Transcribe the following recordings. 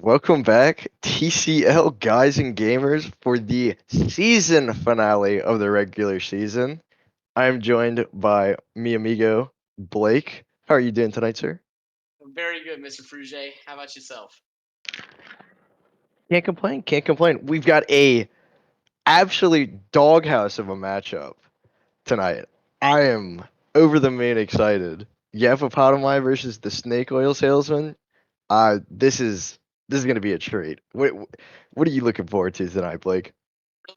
Welcome back, TCL guys and gamers, for the season finale of the regular season. I am joined by mi amigo Blake. How are you doing tonight, sir? Very good, Mr. Fruge. How about yourself? Can't complain. Can't complain. We've got a absolute doghouse of a matchup tonight. I am over the moon excited. Yappapotomi versus the snake oil salesman. This is gonna be a treat. What are you looking forward to tonight, Blake?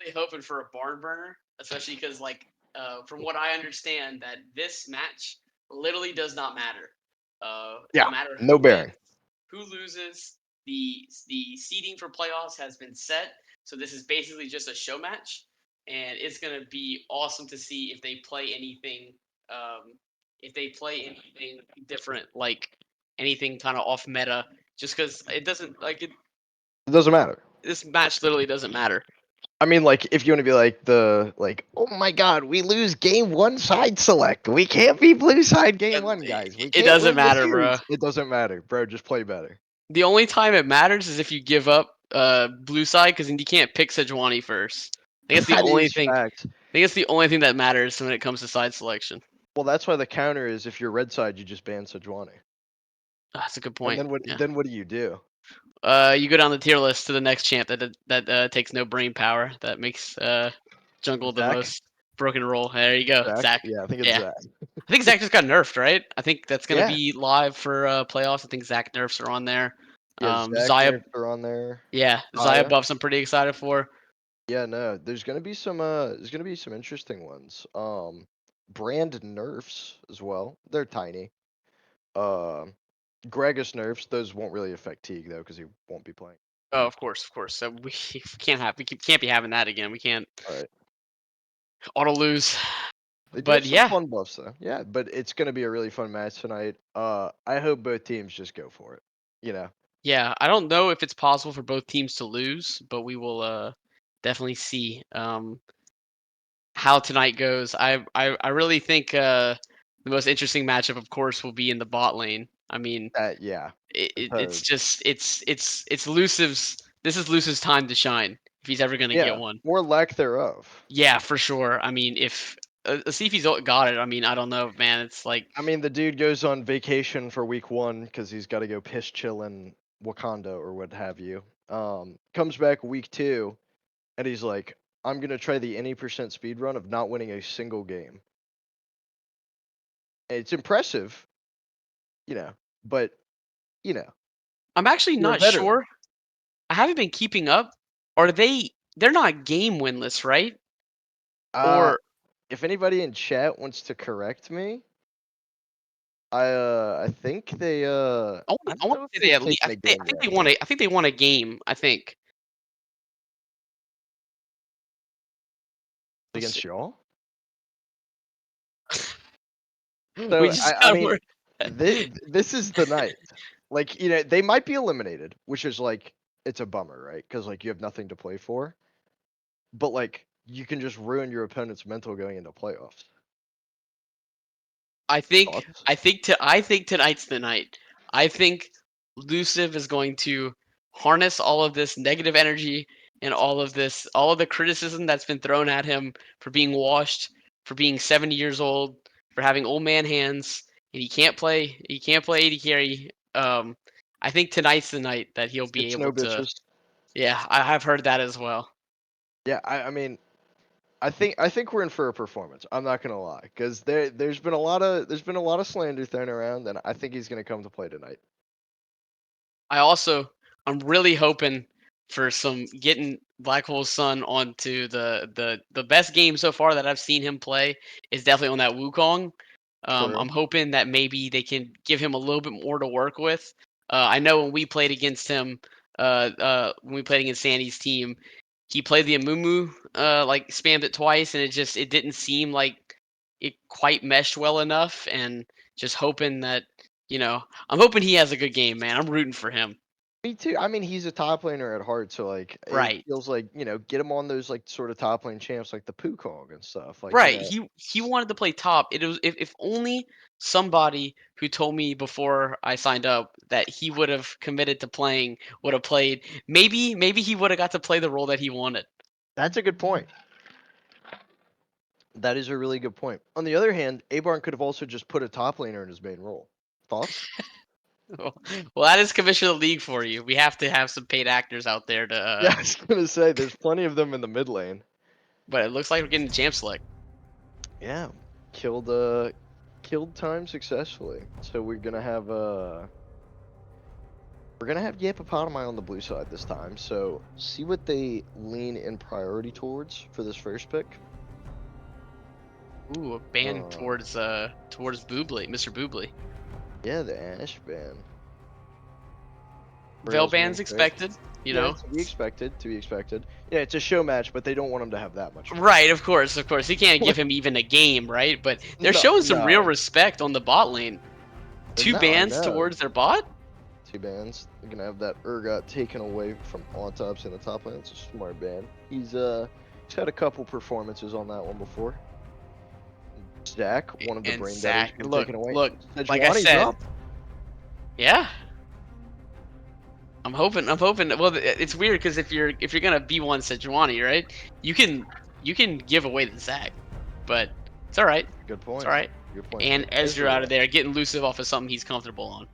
Really hoping for a barn burner, especially because, from what I understand, that this match literally does not matter. No Yeah, matter no who bearing. wins, who loses, the seeding for playoffs has been set. So this is basically just a show match, and it's gonna be awesome to see if they play anything. If they play anything different, like anything kind of off meta, just because it doesn't like it. It doesn't matter. This match literally doesn't matter. I mean, like, if you want to be oh my God, we lose game one side select. We can't be blue side game one, guys. We It can't doesn't win the matter, bro. series. It doesn't matter, bro. Just play better. The only time it matters is if you give up blue side, because then you can't pick Sejuani first. I think it's the That only is thing. I fact. think it's the only thing that matters when it comes to side selection. Well, that's why the counter is if you're red side, you just ban Sejuani. That's a good And point. then what? Yeah. Then what do you do? You go down the tier list to the next champ that takes no brain power. That makes jungle the Zach? most broken roll. There you go, Zach? Zach. Yeah, I think it's Yeah. Zach. I think Zach just got nerfed, right? I think that's gonna Yeah, be live for playoffs. I think Zach nerfs are on there. yeah. Zach Zaya, nerfs are on there. yeah, Zaya Aya. buffs I'm pretty excited for. Yeah, no. There's gonna be some interesting ones. Brand nerfs as well. They're tiny. Um, Gragas nerfs, those won't really affect Teague though, because he won't be playing. Oh, of course, of course. So we can't be having that again. We can't All right. auto lose. They do But have some yeah, fun buffs though. Yeah, but it's gonna be a really fun match tonight. I hope both teams just go for it. You know. yeah. I don't know if it's possible for both teams to lose, but we will definitely see how tonight goes. I really think the most interesting matchup, of course, will be in the bot lane. I mean, Yeah. it's Because just it's Luciv's. This is Luciv's time to shine if he's ever gonna get yeah, one. or lack thereof. Yeah, for sure. I mean, if see if he's got it. I mean, I don't know, man. It's like I mean, the dude goes on vacation for week one because he's got to go piss chill in Wakanda or what have you. Comes back week two, and he's like, "I'm gonna try the any percent speed run of not winning a single game." And it's impressive, you know, but you know, I'm actually you're a not veteran. sure. I haven't been keeping up. Are they? They're not game winless, right? Uh, Or if anybody in chat wants to correct me, I think they I I don't want know if to say they they've at least. taken a I game think yet. they won a. I think they won a game. I think. Let's see. Against y'all. We So just I got mean, more. this is the night. Like, they might be eliminated, which is like it's a bummer, right? Because like you have nothing to play for, but like you can just ruin your opponent's mental going into playoffs. I think. Thoughts? I think tonight's the night. I think Luciv is going to harness all of this negative energy and all of the criticism that's been thrown at him for being washed, for being 70 years old, for having old man hands, and he can't play. He can't play AD carry. I think tonight's the night that he'll be It's no able to. bitches. Yeah, I have heard that as well. Yeah, I mean, I think we're in for a performance. I'm not gonna lie, because there's been a lot of slander thrown around, and I think he's gonna come to play tonight. I also I'm really hoping for some getting Black Hole Sun onto the best game so far that I've seen him play is definitely on that Wukong. I'm True. hoping that maybe they can give him a little bit more to work with. I know when we played against him, when we played against Sandy's team, he played the Amumu, like spammed it twice, and it didn't seem like it quite meshed well enough. And just hoping that I'm hoping he has a good game, man. I'm rooting for him. Me too. I mean, he's a top laner at heart, so like it Right. feels like get him on those like sort of top lane champs like the Pukong and stuff. Like Right. He wanted to play top. It was if only somebody who told me before I signed up that he would have committed to playing would have played. Maybe he would have got to play the role that he wanted. that's a good point. That is a really good point. On the other hand, Abarn could have also just put a top laner in his main role. Thoughts? Well, that is Commissioner of the League for you. We have to have some paid actors out there to. Yeah, I was gonna say there's plenty of them in the mid lane. But it looks like we're getting champ select. Yeah, killed killed time successfully. So we're gonna have Yappapotomi on the blue side this time. So see what they lean in priority towards for this first pick. Ooh, a ban Uh, towards Bublé, Mr. Bublé. yeah, the Ash ban. Veil Rails ban's being picked. expected, you Yeah, know. to be expected. To be expected. Yeah, it's a show match, but they don't want him to have that much fun. Right, of course, of course. He can't give him even a game, right? But they're No, showing some real no, respect on the bot lane. Two no. I bans know. towards their bot? Two bans. They're gonna have that Urgot taken away from Autopsy in the top lane. It's a smart ban. He's had a couple performances on that one before. Zach, one of the And brain Zach, deaders, been look, taken away. look, like I Sejuani's said, up. yeah. I'm hoping. Well, it's weird because if you're gonna B1 Sejuani, right? You can give away the Zach, but it's all right. Good It's point. all right. Good point. And Ezreal out of Ezreal. there, getting elusive off of something he's comfortable on.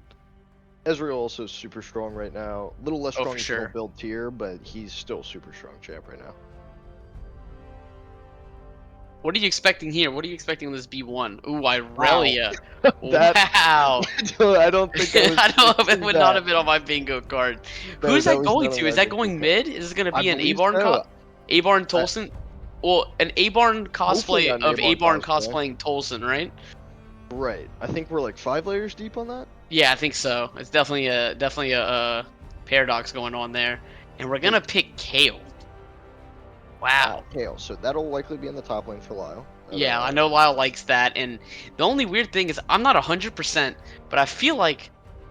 Ezreal also super strong right now. A little less Oh, strong for in final sure. build tier, but he's still super strong champ right now. What are you expecting here? What are you expecting on this B1? Ooh, Wow. Irelia. That Wow. I don't think I was I don't. It expecting would not that. have been on my bingo card. No, Who's that that was going not on to? my Is that bingo going card. mid? Is it going to I be an believe Abarn so. Abarn I, Tolson? Well, an Abarn hopefully cosplay not an of Abarn Abarn cosplay. cosplaying Tolson, right? Right. I think we're like 5 layers deep on that. Yeah, I think so. It's definitely a paradox going on there, and we're And gonna pick Kale. Wow. Kale. So that'll likely be in the top lane for Lyle. Yeah, I know Lyle likes that, and the only weird thing is I'm not 100%, but I feel like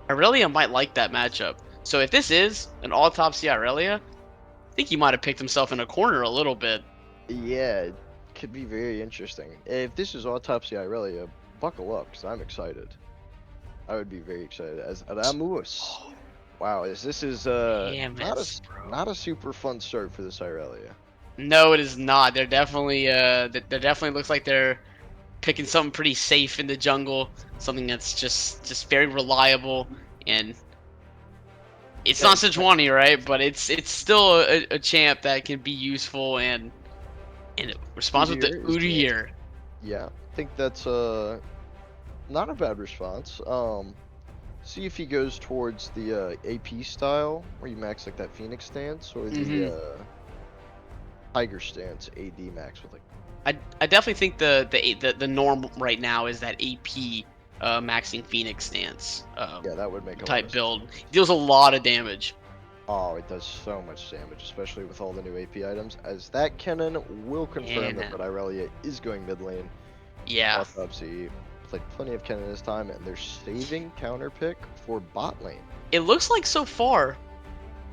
Aurelia might like that matchup. So if this is an autopsy Aurelia, I think he might have picked himself in a corner a little bit. Yeah, it could be very interesting. If this is Autopsy Irelia, buckle up, because I'm excited. I would be very excited. As Adamus. Oh, Wow, this is damn not it, bro. not a super fun start for this Irelia. No, it is not. They're definitely there definitely looks like they're picking something pretty safe in the jungle, something that's just very reliable, and it's not Sejuani, right? But it's still a champ that can be useful and it responds with the Udyr is good. Udyr. Yeah, I think that's not a bad response. See if he goes towards the AP style, where you max like that Phoenix stance, or Hmm. the Tiger stance AD max with like. I definitely think the norm right now is that AP maxing Phoenix stance Yeah, that would make a lot type of sense. build. Deals a lot of damage. Oh, it does so much damage, especially with all the new AP items. As that Kennen will confirm And that Irelia is going mid lane. yeah, Autopsy played plenty of Kennen this time, and they're saving counter pick for bot lane. it looks like so far.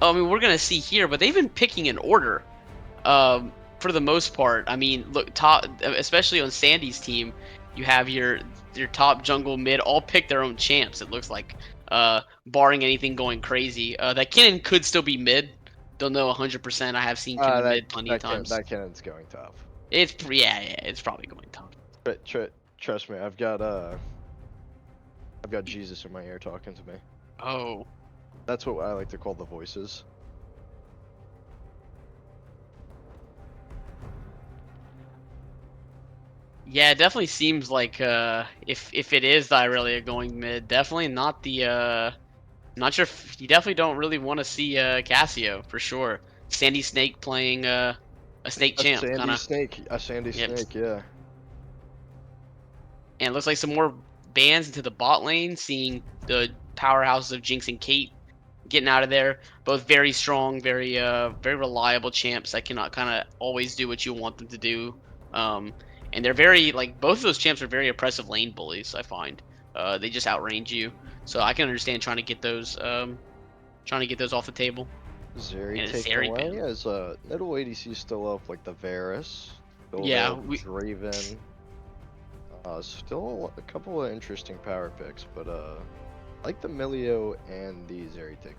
I mean, we're gonna see here, but they've been picking in order. For the most part. I mean, look, top, especially on Sandy's team, you have your top jungle mid all pick their own champs. It looks like, barring anything going crazy. That Kennen could still be mid. Don't know 100%. I have seen Kennen mid plenty of times. That Kennen's going top. It's yeah, it's probably going top. But trust me, I've got Jesus in my ear talking to me. Oh, That's what I like to call the voices. yeah, it definitely seems like if it is the Irelia going mid, definitely not the not sure if you definitely don't really want to see Cassio for sure. Sandy Snake playing a snake champ kind of. A Sandy Yep. Snake, yeah. And it looks like some more bans into the bot lane, seeing the powerhouses of Jinx and Kate getting out of there. Both very strong, very reliable champs that cannot kind of always do what you want them to do. And they're very like both of those champs are very oppressive lane bullies. I find they just outrange you, so I can understand trying to get those trying to get those off the table. Zeri And it's taken Zeri away banned. as middle ADC still up, like the Varus, still Yeah, there, the we Draven. Still a couple of interesting power picks, but like the Milio and the Zeri take.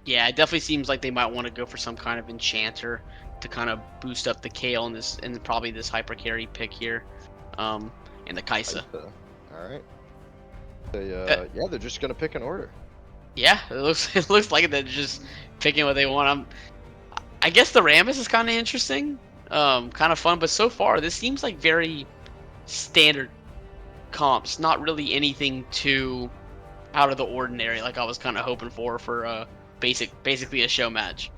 yeah, it definitely seems like they might want to go for some kind of enchanter to kind of boost up the Kale and this and probably this hyper carry pick here. Um and the Kaisa. All right. They That, yeah, they're just gonna pick an order. yeah, it looks it looks like they're just picking what they want. I guess the Rammus is kind of interesting. Kind of fun, but so far this seems like very standard comps, not really anything too out of the ordinary like I was kind of hoping for basically a show match.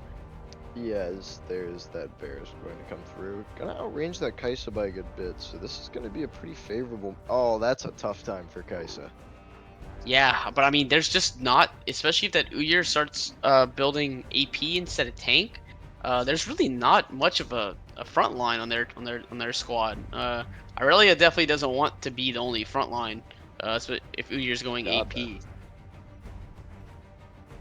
Yes, there's that Varus going to come through. Gonna outrange that Kaisa by a good bit, so this is gonna be a pretty favorable. Oh, that's a tough time for Kaisa. Yeah, but I mean, there's just not, especially if that Uyer starts building AP instead of tank. There's really not much of a front line on their squad. Irelia definitely doesn't want to be the only front line. So if Uyer's going God, no. AP,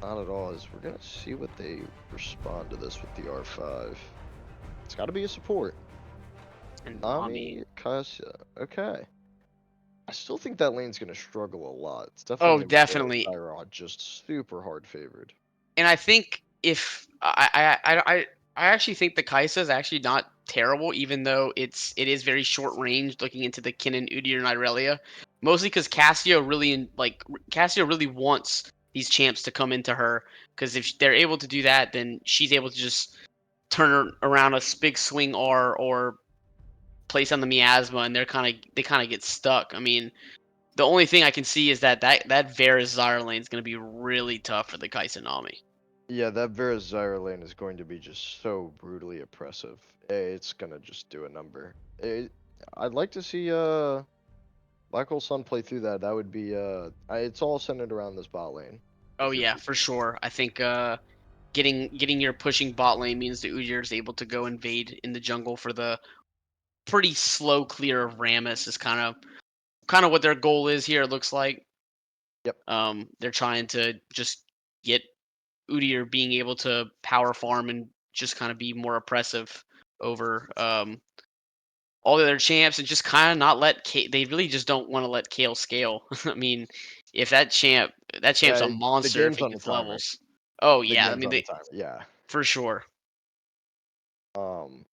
Not at all. As we're gonna see what they respond to this with the R5. It's got to be a support. and Nami. Nami, Kaisa. Okay. I still think that lane's gonna struggle a lot. It's Oh, definitely gonna be definitely. Tyrod just super hard favored. And I think if I actually think the Kaisa is actually not terrible, even though it is very short range looking into the Kinnan, Udyr, and Irelia. Mostly because Cassio really wants these champs to come into her, because if they're able to do that, then she's able to just turn around a big swing or place on the miasma, and they kind of get stuck. I mean, the only thing I can see is that Varus Zyra lane is going to be really tough for the Kaisa Nami. Yeah, that Vera Zyra lane is going to be just so brutally oppressive. It's gonna just do a number. I'd like to see Black Hole Sun play through that. That would be it's all centered around this bot lane. Oh If you're yeah, for sure. I think getting your pushing bot lane means the Udyr is able to go invade in the jungle for the pretty slow clear of Rammus is kind of what their goal is here. It looks like Yep. they're trying to just get Udyr being able to power farm and just kind of be more oppressive over all the other champs and just kind of not let they really just don't want to let Kale scale. I mean, if that champ's a The monster if game's he on a gets timer. levels. Oh The yeah, I game's mean on a they timer. Yeah. for sure. Um,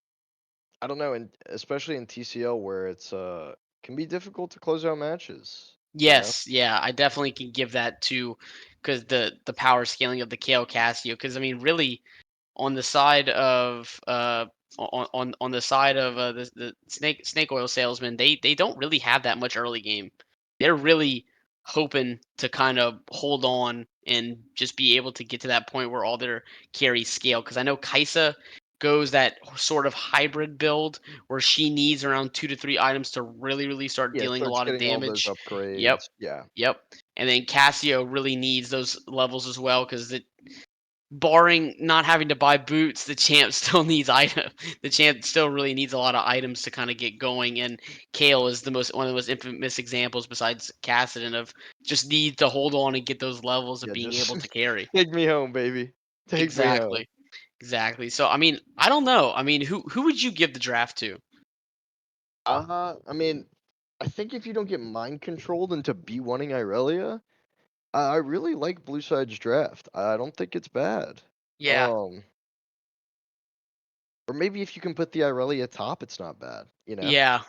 I don't know, and especially in TCL where it's can be difficult to close out matches. You know. Yes, yeah, I definitely can give that to because the power scaling of the KO Casio. Because I mean, really, on the side of on the side of the snake oil salesman, they don't really have that much early game. They're really hoping to kind of hold on and just be able to get to that point where all their carries scale. Because I know Kaisa goes that sort of hybrid build where she needs around 2 to 3 items to really start Yeah, dealing a starts lot of getting all those damage. Yep, upgrades. Yeah. yep. And then Casio really needs those levels as well because barring not having to buy boots, the champ still needs item. The champ still really needs a lot of items to kind of get going. And Kale is the most one of the most infamous examples besides Cassidon of just need to hold on and get those levels of Yeah, being just able to carry. take me home, baby. Take me home. Exactly. Exactly. So I mean, I don't know. I mean, who would you give the draft to? I mean, I think if you don't get mind controlled into B1ing Irelia, I really like Blue Side's draft. I don't think it's bad. Yeah. Um, or maybe if you can put the Irelia top, it's not bad. You know? Yeah.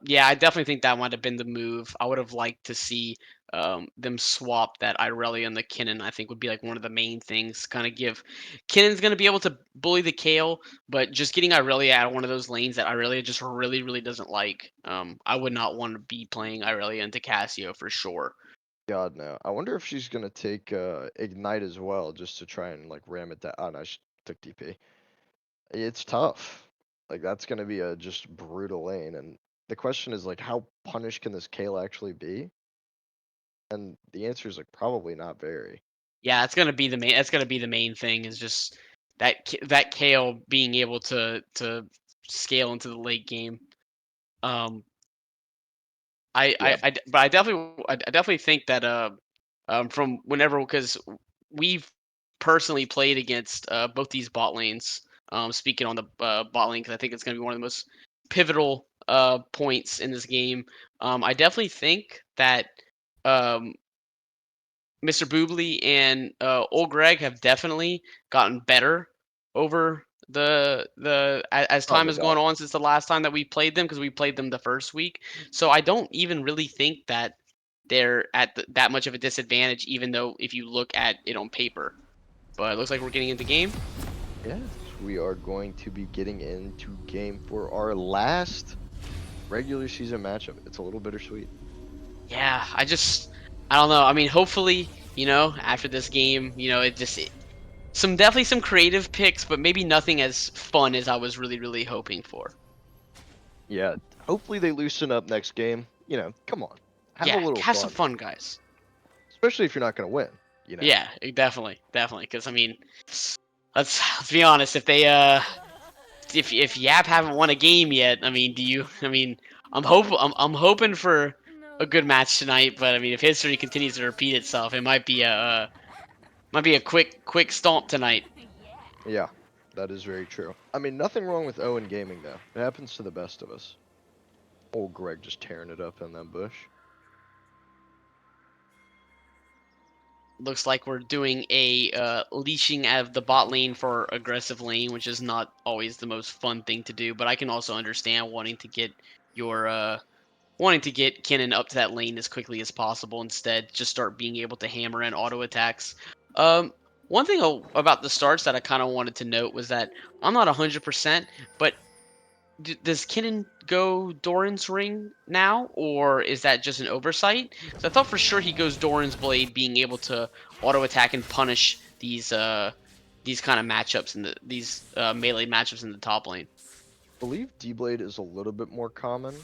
Yeah, I definitely think that might have been the move. I would have liked to see them swap that Irelia and the Kinnan. I think would be like one of the main things. Kind of give Kinnan's going to be able to bully the Kale, but just getting Irelia out of one of those lanes that Irelia just really doesn't like. I would not want to be playing Irelia into Cassio for sure. God no. I wonder if she's gonna take Ignite as well, just to try and like ram it down. Oh no, she took DP. It's tough. Like that's gonna be a just brutal lane, and the question is like, how punished can this Kale actually be? And the answer is like probably not very. Yeah, it's gonna be the main. That's gonna be the main thing. Is just that Kale being able to scale into the late game. Um, Yeah, but I definitely think that from whenever because we've personally played against both these bot lanes. Speaking on the bot lane, because I think it's going to be one of the most pivotal points in this game. I definitely think that um, Mr. Boobly and Old Greg have definitely gotten better over as Not time a has gone doubt. on since the last time that we played them, because we played them the first week. So I don't even really think that they're at that much of a disadvantage, even though if you look at it on paper. But it looks like we're getting into game. Yes, we are going to be getting into game for our last regular season matchup. It's a little bittersweet. Yeah, I don't know. I mean, hopefully, after this game, some definitely some creative picks, but maybe nothing as fun as I was really, really hoping for. Yeah, hopefully they loosen up next game. Come on, have a Yeah, little have some fun, fun, guys. especially if you're not going to win. You know. Yeah, definitely, definitely. Because I mean, let's be honest. If Yap haven't won a game yet, I mean, do you? I mean, I'm hoping for a good match tonight. But I mean, if history continues to repeat itself, it might be a quick stomp tonight. Yeah, that is very true. I mean, nothing wrong with Owen gaming though. It happens to the best of us. Old Greg just tearing it up in that bush. Looks like we're doing a leashing out of the bot lane for aggressive lane, which is not always the most fun thing to do. But I can also understand your wanting to get Kennen up to that lane as quickly as possible. Instead, just start being able to hammer in auto attacks. One thing about the starts that I kind of wanted to note was that I'm not 100%, but does Kinnan go Doran's ring now, or is that just an oversight? So I thought for sure he goes Doran's blade, being able to auto attack and punish these kind of matchups in these melee matchups in the top lane. I believe D-Blade is a little bit more common,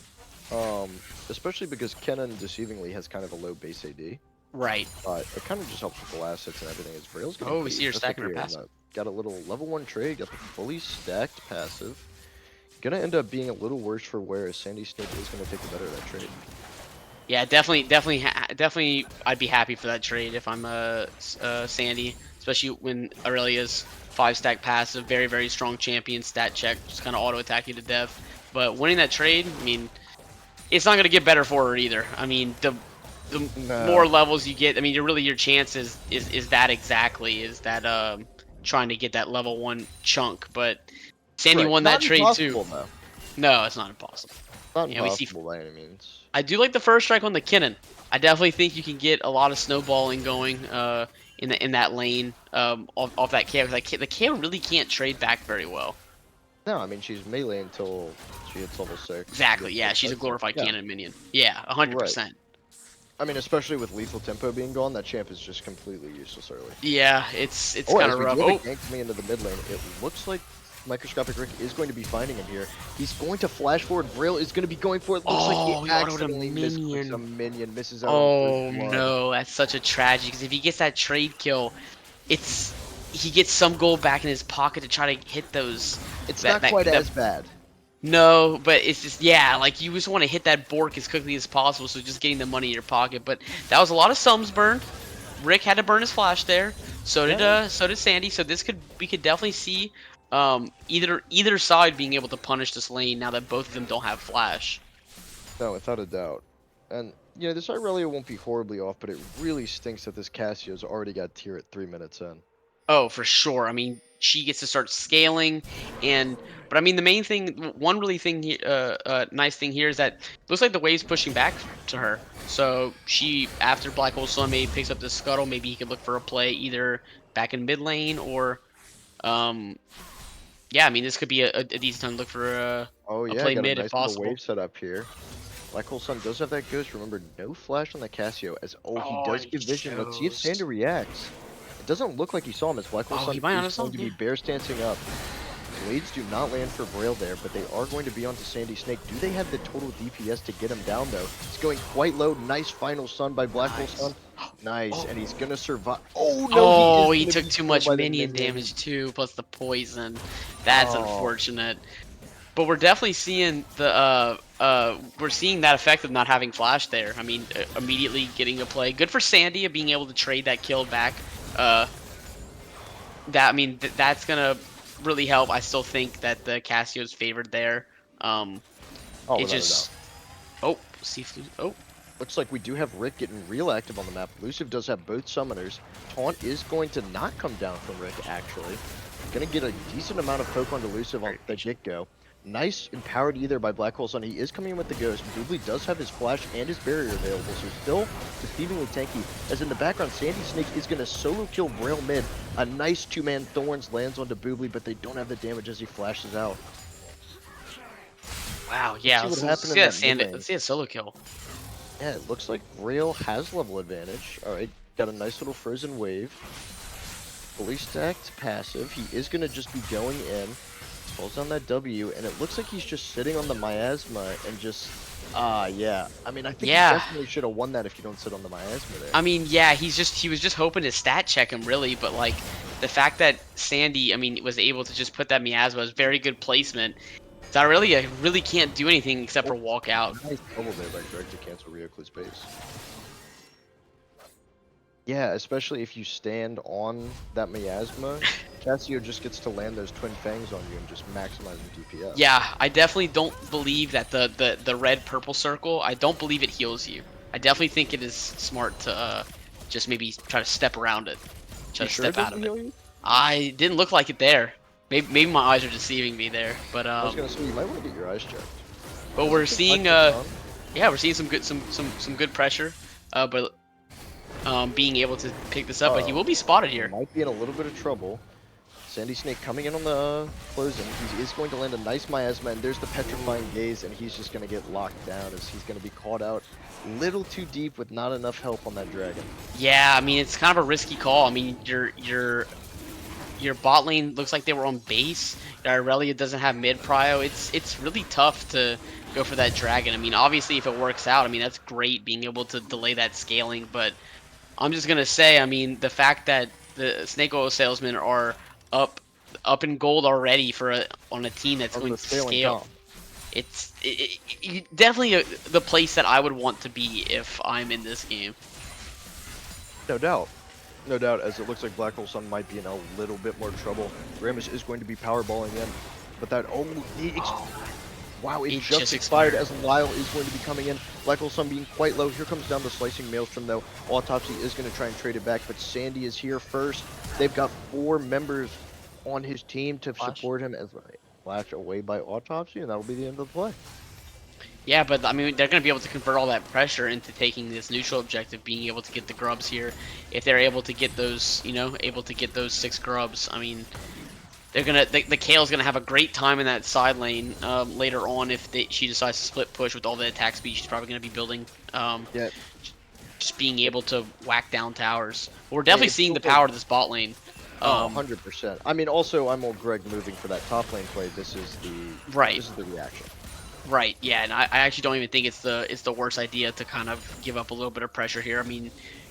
um, especially because Kennen deceivingly has kind of a low base AD. Right. It kind of just helps with the last hits and everything. As Braille's getting Oh, we pretty see her aggressive stacking her here. And, passive. got a little level 1 trade, got the fully stacked passive. Gonna end up being a little worse for wear as Sandy Snake is gonna take the better of that trade. Yeah, definitely. I'd be happy for that trade if I'm Sandy, especially when Aurelia's 5-stack passive, very very strong champion, stat check, just kind of auto attack you to death. But winning that trade, I mean, it's not gonna get better for her either. I mean, the more No. levels you get, I mean, your chance is that exactly is that trying to get that level 1 chunk. But Sandy Right. won that Not trade too. impossible though. No, it's not impossible. Not Yeah, we see impossible by any means. I do like the first strike on the Kinnan. I definitely think you can get a lot of snowballing going in that lane off that KO. The KO really can't trade back very well. No, I mean she's melee until she hits level 6. She Exactly. gets Yeah, full she's a cycle. glorified Yeah. cannon minion. Yeah, Right. 100%. I mean, especially with lethal tempo being gone, that champ is just completely useless early. Yeah, it's Oh, kind as of we rough. do have a Oh, gank coming into the mid lane, it looks like Microscopic Rick is going to be finding him here. He's going to flash forward. Braille is going to be going for it. Looks like he he autoed a accidentally misclicks a minion. minion, misses out on first Oh blood. no, that's such a tragedy. Because if he gets that trade kill, it's he gets some gold back in his pocket to try to hit those. It's not quite as bad. No, but it's just, yeah, like you just want to hit that bork as quickly as possible, so just getting the money in your pocket. But that was a lot of sums burned. Rick had to burn his flash there. So did Sandy. So we could definitely see either side being able to punish this lane now that both of them don't have flash. No, without a doubt. And, this Irelia won't be horribly off, but it really stinks that this Cassio's already got tier at 3 minutes in. Oh, for sure. I mean, she gets to start scaling, but I mean, the main thing, one really thing, nice thing here is that it looks like the wave's pushing back to her. So she, after Black Hole Sun, maybe picks up the scuttle. Maybe he could look for a play either back in mid lane or, um, yeah. I mean, this could be a decent time to look for Oh, a yeah, play got a mid nice if little possible. wave set up here. Black Hole Sun does have that ghost. Remember, no flash on the Cassio, as, he Oh, does and give he vision. Let's see if shows. Sander reacts. It doesn't look like he saw him, as Black Hole Oh, Sun he might not have is saw going him. to be Yeah. bear stancing up. Blades do not land for Braille there, but they are going to be onto Sandy Snake. Do they have the total DPS to get him down, though? He's going quite low. Nice final stun by Black Hole Sun. Nice, Oh. and he's going to survive. Oh, no, Oh, he he is took going to be too killed much by the minion minion. damage too, plus the poison. That's Oh, unfortunate. But we're definitely seeing we're seeing that effect of not having flash there. I mean, immediately getting a play. Good for Sandy of being able to trade that kill back That I mean that's gonna really help. I still think that the Cassio's favored there. Um, Oh, it without a doubt. just oh see oh Looks like we do have Rick getting real active on the map. Elusive does have both summoners. Taunt is going to not come down from Rick, actually. Gonna get a decent amount of poke onto Elusive on the get-go. Nice empowered either by Black Hole Sun. He is coming in with the Ghost. Boobly does have his Flash and his Barrier available, so still deceivingly tanky. As in the background, Sandy Snake is gonna solo kill Braille mid. A nice two-man Thorns lands onto Boobly, but they don't have the damage as he flashes out. wow yeah See what let's happened in see that Sand mid lane. let's see a solo kill. Yeah, it looks like Braille has level advantage. Alright, got a nice little frozen wave. Fully stacked passive. He is going to just be going in. Falls down that W, and it looks like he's just sitting on the miasma and just... yeah. I mean, I think you Yeah. definitely should have won that if you don't sit on the miasma there. I mean, yeah, he was just hoping to stat check him really, but like the fact that Sandy, I mean, was able to just put that miasma was very good placement. So I really can't do anything except for walk out. Nice double there by Greg to cancel Ryokli's base. Yeah, especially if you stand on that miasma, Cassio just gets to land those twin fangs on you and just maximizing DPS. Yeah, I definitely don't believe that the red purple circle. I don't believe it heals you. I definitely think it is smart to just maybe try to step around it, try You to sure it step out doesn't of heal it. you? I didn't look like it there. Maybe my eyes are deceiving me there, but I was gonna say you might want to get your eyes checked. we're seeing yeah, we're seeing some good pressure, but being able to pick this up, but he will be spotted here. Might be in a little bit of trouble. Sandy Snake coming in on the closing. He is going to land a nice miasma, and there's the petrifying gaze, and he's just going to get locked down as he's going to be caught out a little too deep with not enough help on that dragon. Yeah, I mean it's kind of a risky call. I mean your bot lane looks like they were on base. Aurelia doesn't have mid prio. It's really tough to go for that dragon. I mean obviously if it works out, I mean that's great being able to delay that scaling, but I'm just gonna say, I mean, the fact that the Snake Oil Salesmen are up in gold already for on a team that's going to scale. It's definitely the place that I would want to be if I'm in this game. No doubt. No doubt, as it looks like Black Hole Sun might be in a little bit more trouble. Ramus is going to be powerballing in, but that wow, it just expired as Lyle is going to be coming in. Black Hole Sun being quite low. Here comes down the Slicing Maelstrom, though. Autopsy is going to try and trade it back, but Sandy is here first. They've got 4 members on his team to support him as flash away by Autopsy, and that'll be the end of the play. Yeah, but I mean, they're going to be able to convert all that pressure into taking this neutral objective, being able to get the grubs here. If they're able to get those, you know, able to get those 6 grubs, I mean, they're gonna the Kale's gonna have a great time in that side lane later on if she decides to split push with all the attack speed. She's probably gonna be building. Yeah. Just being able to whack down towers. We're definitely seeing the power of this bot lane. 100%. I mean, also, I'm old Greg moving for that top lane play. This is the This is the reaction. Right. Yeah, and I actually don't even think it's the worst idea to kind of give up a little bit of pressure here. I mean,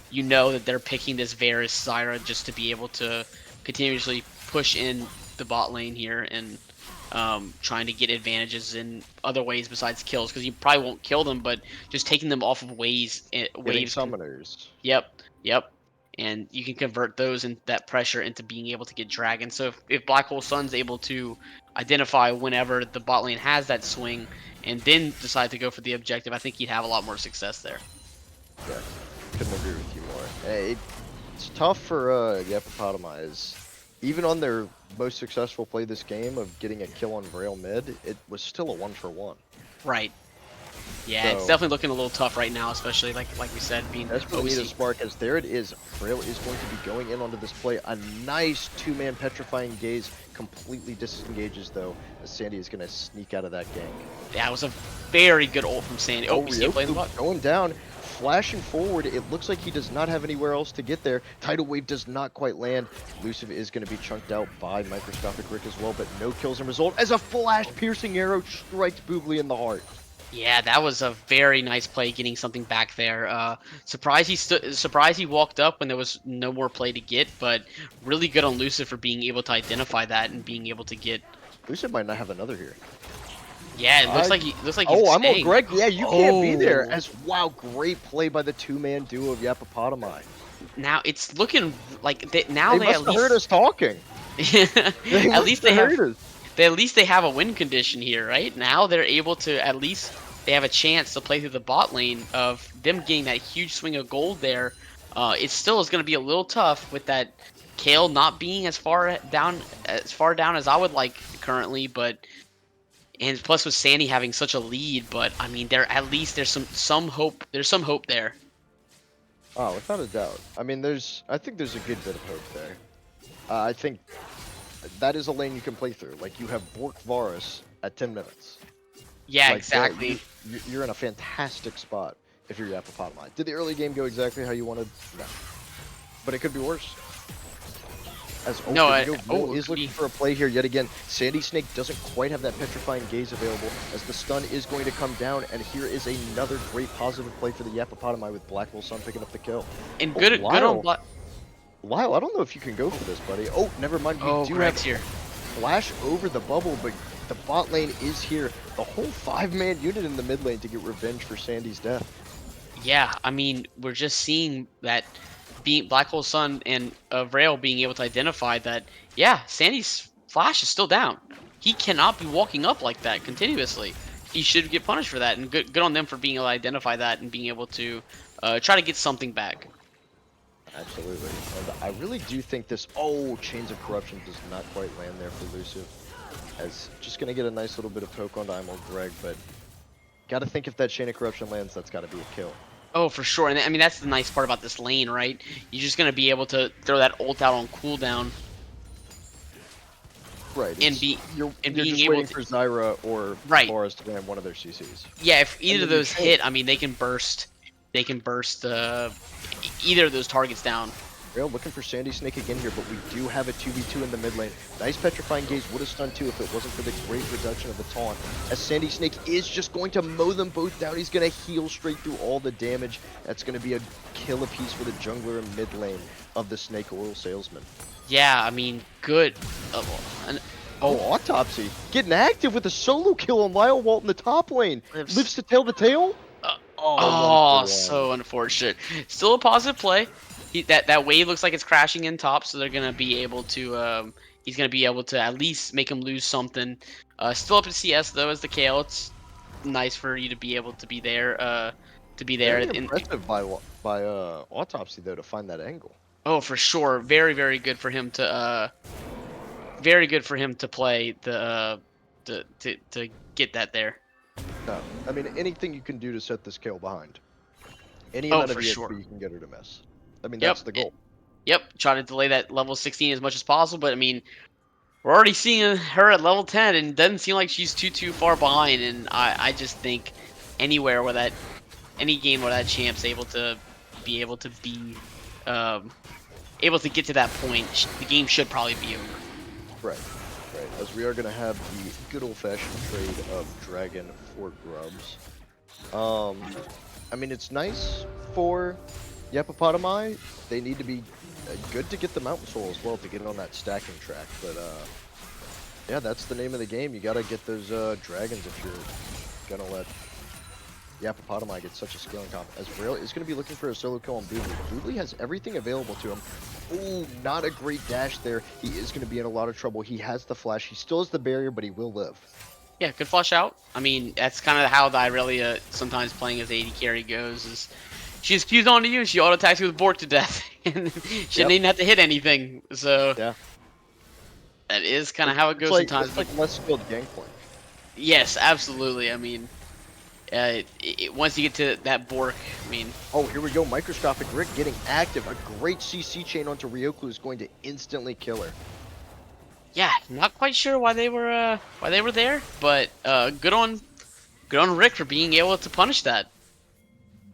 you know that they're picking this Varus Zyra just to be able to continuously push in the bot lane here and trying to get advantages in other ways besides kills, because you probably won't kill them, but just taking them off of waves Summoners. Yep, and you can convert those and that pressure into being able to get dragons. So if Black Hole Sun's able to identify whenever the bot lane has that swing and then decide to go for the objective, I think he'd have a lot more success there. Yeah, couldn't agree with you more. It's tough for Yappapotomi. Even on their most successful play this game of getting a kill on Braille mid, it was still a 1-for-1. Right. Yeah, So, it's definitely looking a little tough right now, especially like we said, being that's for OC. me to spark, as there it is. Braille is going to be going in onto this play. A nice 2-man petrifying gaze, completely disengages though, as Sandy is going to sneak out of that gang. Yeah, it was a very good ult from Sandy. Oh, he's still playing the bot. Going down, flashing forward. It looks like he does not have anywhere else to get there. Tidal Wave does not quite land. Elusive is going to be chunked out by Microscopic Rick as well, but no kills in result as a flash piercing arrow strikes Boobly in the heart. Yeah, that was a very nice play, getting something back there. Surprised he walked up when there was no more play to get, but really good on Lucid for being able to identify that and being able to get. Lucid might not have another here. Yeah, it looks like he's I'm on staying. Greg. Yeah, you can't be there. As wow, great play by the 2-man duo of Yappapotomi. Now it's looking like now They they at must have heard least us talking. They at must least have heard us. at least they have a win condition here, right? Now they're able to at least they have a chance to play through the bot lane of them getting that huge swing of gold there. It still is going to be a little tough with that Kale not being as far down as I would like currently, but and plus with Sandy having such a lead, but I mean there at least there's some hope. There's some hope there. Oh, without a doubt. I mean, I think there's a good bit of hope there. I think that is a lane you can play through. Like, you have Bork Varus at 10 minutes. Yeah, Like, exactly. you're in a fantastic spot if you're Yappapotomi. Did the early game go exactly how you wanted? No. But it could be worse. As No, is looking for a play here yet again. Sandy Snake doesn't quite have that petrifying gaze available as the stun is going to come down, and here is another great positive play for the Yappapotomi with Blackwell Sun picking up the kill. and Oh, good on Black. Lyle, I don't know if you can go for this, buddy. Oh, never mind. We Oh, do Greg's have here. flash over the bubble, but the bot lane is here. The whole 5-man unit in the mid lane to get revenge for Sandy's death. Yeah, I mean, we're just seeing that being Black Hole Sun and Rail being able to identify that, yeah, Sandy's flash is still down. He cannot be walking up like that continuously. He should get punished for that, and good on them for being able to identify that and being able to try to get something back. Absolutely. And I really do think this... Oh, Chains of Corruption does not quite land there for Elusive. As just going to get a nice little bit of poke on Imel Greg, but got to think if that Chain of Corruption lands, that's got to be a kill. Oh, for sure. And I mean, that's the nice part about this lane, right? You're just going to be able to throw that ult out on cooldown. Right. And you're being just able waiting to, for Zyra or right. Boris to land one of their CCs. Yeah, if either of those hit, I mean, they can burst. They can burst either of those targets down. Rail looking for Sandy Snake again here, but we do have a 2v2 in the mid lane. Nice Petrifying Gaze would have stunned too if it wasn't for the great reduction of the taunt. As Sandy Snake is just going to mow them both down. He's going to heal straight through all the damage. That's going to be a kill apiece for the jungler in mid lane of the Snake Oil Salesman. Yeah, I mean, good. Oh, Autopsy. Getting active with a solo kill on Lyle Walt in the top lane. Lives to tail the tail? Oh, so unfortunate. Still a positive play. That wave looks like it's crashing in top, so they're gonna be able to. He's gonna be able to at least make him lose something. Still up in CS though as the Kale. It's nice for you to be able to be there. Very impressive by Autopsy though to find that angle. Oh, for sure. Very very good for him to. Very good for him to play the to get that there. No, I mean anything you can do to set this Kale behind. Any Oh, amount of for EXP sure. you can get her to miss. I mean, Yep. that's the goal. Yep. Try to delay that level 16 as much as possible, but I mean, we're already seeing her at level 10, and it doesn't seem like she's too far behind. And I just think any game where that champ's able to be able to get to that point, the game should probably be over. Right, right. As we are going to have the good old-fashioned trade of Dragon for Grubs. I mean, it's nice for Yappapotomi. They need to be good to get the Mountain Soul as well to get on that stacking track. But yeah, that's the name of the game. You got to get those dragons if you're going to let Yappapotomi get such a scaling comp. As Rail is going to be looking for a solo kill on Boodly. Boodly has everything available to him. Oh, not a great dash there. He is going to be in a lot of trouble. He has the flash. He still has the barrier, but he will live. Yeah, good flush out. I mean, that's kind of how the Irelia sometimes playing as AD carry goes. Is she's fused onto you, she auto attacks you with Bork to death, and she didn't even have to hit anything. So yeah, that is kind of how it goes sometimes. It's like less skilled gangplank. Yes, absolutely. I mean, once you get to that Bork, I mean. Oh, here we go. Microscopic Rick getting active. A great CC chain onto Ryoklu is going to instantly kill her. Yeah, not quite sure why they were there, but good on Rick for being able to punish that.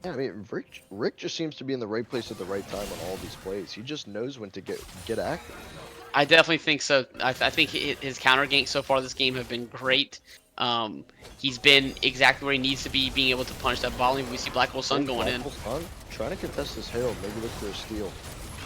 Yeah, I mean Rick just seems to be in the right place at the right time on all these plays. He just knows when to get active. I definitely think so. I think his counter ganks so far this game have been great. He's been exactly where he needs to be, being able to punish that volley. We see Black Hole Sun going in. Sun trying to contest this Herald, maybe look for a steal.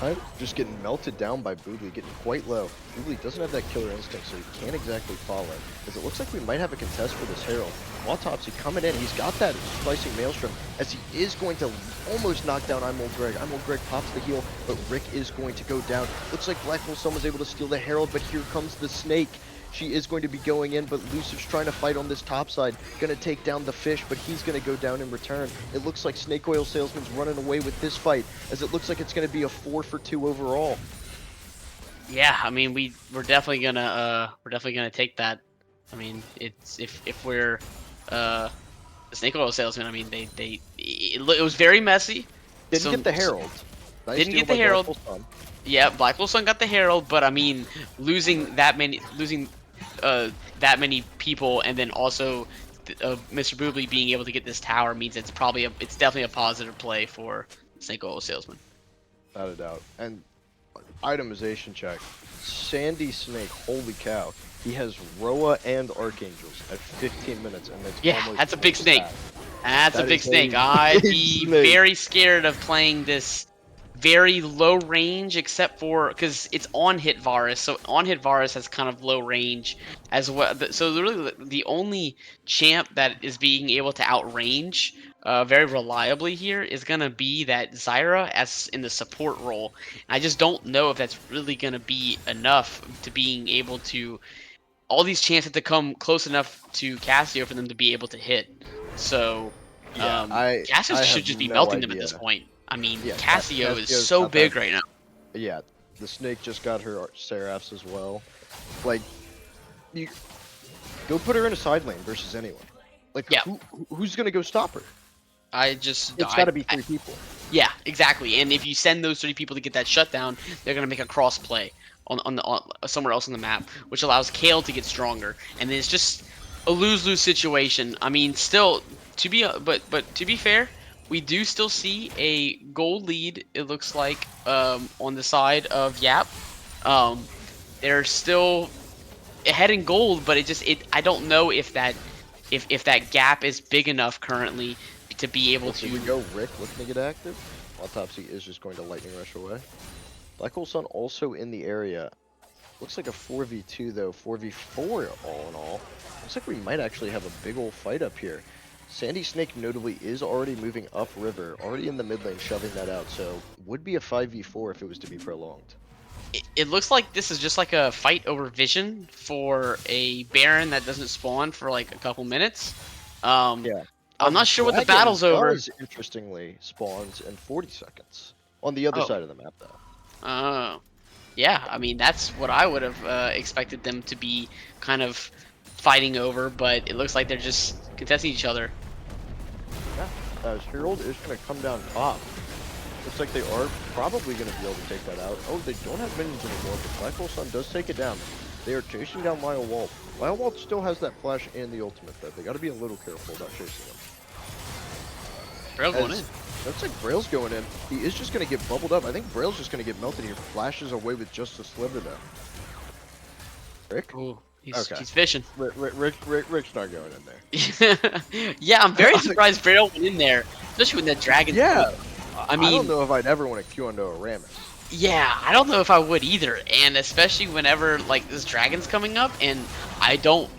kind of just getting melted down by Boobly, getting quite low. Boobly doesn't have that killer instinct, so he can't exactly follow. As it looks like we might have a contest for this Herald. Autopsy coming in, he's got that slicing Maelstrom, as he is going to almost knock down I'm Old Greg. I'm Old Greg pops the heal, but Rick is going to go down. Looks like Black Hole Sun was able to steal the Herald, but here comes the Snake. She is going to be going in, but Lucifer's trying to fight on this top side. Gonna take down the fish, but he's gonna go down in return. It looks like Snake Oil Salesman's running away with this fight, as it looks like it's gonna be a 4-for-2 overall. Yeah, I mean we're definitely gonna take that. I mean it's if we're the Snake Oil Salesman. I mean it was very messy. Didn't get the Herald. Nice didn't deal get the by Herald. Black Hole Sun. Yeah, Black Hole Sun got the Herald, but I mean losing that many people, and then also Mr. Boobly being able to get this tower means it's definitely a positive play for Snake Oil Salesman. Without a doubt. And itemization check. Sandy Snake, holy cow. He has Roa and Archangels at 15 minutes, and it's almost that's a big full snake. stack. That's That a big is a snake. I'd big be snake. very scared of playing this very low range, except for because it's on hit Varus. So on hit Varus has kind of low range as well. So really, the only champ that is being able to outrange very reliably here is gonna be that Zyra as in the support role. I just don't know if that's really gonna be enough to being able to. All these champs have to come close enough to Cassio for them to be able to hit. So Yeah, Cassio I should have just be no melting them at this idea. point. I mean, Yeah, Cassio is Cassio's so not big that- right now. Yeah, the Snake just got her Seraphs as well. Like, you go put her in a side lane versus anyone. Like, Yeah. who's gonna go stop her? It's Got to be 3 people. Yeah, exactly. And if you send those 3 people to get that shutdown, they're gonna make a cross play on somewhere else on the map, which allows Kale to get stronger. And then it's just a lose-lose situation. I mean, still but to be fair, we do still see a gold lead. It looks like on the side of Yap. They're still ahead in gold, but I don't know if that gap is big enough currently to be able Here we to. go, Rick looking to get active. Autopsy is just going to lightning rush away. Black Hole Sun also in the area. Looks like a 4v2 though, 4v4 all in all. Looks like we might actually have a big old fight up here. Sandy Snake notably is already moving upriver, already in the mid lane shoving that out, so would be a 5v4 if it was to be prolonged. It looks like this is just like a fight over vision for a Baron that doesn't spawn for like a couple minutes. Yeah. I'm not sure what the Dragon battle's over. does, interestingly, spawns in 40 seconds. On the other Oh. side of the map, though. Oh, yeah. I mean, that's what I would have expected them to be kind of fighting over, but it looks like they're just contesting each other. Yeah. Herald is going to come down top. Looks like they are probably going to be able to take that out. Oh, they don't have minions anymore, but Black Hole Sun does take it down. They are chasing down Lyle Walt. Lyle Walt still has that flash and the ultimate, though. They got to be a little careful about chasing him. Braille going in. Looks like Braille's going in. He is just going to get bubbled up. I think Braille's just going to get melted here. Flashes away with just a sliver, though. Rick? Ooh, he's Okay. fishing. Rick's not going in there. Yeah, I'm very surprised Braille went in there, especially when that dragon. Yeah. I mean, I don't know if I'd ever want to queue onto a Rammus. yeah, I don't know if I would either, and especially whenever like this dragon's coming up, and I don't.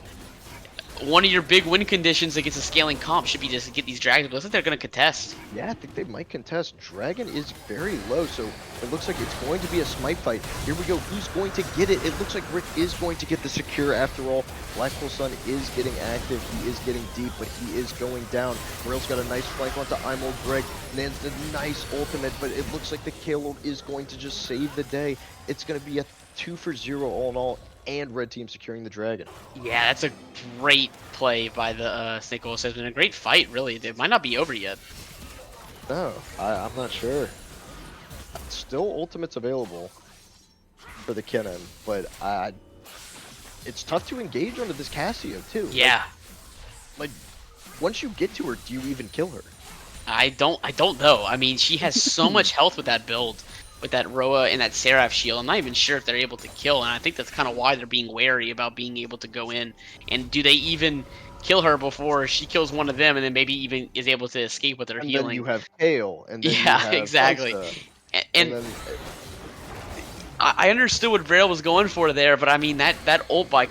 One of your big win conditions against a scaling comp should be just to get these dragons. But it looks like they're gonna contest. Yeah, I think they might contest. Dragon is very low, so it looks like it's going to be a smite fight. Here we go. Who's going to get it? It looks like Rick is going to get the secure after all. Black Hole Sun is getting active. He is getting deep, but he is going down. Morel's got a nice flank onto I'm Old Greg. Lands the nice ultimate, but it looks like the Kale is going to just save the day. It's going to be a 2-for-0 all in all, and red team securing the dragon. Yeah, that's a great play by the Snake Oil Salesman. A great fight, really. It might not be over yet. No, I'm not sure. Still ultimates available for the Kennen, but it's tough to engage onto this Cassio too. Yeah, Like once you get to her, do you even kill her? I don't know. I mean, she has so much health with that build, with that Roa and that Seraph shield. I'm not even sure if they're able to kill, and I think that's kind of why they're being wary about being able to go in. And do they even kill her before she kills one of them, and then maybe even is able to escape with her And healing? then you have Kale, and then you Yeah, have exactly. Elsa, And then I understood what Braille was going for there, but I mean that ult by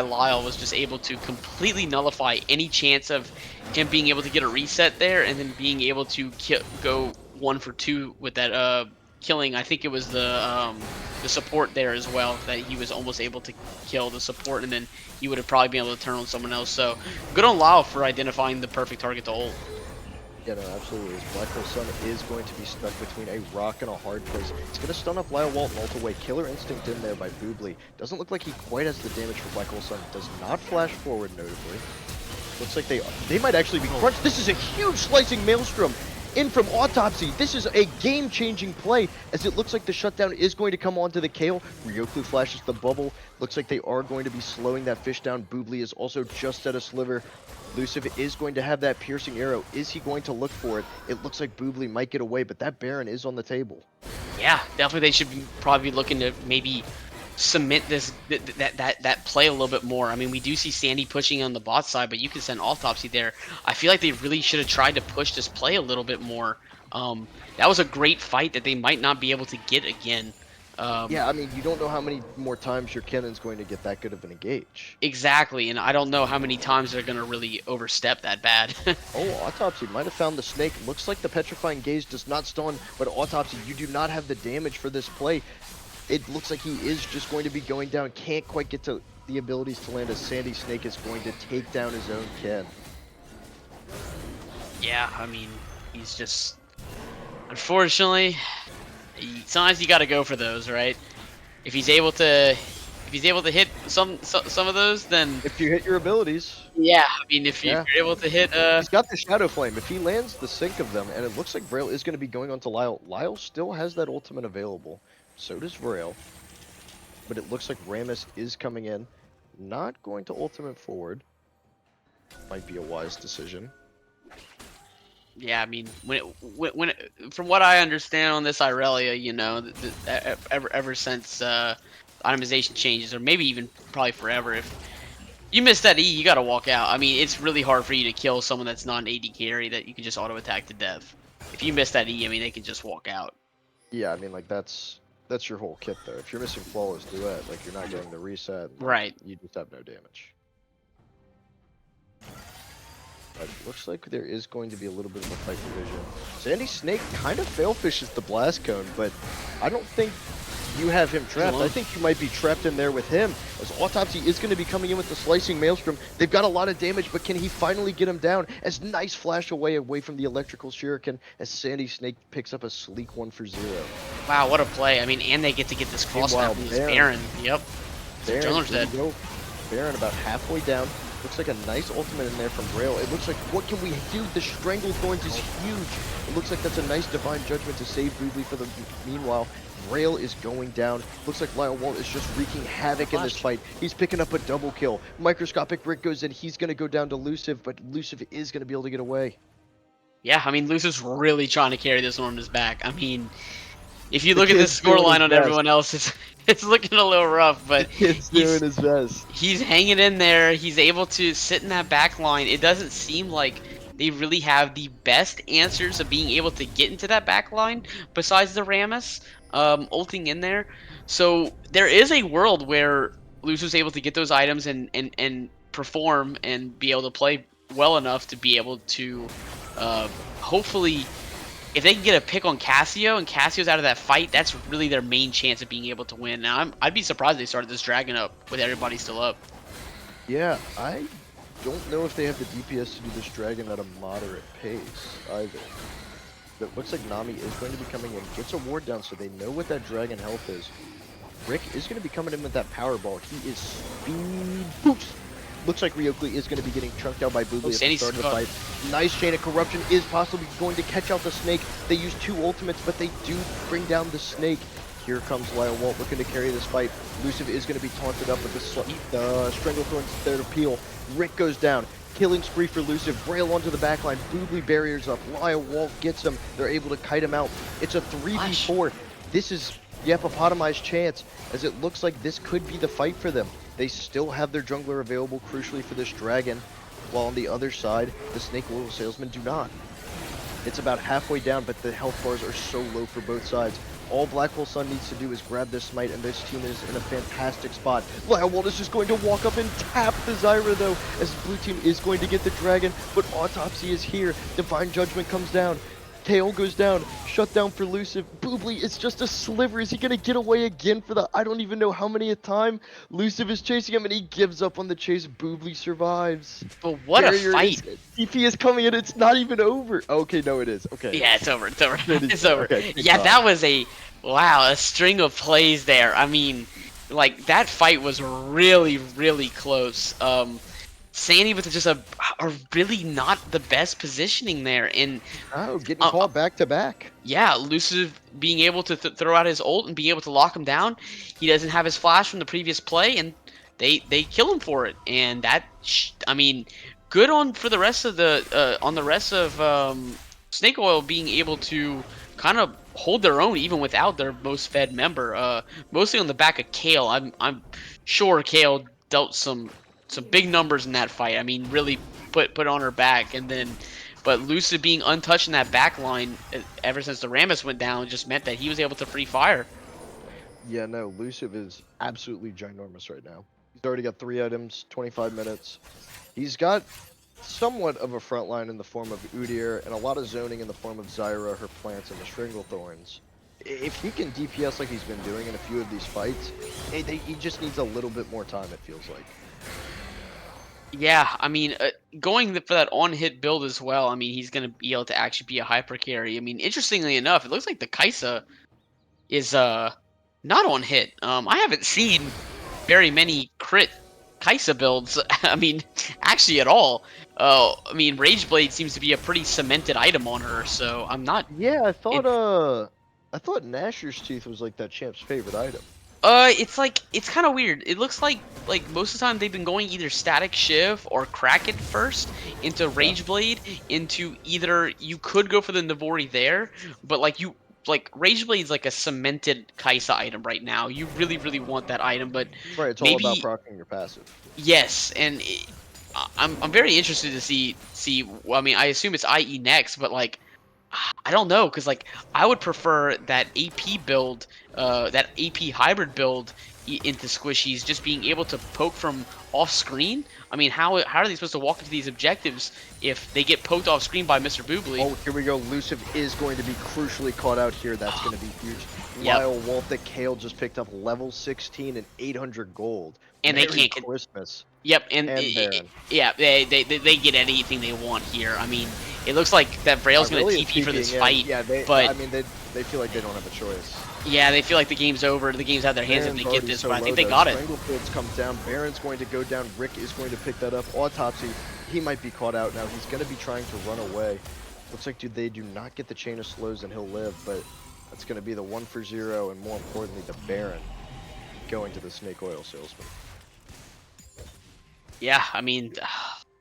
Lyle was just able to completely nullify any chance of him being able to get a reset there, and then being able to go 1 for 2 with that killing. I think it was the support there as well, that he was almost able to kill the support, and then he would have probably been able to turn on someone else. So good on Lyle for identifying the perfect target to ult. Yeah, no, absolutely. His Black Hole Sun is going to be stuck between a rock and a hard place. It's going to stun up Lyle Walt and ult away. Killer Instinct in there by Boobly. Doesn't look like he quite has the damage for Black Hole Sun. Does not flash forward, notably. Looks like they might actually be crunched. This is a huge slicing Maelstrom in from Autopsy. This is a game-changing play, as it looks like the shutdown is going to come onto the Kale. Ryoklu flashes the bubble. Looks like they are going to be slowing that fish down. Boobly is also just at a sliver. Luciv is going to have that piercing arrow. Is he going to look for it? It looks like Boobly might get away, but that Baron is on the table. Yeah, definitely they should probably be looking to maybe cement this that play a little bit more. I mean, we do see Sandy pushing on the bot side, but you can send Autopsy there. I feel like they really should have tried to push this play a little bit more. That was a great fight that they might not be able to get again. Yeah, I mean, you don't know how many more times your cannon's going to get that good of an engage. Exactly, and I don't know how many times they're going to really overstep that bad. Oh, Autopsy might have found the snake. Looks like the Petrifying Gaze does not stun, but Autopsy, you do not have the damage for this play. It looks like he is just going to be going down. Can't quite get to the abilities to land, as Sandy Snake is going to take down his own Ken. Yeah, I mean, he's just... Unfortunately, sometimes you got to go for those, right? If he's able to hit some of those, then If you hit your abilities. yeah, I mean, if you're able to hit He's got the Shadow Flame. If he lands the sync of them, and it looks like Vrail is going to be going on to Lyle. Lyle still has that ultimate available. So does Vrail. But it looks like Rammus is coming in. Not going to ultimate forward. Might be a wise decision. yeah, I mean, from what I understand on this Irelia, you know, ever since itemization changes, or maybe even probably forever, if you miss that E, you gotta walk out. I mean, it's really hard for you to kill someone that's not an AD carry that you can just auto attack to death. If you miss that E, I mean, they can just walk out. Yeah, I mean, like, that's your whole kit, though. If you're missing Flawless Duet, like, you're not getting the reset. Right. You just have no damage. But looks like there is going to be a little bit of a fight division. Sandy Snake kind of fail fishes the Blast Cone, but I don't think you have him trapped. I think you might be trapped in there with him, as Autopsy is going to be coming in with the Slicing Maelstrom. They've got a lot of damage, but can he finally get him down? As nice flash away from the Electrical Shuriken, as Sandy Snake picks up a sleek 1-for-0. Wow, what a play. I mean, and they get to get this cross snap from this Baron. Yep. Their jungler's dead. Baron about halfway down. Looks like a nice ultimate in there from Braille. It looks like, what can we do? The Stranglethorns is huge. It looks like that's a nice Divine Judgment to save Boobly for the meanwhile. Braille is going down. Looks like Lyle Walt is just wreaking havoc in this fight. He's picking up a double kill. Microscopic Brick goes in. He's going to go down to Luciv, but Luciv is going to be able to get away. Yeah, I mean, Luciv's really trying to carry this one on his back. I mean, if you look at the scoreline on everyone else, it's looking a little rough, but he's doing his best. He's hanging in there. He's able to sit in that back line. It doesn't seem like they really have the best answers of being able to get into that back line besides the Rammus ulting in there. So there is a world where Lucius was able to get those items and perform and be able to play well enough to be able to hopefully, if they can get a pick on Cassio and Cassio's out of that fight, that's really their main chance of being able to win. Now, I'd be surprised if they started this dragon up with everybody still up. Yeah, I don't know if they have the DPS to do this dragon at a moderate pace either. But it looks like Nami is going to be coming in, gets a ward down so they know what that dragon health is. Rick is going to be coming in with that power ball. He is speed boost. Looks like Ryokli is going to be getting chunked out by Boobly at the start of the fight. Nice Chain of Corruption is possibly going to catch out the snake. They use 2 ultimates, but they do bring down the snake. Here comes Lyle Walt looking to carry this fight. Luciv is going to be taunted up with the Stranglethorns there to peel. Rick goes down. Killing spree for Luciv. Braille onto the backline. Boobly barriers up. Lyle Walt gets him. They're able to kite him out. It's a 3v4. This is Yappapotomi's chance, as it looks like this could be the fight for them. They still have their jungler available crucially for this dragon, while on the other side, the Snake Salesmen do not. It's about halfway down, but the health bars are so low for both sides. All Blackwell Sun needs to do is grab this smite, and this team is in a fantastic spot. Lionwald is just going to walk up and tap the Zyra, though, as the blue team is going to get the dragon, but Autopsy is here. Divine Judgment comes down. KO goes down. Shutdown for Luciv. Boobly is just a sliver. Is he going to get away again for the I don't even know how many a time? Luciv is chasing him, and he gives up on the chase. Boobly survives. But what a fight! TP is coming, and it's not even over. Okay, no, it is. Okay. Yeah, it's over. It's over. It is It's over. Okay, Yeah, that was a string of plays there. I mean, like that fight was really, really close. Sandy with just a really not the best positioning there, and oh, getting caught back to back. yeah, Luciv being able to throw out his ult and being able to lock him down. He doesn't have his flash from the previous play, and they kill him for it. And that, I mean, good on for the rest of Snake Oil being able to kind of hold their own even without their most fed member. Mostly on the back of Kale. I'm sure Kale dealt some big numbers in that fight. I mean, really put on her back, and then, but Lucid being untouched in that back line ever since the Rammus went down just meant that he was able to free fire. Yeah, no, Luciv is absolutely ginormous right now. He's already got 3 items, 25 minutes. He's got somewhat of a front line in the form of Udyr and a lot of zoning in the form of Zyra, her plants, and the Stranglethorns. If he can DPS like he's been doing in a few of these fights, he just needs a little bit more time, it feels like. Yeah, I mean, going for that on-hit build as well, I mean, he's going to be able to actually be a hyper carry. I mean, interestingly enough, it looks like the Kai'Sa is not on hit. I haven't seen very many crit Kai'Sa builds. I mean, actually at all. I mean, Rageblade seems to be a pretty cemented item on her, so I'm not... Yeah, I thought Nashor's Teeth was like that champ's favorite item. It's like, it's kind of weird. It looks like most of the time they've been going either Static Shiv or Crack It first into Rageblade, into either, you could go for the Navori there, but like Rageblade's like a cemented Kai'Sa item right now. You really, really want that item, but right, it's maybe, all about proccing your passive. Yes, and I'm very interested to see. Well, I mean, I assume it's IE next, but like, I don't know, because like I would prefer that AP build, that AP hybrid build into squishies, just being able to poke from off screen. I mean, how are they supposed to walk into these objectives if they get poked off screen by Mr. Boobly? Oh, here we go. Luciv is going to be crucially caught out here. That's going to be huge. Yep. Lyle Wolf that Kale just picked up level 16 and 800 gold. And Merry they can't Christmas. Yep, and yeah, they get anything they want here. I mean, it looks like that Braille's going to TP for this fight. Yeah, but I mean, they feel like they don't have a choice. Yeah, they feel like the game's over. The game's out of their hands if they get this, but I think they got it. Stranglefields comes down. Baron's going to go down. Rick is going to pick that up. Autopsy, he might be caught out now. He's going to be trying to run away. Looks like they do not get the chain of slows and he'll live, but that's going to be the 1 for 0, and more importantly, the Baron going to the Snake Oil Salesman. Yeah, I mean,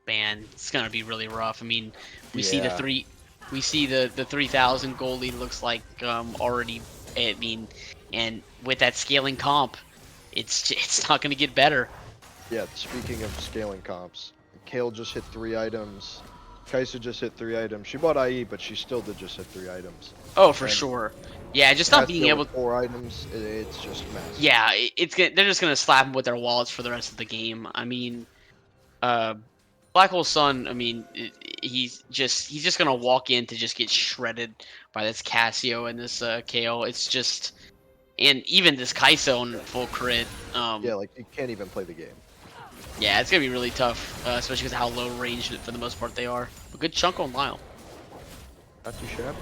man, it's gonna be really rough. I mean, we see the 3,000 gold lead looks like already. I mean, and with that scaling comp, it's not gonna get better. Yeah, speaking of scaling comps, Kale just hit 3 items. Kai'Sa just hit 3 items. She bought IE, but she still did just hit 3 items. Oh, for sure. Yeah, just not being able to... 4 items, it's just mess. Yeah, they're just gonna slap them with their wallets for the rest of the game. I mean, Black Hole Sun, I mean, he's just gonna walk in to just get shredded by this Cassio and this KO. It's just, and even this Kai'Sa on full crit. Yeah, like you can't even play the game. Yeah, it's gonna be really tough, especially because of how low range for the most part they are. A good chunk on Lyle. Not too shabby.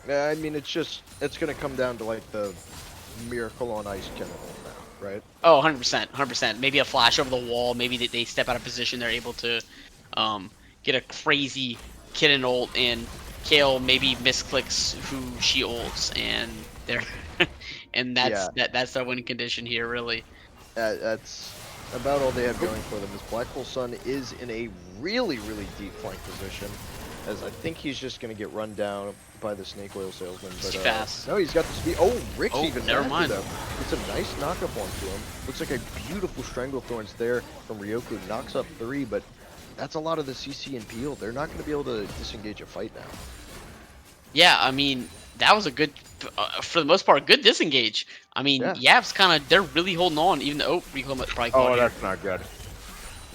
Yeah, I mean, it's gonna come down to like the Miracle on Ice general now, right? Oh, 100%, 100%. Maybe a flash over the wall. Maybe they step out of position. They're able to get a crazy kitten ult, and Kale maybe misclicks who she ults, and they're and that's their winning condition here, really. That's about all they have going for them. Is Black Hole Sun is in a really, really deep flank position, as I think he's just going to get run down by the Snake Oil Salesman. But fast. no, he's got the speed. Oh, Rick's even never mind. though. It's a nice knockup onto him. Looks like a beautiful Stranglethorns there from Ryoku. Knocks up 3, but that's a lot of the CC and peel. They're not going to be able to disengage a fight now. Yeah, I mean, that was a good, for the most part, good disengage. I mean, Yeah. Yap's kind of, they're really holding on, even though, Reclaim probably caught Oh, here. that's not good.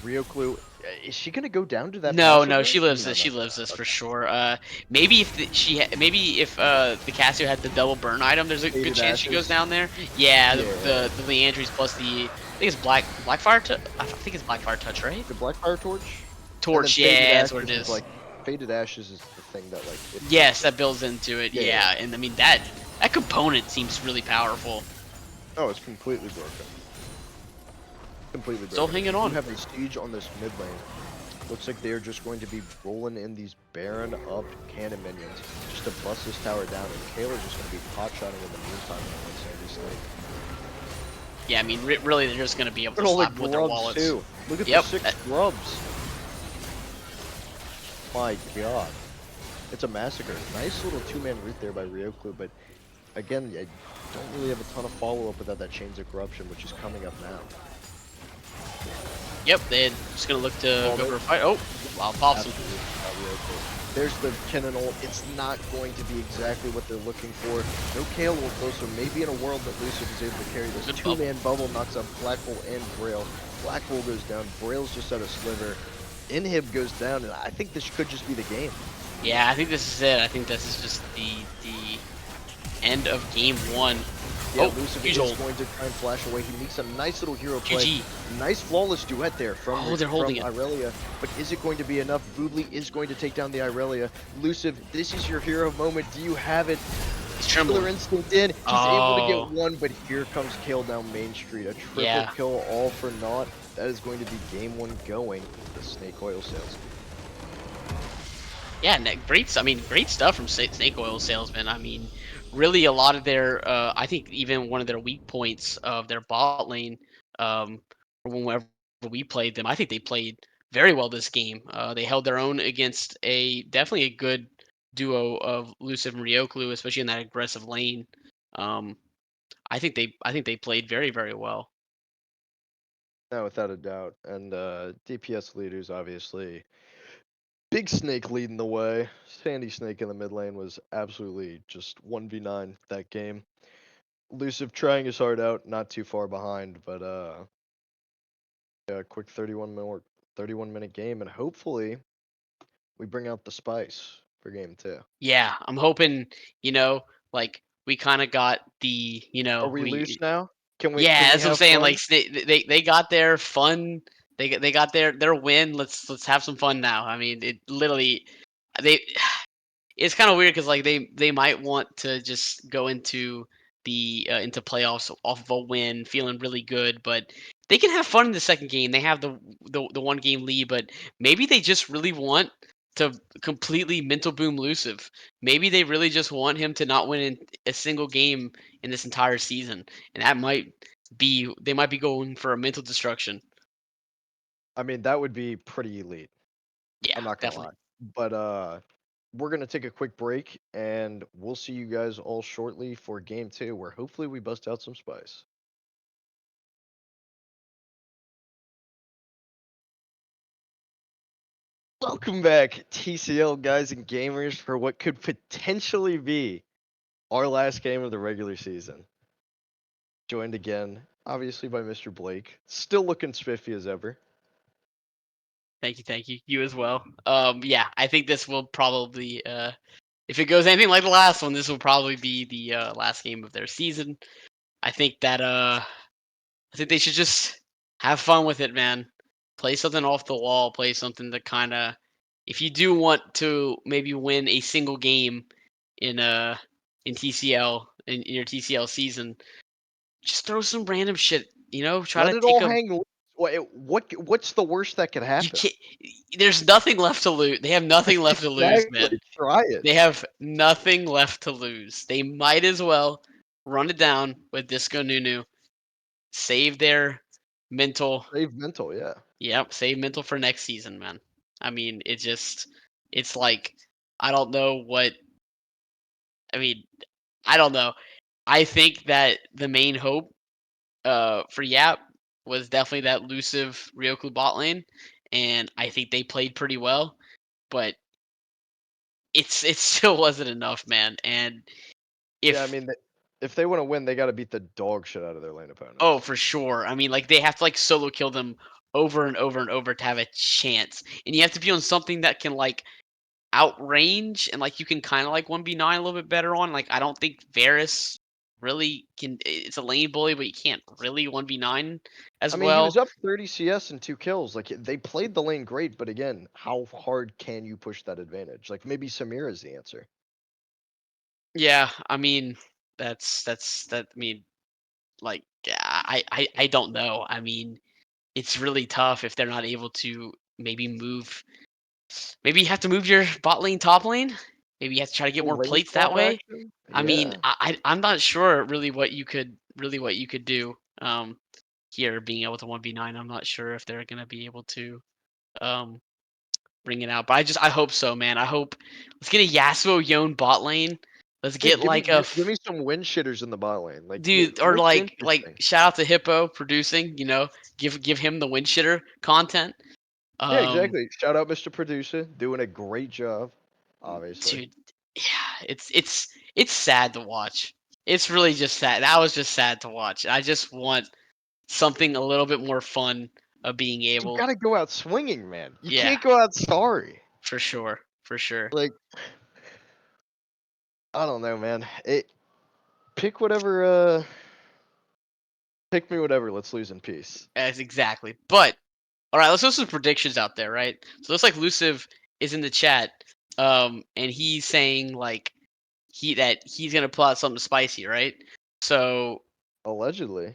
Ryoklu, is she gonna go down to that No, passive no, range? she lives No, this. She no. lives this for Okay. sure. Maybe if maybe if the Casio had the double burn item, there's a good Faded chance she goes ashes. down there. Yeah, Yeah. the Leandries plus I think it's Blackfire. I think it's Blackfire touch, right? The Blackfire Torch, and then Torch. Faded Yeah, that's what it Ashes is is. like Faded Ashes is the thing that like it builds Yes, in. that builds into it. Yeah, yeah. Yeah, and I mean that component seems really powerful. Oh, it's completely broken. Completely Still broken. And we hanging do on. have a siege on this mid lane. Looks like they're just going to be rolling in these Baron up cannon minions just to bust this tower down, and Kaler's just going to be pot-shotting in the meantime on Sandy Snake. Yeah, I mean really they're just gonna be able Look to at all the slap with their grubs wallets. too. Look at the Yep. 6 grubs. My god. It's a massacre. Nice little two-man root there by Ryoklu, but again, I don't really have a ton of follow-up without that Chains of Corruption, which is coming up now. Yep. They're just gonna look to Called go it. for a fight. Oh, wow, pops him. Absolutely not Ryoklu. There's the Kennen ult. It's not going to be exactly what they're looking for. No Kale ult though, so maybe in a world that Lucid is able to carry this Good bubble. two-man bubble knocks out Black Hole and Braille. Black Hole goes down, Braille's just out of Sliver. Inhib goes down, and I think this could just be the game. Yeah, I think this is it. I think this is just the end of game one. Yeah, Oh, Lucid huge is ult. going to try and flash away. He makes a nice little hero play. GG. Nice flawless duet there from, Oh, they're holding it. Irelia. But is it going to be enough? Voodley is going to take down the Irelia. Luciv, this is your hero moment. Do you have it? He's Killer trembling. instinct in. He's able to Oh, get one, but here comes Kale down Main Street. A triple yeah. kill all for naught. That is going to be game one going with the Snake Oil Sales. Yeah, great. I mean, great stuff from Snake Oil Salesmen. I mean, really, a lot of their, I think even one of their weak points of their bot lane, whenever we played them, I think they played very well this game. They held their own against definitely a good duo of Luciv and Ryoklu, especially in that aggressive lane. Um, I think they played very very well. No, without a doubt. And DPS leaders, obviously. Big Snake leading the way. Sandy Snake in the mid lane was absolutely just 1v9 that game. Elusive trying his heart out, not too far behind, but yeah, a quick 31-minute game, and hopefully we bring out the spice for game two. Yeah, I'm hoping, you know, like we kind of got Are we loose we now? Can yeah, we that's what I'm have saying. Like fun? they got their fun, they got their win. Let's have some fun now. I mean, it literally they it's kind of weird because like they might want to just go into playoffs off of a win, feeling really good, but they can have fun in the second game. They have the one game lead, but maybe they just really want to completely mental boom Luciv. Maybe they really just want him to not win in a single game in this entire season, and that might be they might be going for a mental destruction. I mean, that would be pretty elite. Yeah, I'm not gonna definitely. lie. But we're gonna take a quick break, and we'll see you guys all shortly for game two, where hopefully we bust out some spice. Welcome back, TCL guys and gamers, for what could potentially be our last game of the regular season. Joined again, obviously, by Mr. Blake. Still looking spiffy as ever. Thank you, thank you. You as well. Yeah, I think this will probably if it goes anything like the last one, this will probably be the last game of their season. I think that I think they should just have fun with it, man. Play something off the wall, play something that kind of if you do want to maybe win a single game in in TCL in your TCL season, just throw some random shit, try Let to it take all a hang loose. What's the worst that could you happen? can't there's nothing left to lose. They have nothing left to lose, man. Exactly. Try it. They have nothing left to lose. They might as well run it down with Disco Nunu. Save their mental. Save mental, yeah. Yep, save mental for next season, man. I mean, it's like, I don't know what, I mean, I don't know. I think that the main hope for Yap was definitely that elusive Ryoku bot lane, and I think they played pretty well. But it still wasn't enough, man. And Yeah, I if mean, if they want to win, they got to beat the dog shit out of their lane oh, opponents. for sure. I mean, like they have to like solo kill them over and over and over to have a chance. And you have to be on something that can like outrange and like you can kind of like 1v9 a little bit better on. Like I don't think Varus really can. It's a lane bully, but you can't really 1v9 as I mean, he well. was up 30 CS and 2 kills. Like they played the lane great, but again, how hard can you push that advantage? Like maybe Samira is the answer. Yeah, I mean that. I mean, like I don't know. I mean, it's really tough if they're not able to maybe move. Maybe you have to move your bot lane, top lane. Maybe you have to try to get A more lane plates that swap way. action? I mean, Yeah. I'm not sure really what you could do here being able to 1v9. I'm not sure if they're gonna be able to um bring it out. But I hope so, man. I hope let's get a Yasuo Yone bot lane. Let's Yeah, get like give me some win shitters in the bot lane. Like dude, or make it like interesting. shout out to Hippo producing, give him the win shitter content. Yeah, Um exactly. Shout out Mr. Producer, doing a great job, obviously. dude, yeah, it's sad to watch. It's really just sad. That was just sad to watch. I just want something a little bit more fun of being You able. gotta go out swinging, man. You Yeah, can't go out sorry. for sure, for sure. Like I don't know, man. Pick whatever. Pick me whatever. Let's lose in peace. As exactly. But all right, let's throw some predictions out there, right? So it looks like Luciv is in the chat, and he's saying like he's gonna pull out something spicy, right? So Allegedly.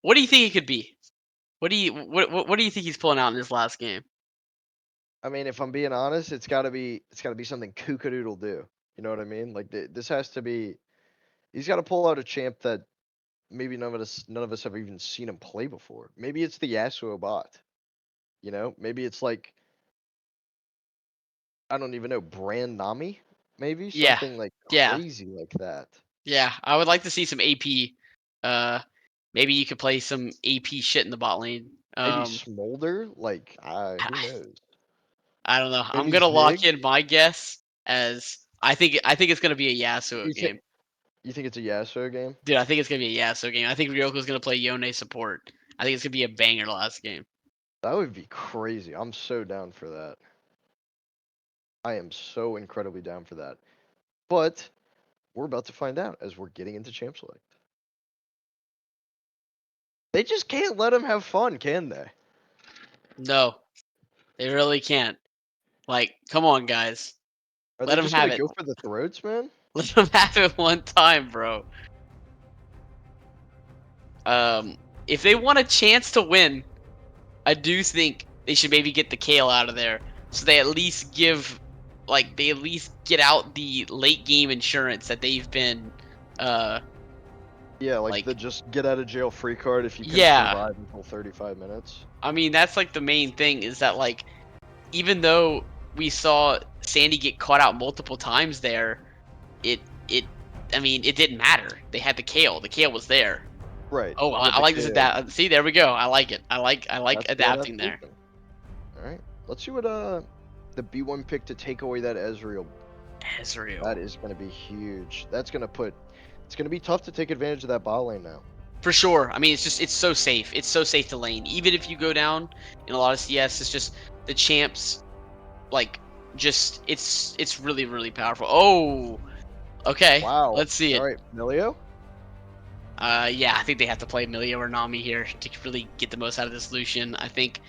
what do you think it could be? What do you think he's pulling out in this last game? I mean, if I'm being honest, it's gotta be something Kookadoodle do. You know what I mean? Like this has to be. He's got to pull out a champ that maybe none of us have even seen him play before. Maybe it's the Yasuo bot. You know, maybe it's like I don't even know Brand Nami. Maybe Yeah, something like yeah, crazy like that. yeah. I would like to see some AP. Uh, maybe you could play some AP shit in the bot lane. Maybe Smolder. Like who I, knows? I don't know. I'm Maybe gonna lock Zig. in my guess as I think it's gonna be a Yasuo You think game. you think it's a Yasuo game? Dude, I think it's gonna be a Yasuo game. I think Ryoko's gonna play Yone support. I think it's gonna be a banger last game. That would be crazy. I'm so down for that. I am so incredibly down for that. But we're about to find out as we're getting into Champ Select. They just can't let him have fun, can they? No, they really can't. Like, come on, guys. Are they Let him just have gonna it. go for the throats, man? Let him have it one time, bro. Um, if they want a chance to win, I do think they should maybe get the Kale out of there, so they at least they at least get out the late game insurance that they've been, uh, Yeah, like the like, just get out of jail free card if you can yeah. survive until 35 minutes. I mean, that's like the main thing is that like even though we saw Sandy get caught out multiple times there, it I mean it didn't matter. They had the Kale. The Kale was there. Right. Oh, You I, have I the like this KO. adapt. See, there we go. I like it. I like That's the adapting there. adaptation. All right. Let's see what the B1 pick to take away that Ezreal. Ezreal. That is going to be huge. It's going to be tough to take advantage of that bot lane now. For sure. I mean, it's so safe. It's so safe to lane. Even if you go down in a lot of CS, it's just the champs like just it's really really powerful. Oh, okay. Wow. Let's see All it. right, Milio. Yeah, I think they have to play Milio or Nami here to really get the most out of this Lucian. I think,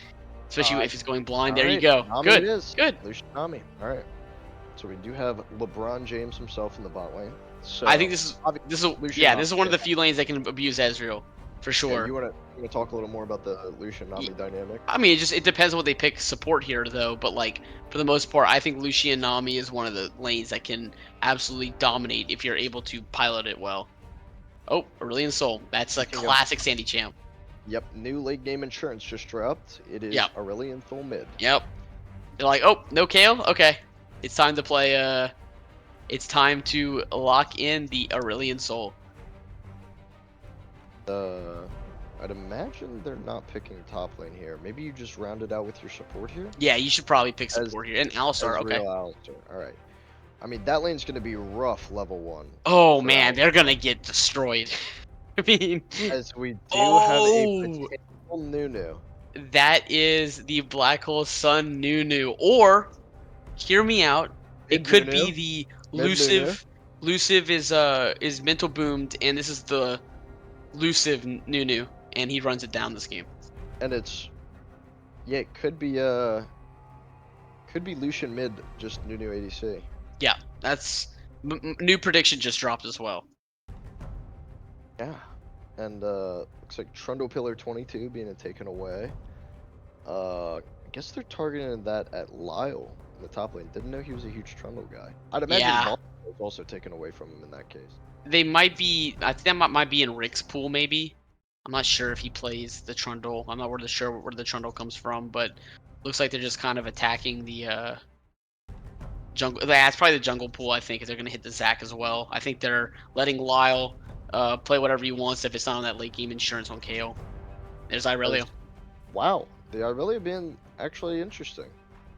especially Uh, if it's going blind. all There you right, go. Nami it Good, is. good. Lucian Nami. All right. So we do have LeBron James himself in the bot lane. I think So obviously Lucian yeah, Nami. this is one of the few lanes that can abuse Ezreal for Yeah, sure. you wanna talk a little more about the Lucian Y- Nami dynamic? I mean, it depends on what they pick support here though. But like for the most part, I think Lucian Nami is one of the lanes that can absolutely dominate if you're able to pilot it well. Oh, Aurelion Soul. That's a Speaking of, classic Sandy champ. yep, new late game insurance just dropped. It is Yep, Aurelion Full Mid. yep. They're like, oh, no Kale. Okay, it's time to play. It's time to lock in the Aurelion Soul. I'd imagine they're not picking top lane here. Maybe you just round it out with your support here? Yeah, you should probably pick As support here. And Alistar, okay. Real Alistair. Alright. I mean, that lane's gonna be rough level 1 Oh for man, they're Alpha. gonna get destroyed. I mean, As we do have a oh, potential Nunu. that is the Black Hole Sun Nunu. Or, hear me out. It Mid could be Nunu. the Mid Nunu. Luciv. Luciv is mental boomed, and this is the Luciv Nunu, and he runs it down this game. And it's, yeah, it could be Lucian mid, just Nunu ADC. Yeah, that's new prediction just dropped as well. Yeah. And looks like Trundle Pillar 22 being taken away. I guess they're targeting that at Lyle in the top lane. Didn't know he was a huge Trundle guy. I'd imagine Yeah, Ball was also taken away from him in that case. they might be. I think that might be in Rick's pool, maybe. I'm not sure if he plays the Trundle. I'm not really sure where the Trundle comes from, but looks like they're just kind of attacking the jungle. That's probably the jungle pool. I think they're gonna hit the Zac as well. I think they're letting Lyle play whatever he wants if it's not on that late game insurance on KO. There's As, Irelia. wow, they are really being actually interesting.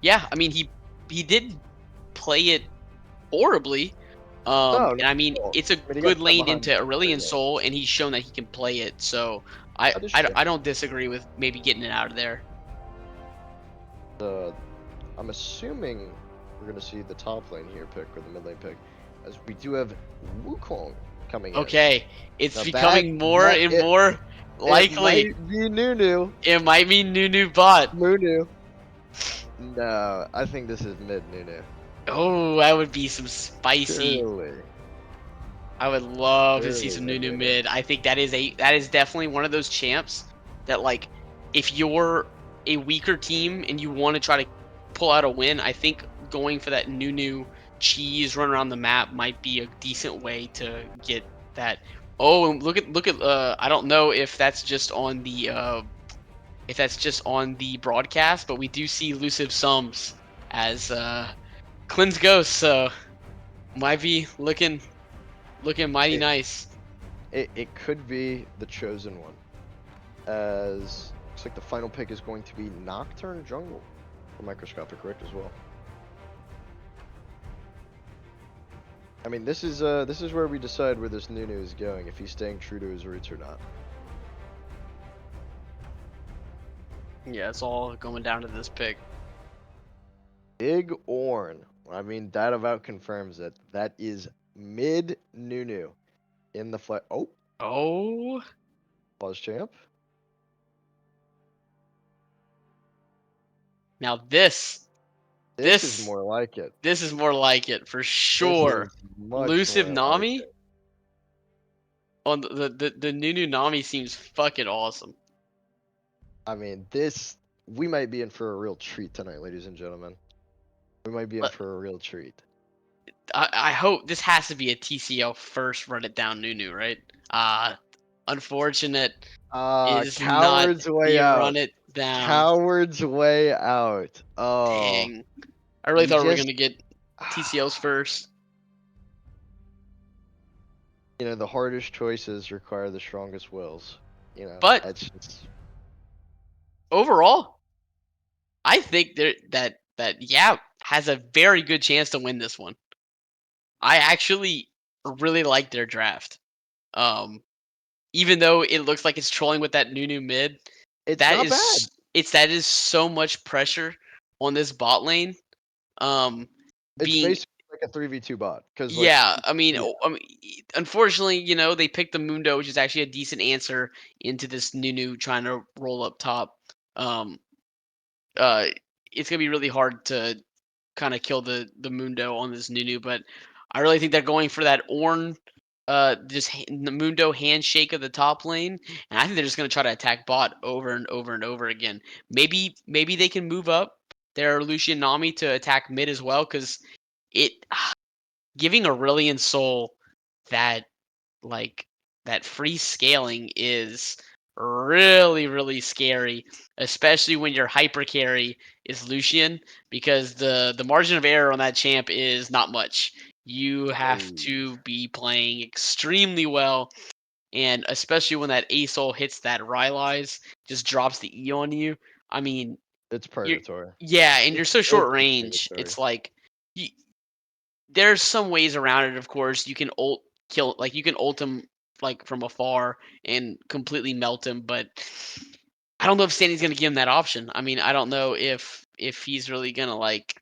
Yeah, I mean he did play it horribly. No, And not I at mean, all. it's a I mean, he got good set lane behind into very Aurelion well. Soul, and he's shown that he can play it. So That is true. I don't disagree with maybe getting it out of there. I'm assuming we're gonna see the top lane here pick or the mid lane pick, as we do have Wukong coming in. Okay, it's Now becoming more that and more it likely. might be Nunu. It might be Nunu bot. Nunu. No, I think this is mid Nunu. Oh, that would be some spicy. Surely, I would love to see surely some mid Nunu Nunu. mid. I think that is definitely one of those champs that, like, if you're a weaker team and you want to try to pull out a win, I think going for that Nunu cheese run around the map might be a decent way to get that. Oh, and look at I don't know if that's just on the broadcast, but we do see elusive sums as cleanse ghost, so might be looking mighty It, nice. it could be the chosen one, as looks like the final pick is going to be Nocturne Jungle for Microscopic Rick as well. I mean, this is where we decide where this Nunu is going, if he's staying true to his roots or not. Yeah, it's all going down to this pick. Big Orn. I mean, that about confirms it. That is mid Nunu in the flat. Oh, Oh, pause champ. now this This is this more like it. this is more like it for This sure. is much Elusive more like Nami it. on the Nunu Nami seems fucking awesome. I mean, this, we might be in for a real treat tonight, ladies and gentlemen. We might be in But for a real treat. I hope this has to be a TCL first run it down Nunu, right? Unfortunate is not Coward's way the out. run it down. Coward's way out. Oh, Dang. I really you thought we were just, gonna get TCLs first. you know, the hardest choices require the strongest wills. You know, But that's just, overall, I think that Yap has a very good chance to win this one. I actually really like their draft. Um, Even though it looks like it's trolling with that Nunu mid, it's not bad. that is so much pressure on this bot lane. Um, It's being basically like a 3v2 bot, because like, Yeah, I mean, yeah, unfortunately, they picked the Mundo, which is actually a decent answer into this Nunu trying to roll up top. Um, uh, it's gonna be really hard to kind of kill the Mundo on this Nunu, but I really think they're going for that Orn, the Mundo handshake of the top lane, and I think they're just gonna try to attack bot over and over and over again. Maybe they can move up their Lucian Nami to attack mid as well, because it giving Aurelion Soul that like that free scaling is really scary, especially when your hyper carry is Lucian, because the margin of error on that champ is not much. You have oh, to be playing extremely well, and especially when that Asol hits that Rylai's, just drops the E on you. I mean, it's you're purgatory. yeah, and you're It's so short open range. purgatory. It's like there's some ways around it, of course. You can kill, like, you can ult him, like, from afar and completely melt him, but I don't know if Sandy's gonna give him that option. I mean, I don't know if he's really gonna, like,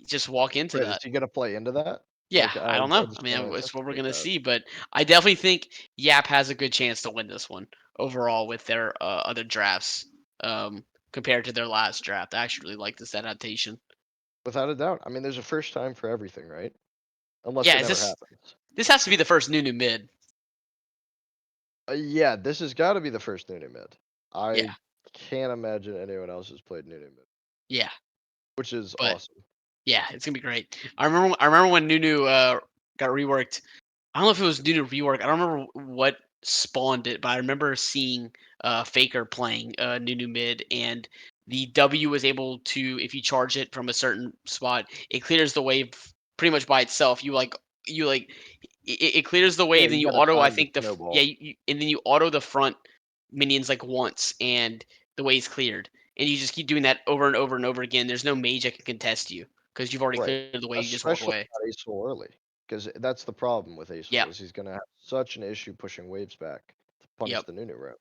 just walk into Right, is that. he gonna play into that? Yeah, Like, I I don't know. I I just mean, don't it's what we're anticipate gonna that. see, but I definitely think Yap has a good chance to win this one overall with their other drafts, compared to their last draft. I actually really like this adaptation. Without a doubt. I mean, there's a first time for everything, right? Unless Yeah, it is never this happens. this has to be the first Nunu mid. Yeah, this has gotta be the first Nunu mid. Yeah, I can't imagine anyone else has played Nunu mid, yeah, which is but awesome. yeah, it's gonna be great. I remember when Nunu got reworked. I don't know if it was due to rework. I don't remember what spawned it, but I remember seeing Faker playing Nunu mid, and the W was able to, if you charge it from a certain spot, it clears the wave pretty much by itself. You it clears the Yeah, wave, then you you gotta auto. I time the think yeah, snowball. and then you auto the front minions like once, and the wave's cleared, and you just keep doing that over and over and over again. There's no mage that can contest you because you've already Right. cleared the wave. You just walk Especially away. not Acel early, because that's the problem with Yep. Acel is he's gonna have such an issue pushing waves back to punish Yep. the Nunu rounds.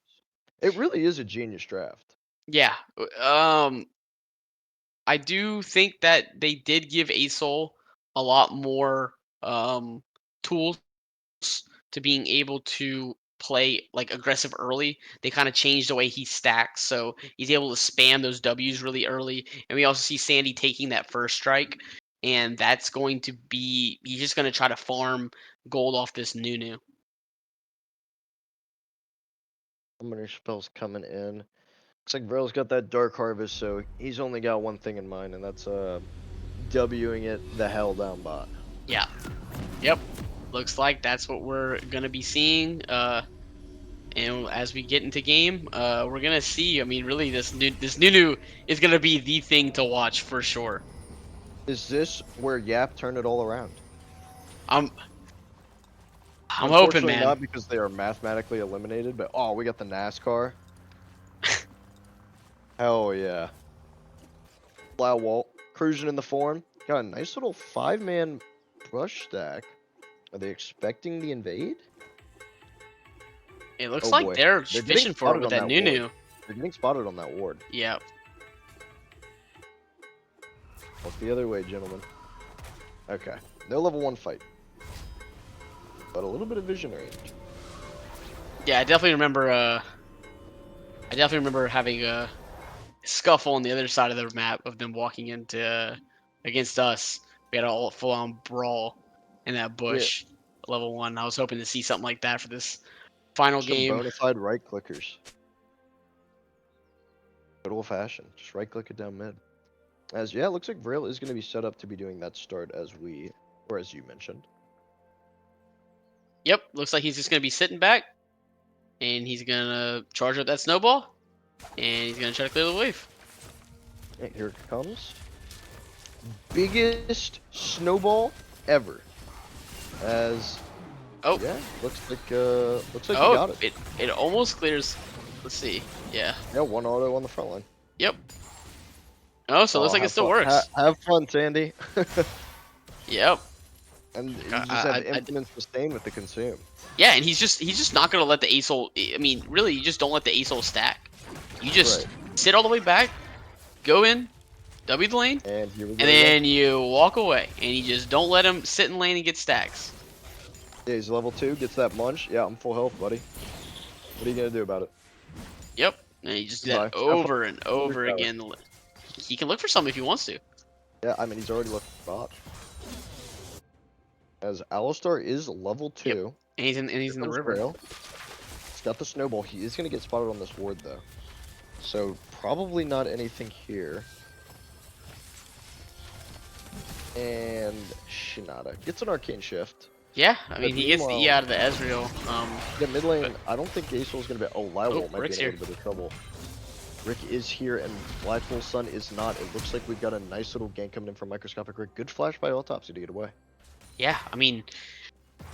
It really is a genius draft. Yeah. I do think that they did give Asol a lot more tools to being able to play like aggressive early. They kind of changed the way he stacks, so he's able to spam those W's really early. And we also see Sandy taking that first strike, and that's going to be he's just going to try to farm gold off this Nunu. How many spells coming in? Looks like Vrel's got that Dark Harvest, so he's only got one thing in mind, and that's Wing it the hell down bot. Yeah. Yep. Looks like that's what we're gonna be seeing. And as we get into game, we're gonna see. I mean, really, this Nunu is gonna be the thing to watch for sure. Is this where Yap turned it all around? I'm I'm hoping, Unfortunately, man. not because they are mathematically eliminated, but oh, we got the NASCAR. Hell yeah. Flat Walt cruising in the form. Got a nice little 5-man brush stack. Are they expecting the invade? It looks Oh like boy. they're They're getting fishing for it spotted with on that that ward. Nunu. They're getting spotted on that ward. Yeah. Look the other way, gentlemen. Okay. No level 1 fight. But a little bit of vision range. Yeah, I definitely remember. I definitely remember having a scuffle on the other side of the map of them walking into against us. We had a all full-on brawl in that Yeah. bush, level 1. I was hoping to see something like that for this final Some game. bona fide right clickers. Good old fashioned. Just right click it down mid. As yeah, it looks like Vrail is going to be set up to be doing that start as you mentioned. Yep, looks like he's just gonna be sitting back, and he's gonna charge up that snowball, and he's gonna try to clear the wave. And here it comes. Biggest snowball ever. As Oh, yeah, looks like he oh, got it. it almost clears. Let's see. Yeah. Yeah, one auto on the front line. Yep. Oh, so it looks Oh, like it have still fun. works. Have fun, Sandy. Yep. And you just have I, infinite sustain with the consume. yeah, and he's just not gonna let the Acel. I mean, really, you just don't let the Acel stack. You just Right. sit all the way back, go in, W the lane, And here we and go again. then you walk away, and you just don't let him sit in lane and get stacks. Yeah, he's level 2, gets that munch. Yeah, I'm full health, buddy. What are you gonna do about it? Yep. And you just do Goodbye. that Have fun over and with your over tower. again. He can look for something if he wants to. Yeah, I mean he's already left the bot. As Alistar is level Yep. 2. And he's in Here the comes river. Grail. He's got the snowball. He is gonna get spotted on this ward though. So probably not anything here. And Shinada gets an arcane shift. Yeah, I mean But he gets the E meanwhile, out of the Ezreal. yeah, mid lane. But I don't think Gasol's gonna be. Oh, Lywolf might Rick's be in a here. little bit of trouble. Rick is here, and Blackpool Sun is not. It looks like we've got a nice little gank coming in from Microscopic Rick. Good flash by Autopsy to get away. Yeah, I mean,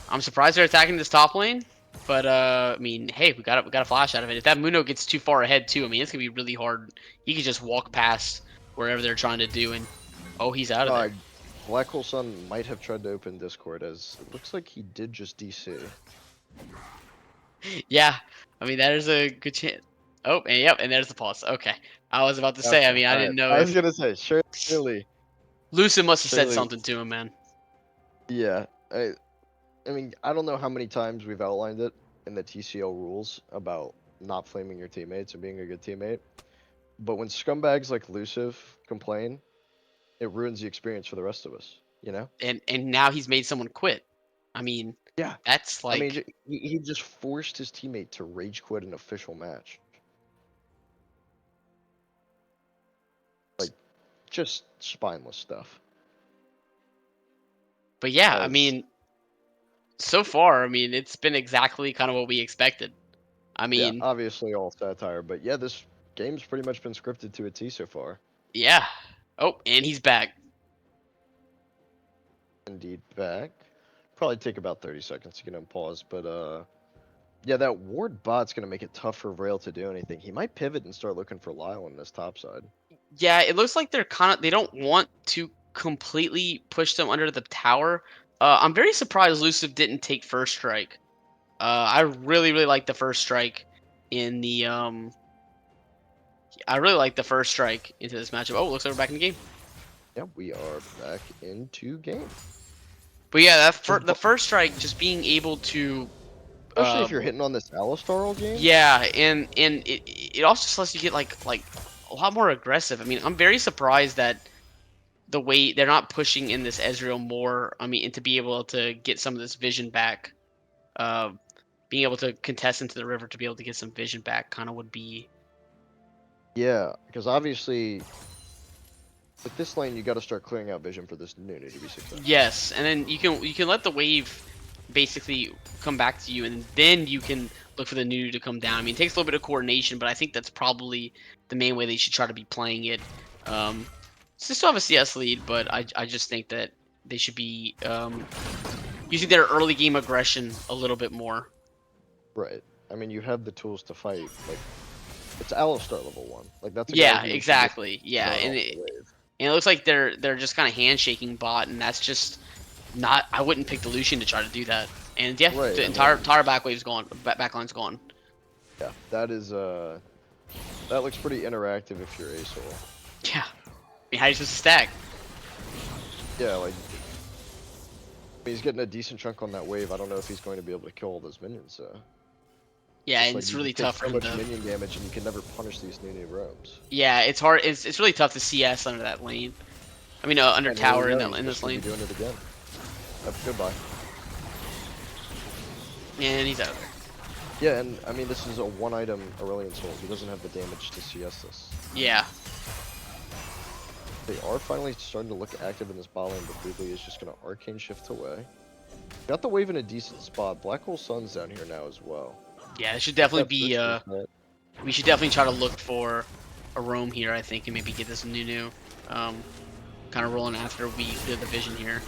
I'm surprised they're attacking this top lane. But I mean, hey, we got a flash out of it. If that Muno gets too far ahead too, I mean, it's gonna be really hard. He could just walk past wherever they're trying to do, and Oh, he's out of there. Black Hole Sun might have tried to open Discord, as it looks like he did just DC. Yeah, I mean that is a good chance. Oh, and yep, and there's the pause. Okay, I was about to say. I mean, I didn't know I was if gonna say, surely, Lucid must have said surely, something to him, man. yeah. I mean, I don't know how many times we've outlined it in the TCL rules about not flaming your teammates and being a good teammate, but when scumbags like Luciv complain, it ruins the experience for the rest of us. You know? And now he's made someone quit. I mean, Yeah. that's I mean, like he just forced his teammate to rage quit an official match. Like, just spineless stuff. but yeah, I As mean, so far, I mean, it's been exactly kind of what we expected. I yeah, mean, obviously all satire, but yeah, this game's pretty much been scripted to a T so far. yeah. Oh, and he's back. Indeed, back. Probably take about 30 seconds to get him paused, but yeah, that ward bot's gonna make it tough for Vrail to do anything. He might pivot and start looking for Lyle on this top side. Yeah, it looks like they don't want to completely push them under the tower. I'm very surprised Luciv didn't take first strike. I really like the first strike in the I really like the first strike into this matchup. Oh, looks like we're back in the game. Yeah, we are back into game. But yeah, Just the first strike, just being able to, especially if you're hitting on this Alistar all game. yeah, and it also just lets you get like a lot more aggressive. I mean, I'm very surprised that the way they're not pushing in this Ezreal more. I mean, and to be able to get some of this vision back, uh, being able to contest into the river to be able to get some vision back, kind of would be. Yeah, because obviously with this lane you got to start clearing out vision for this Nunu to be successful. Yes, and then you can let the wave basically come back to you, and then you can look for the new to come down. I mean, it takes a little bit of coordination, but I think that's probably the main way they should try to be playing it. They still have a CS lead, but I just think that they should be using their early game aggression a little bit more. Right. I mean, you have the tools to fight. Like, it's Alistar level 1. Like, that's a guy Yeah, who can exactly. just Yeah, run off the wave. and it looks like they're just kind of handshaking bot, and that's just not. I wouldn't pick the Lucian to try to do that. And yeah, Right, the I entire back wave's gone. Backline's gone. Yeah, that is that looks pretty interactive if you're ASOL. Yeah. I mean, how are you supposed to stack? Yeah, like he's getting a decent chunk on that wave. I don't know if he's going to be able to kill all those minions. Yeah, Just and like it's you really just take tough so for much them to. minion damage, and you can never punish these Nunu roams. Yeah, it's hard. It's really tough to CS under that lane. I mean, under And here we tower in go, that he's in just this gonna lane. be doing it again. Goodbye. And he's out of there. Yeah, and I mean this is a one-item Aurelion Soul. He doesn't have the damage to CS this. Yeah. They are finally starting to look active in this bot lane, but Boogly is just gonna Arcane Shift away. Got the wave in a decent spot. Black Hole Sun's down here now as well. Yeah, it should definitely That be. first reset. We should definitely try to look for a roam here, I think, and maybe get this Nunu kind of rolling after we clear the vision here.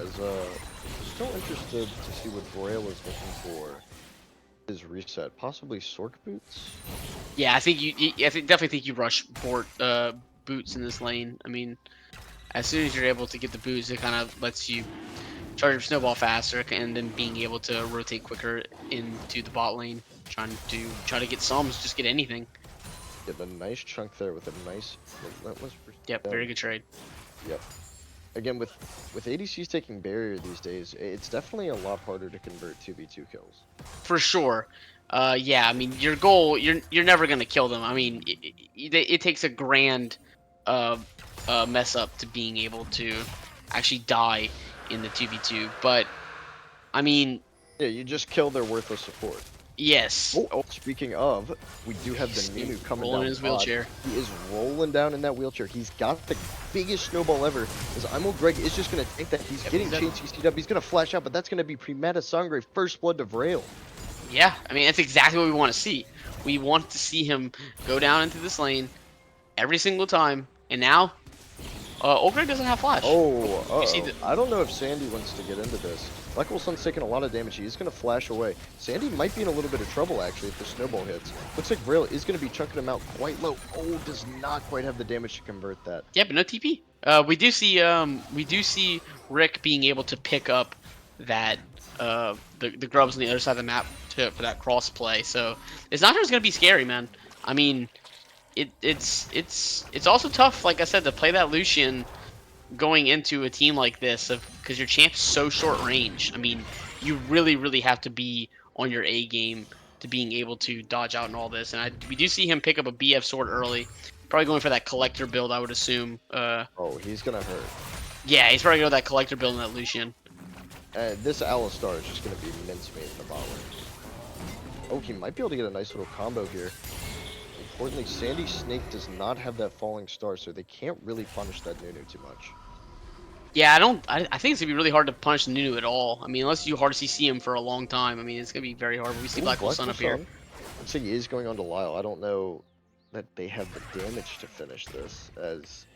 As still interested to see what Braille is looking for. His reset, possibly Sork boots. Yeah, I think definitely think you rush boots in this lane. I mean, as soon as you're able to get the boots, it kind of lets you charge your snowball faster, and then being able to rotate quicker into the bot lane, try to get sums, just get anything. Get a nice chunk there with a nice relentless. Yep, very good trade. Yep. Again, with ADCs taking barrier these days, it's definitely a lot harder to convert 2v2 kills. For sure. Yeah, I mean, your goal, you're never gonna kill them. I mean, it takes a grand mess up to being able to actually die in the 2v2. But I mean, Yeah, you just kill their worthless support. yes. Oh, speaking of, we do have the Nunu coming rolling down. in his wheelchair. He is rolling down in that wheelchair. He's got the biggest snowball ever. As Imo Greg is just going to take that. He's getting chain CC'd up. He's going to flash out, but that's going to be pre-meta Sangre, first blood to Vrail. Yeah, I mean, that's exactly what we want to see. We want to see him go down into this lane every single time. And now, Ogre doesn't have flash. Oh, You see I don't know if Sandy wants to get into this. Black Hole Sun's taking a lot of damage. He's going to flash away. Sandy might be in a little bit of trouble, actually, if the snowball hits. Looks like Braille is going to be chunking him out quite low. Oh, does not quite have the damage to convert that. Yeah, but no TP. We do see Rick being able to pick up that the grubs on the other side of the map for that cross play. So it's not just gonna be scary, man. I mean, it's also tough, like I said, to play that Lucian going into a team like this because your champ's so short range. I mean, you really have to be on your A game to being able to dodge out and all this. And we do see him pick up a BF sword early. Probably going for that collector build, I would assume. Oh, he's going to hurt. Yeah, he's probably going to that collector build in that Lucian. This Alistar is just going to be mincemeat in the bot lane. Oh, he might be able to get a nice little combo here. Importantly, Sandy Snake does not have that falling star, so they can't really punish that Nunu too much. Yeah, I think it's gonna be really hard to punish Nunu at all. I mean, unless you hard CC him for a long time. I mean, it's gonna be very hard. But we see Black Hole Sun up here. Looks like he is going on to Lyle. I don't know that they have the damage to finish this, as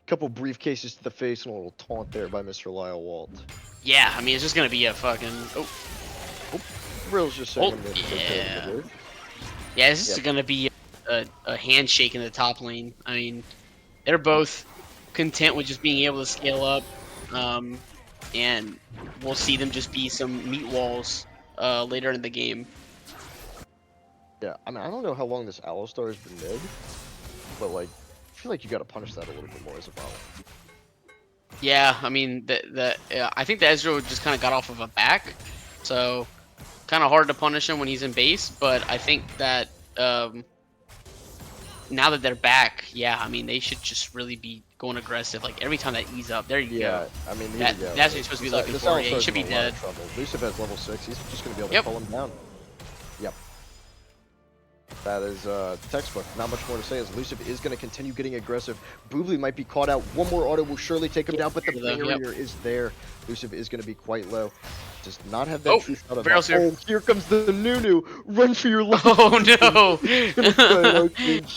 a couple briefcases to the face and a little taunt there by Mr. Lyle Walt. Yeah, I mean, it's just gonna be a fucking Real's just saying yeah. Yeah, this is gonna be a handshake in the top lane. I mean, they're both content with just being able to scale up, and we'll see them just be some meat walls later in the game. Yeah, I mean, I don't know how long this Alistar has been mid, but like, I feel like you gotta punish that a little bit more as a bot. Yeah, I mean, I think the Ezreal just kind of got off of a back, so kind of hard to punish him when he's in base. But I think that now that they're back, yeah, I mean, they should just really be going aggressive. Like every time that E's up, there you go. I mean, that's what you're supposed to be looking for. Yeah, he should be dead. Luciv has level 6. He's just gonna be able to pull him down. Yep. That is textbook. Not much more to say, as Luciv is going to continue getting aggressive. Boobly might be caught out. One more auto will surely take him down, but the barrier is there. Luciv is going to be quite low. Does not have that true shot of here. Here comes the Nunu. Run for your life. Oh no.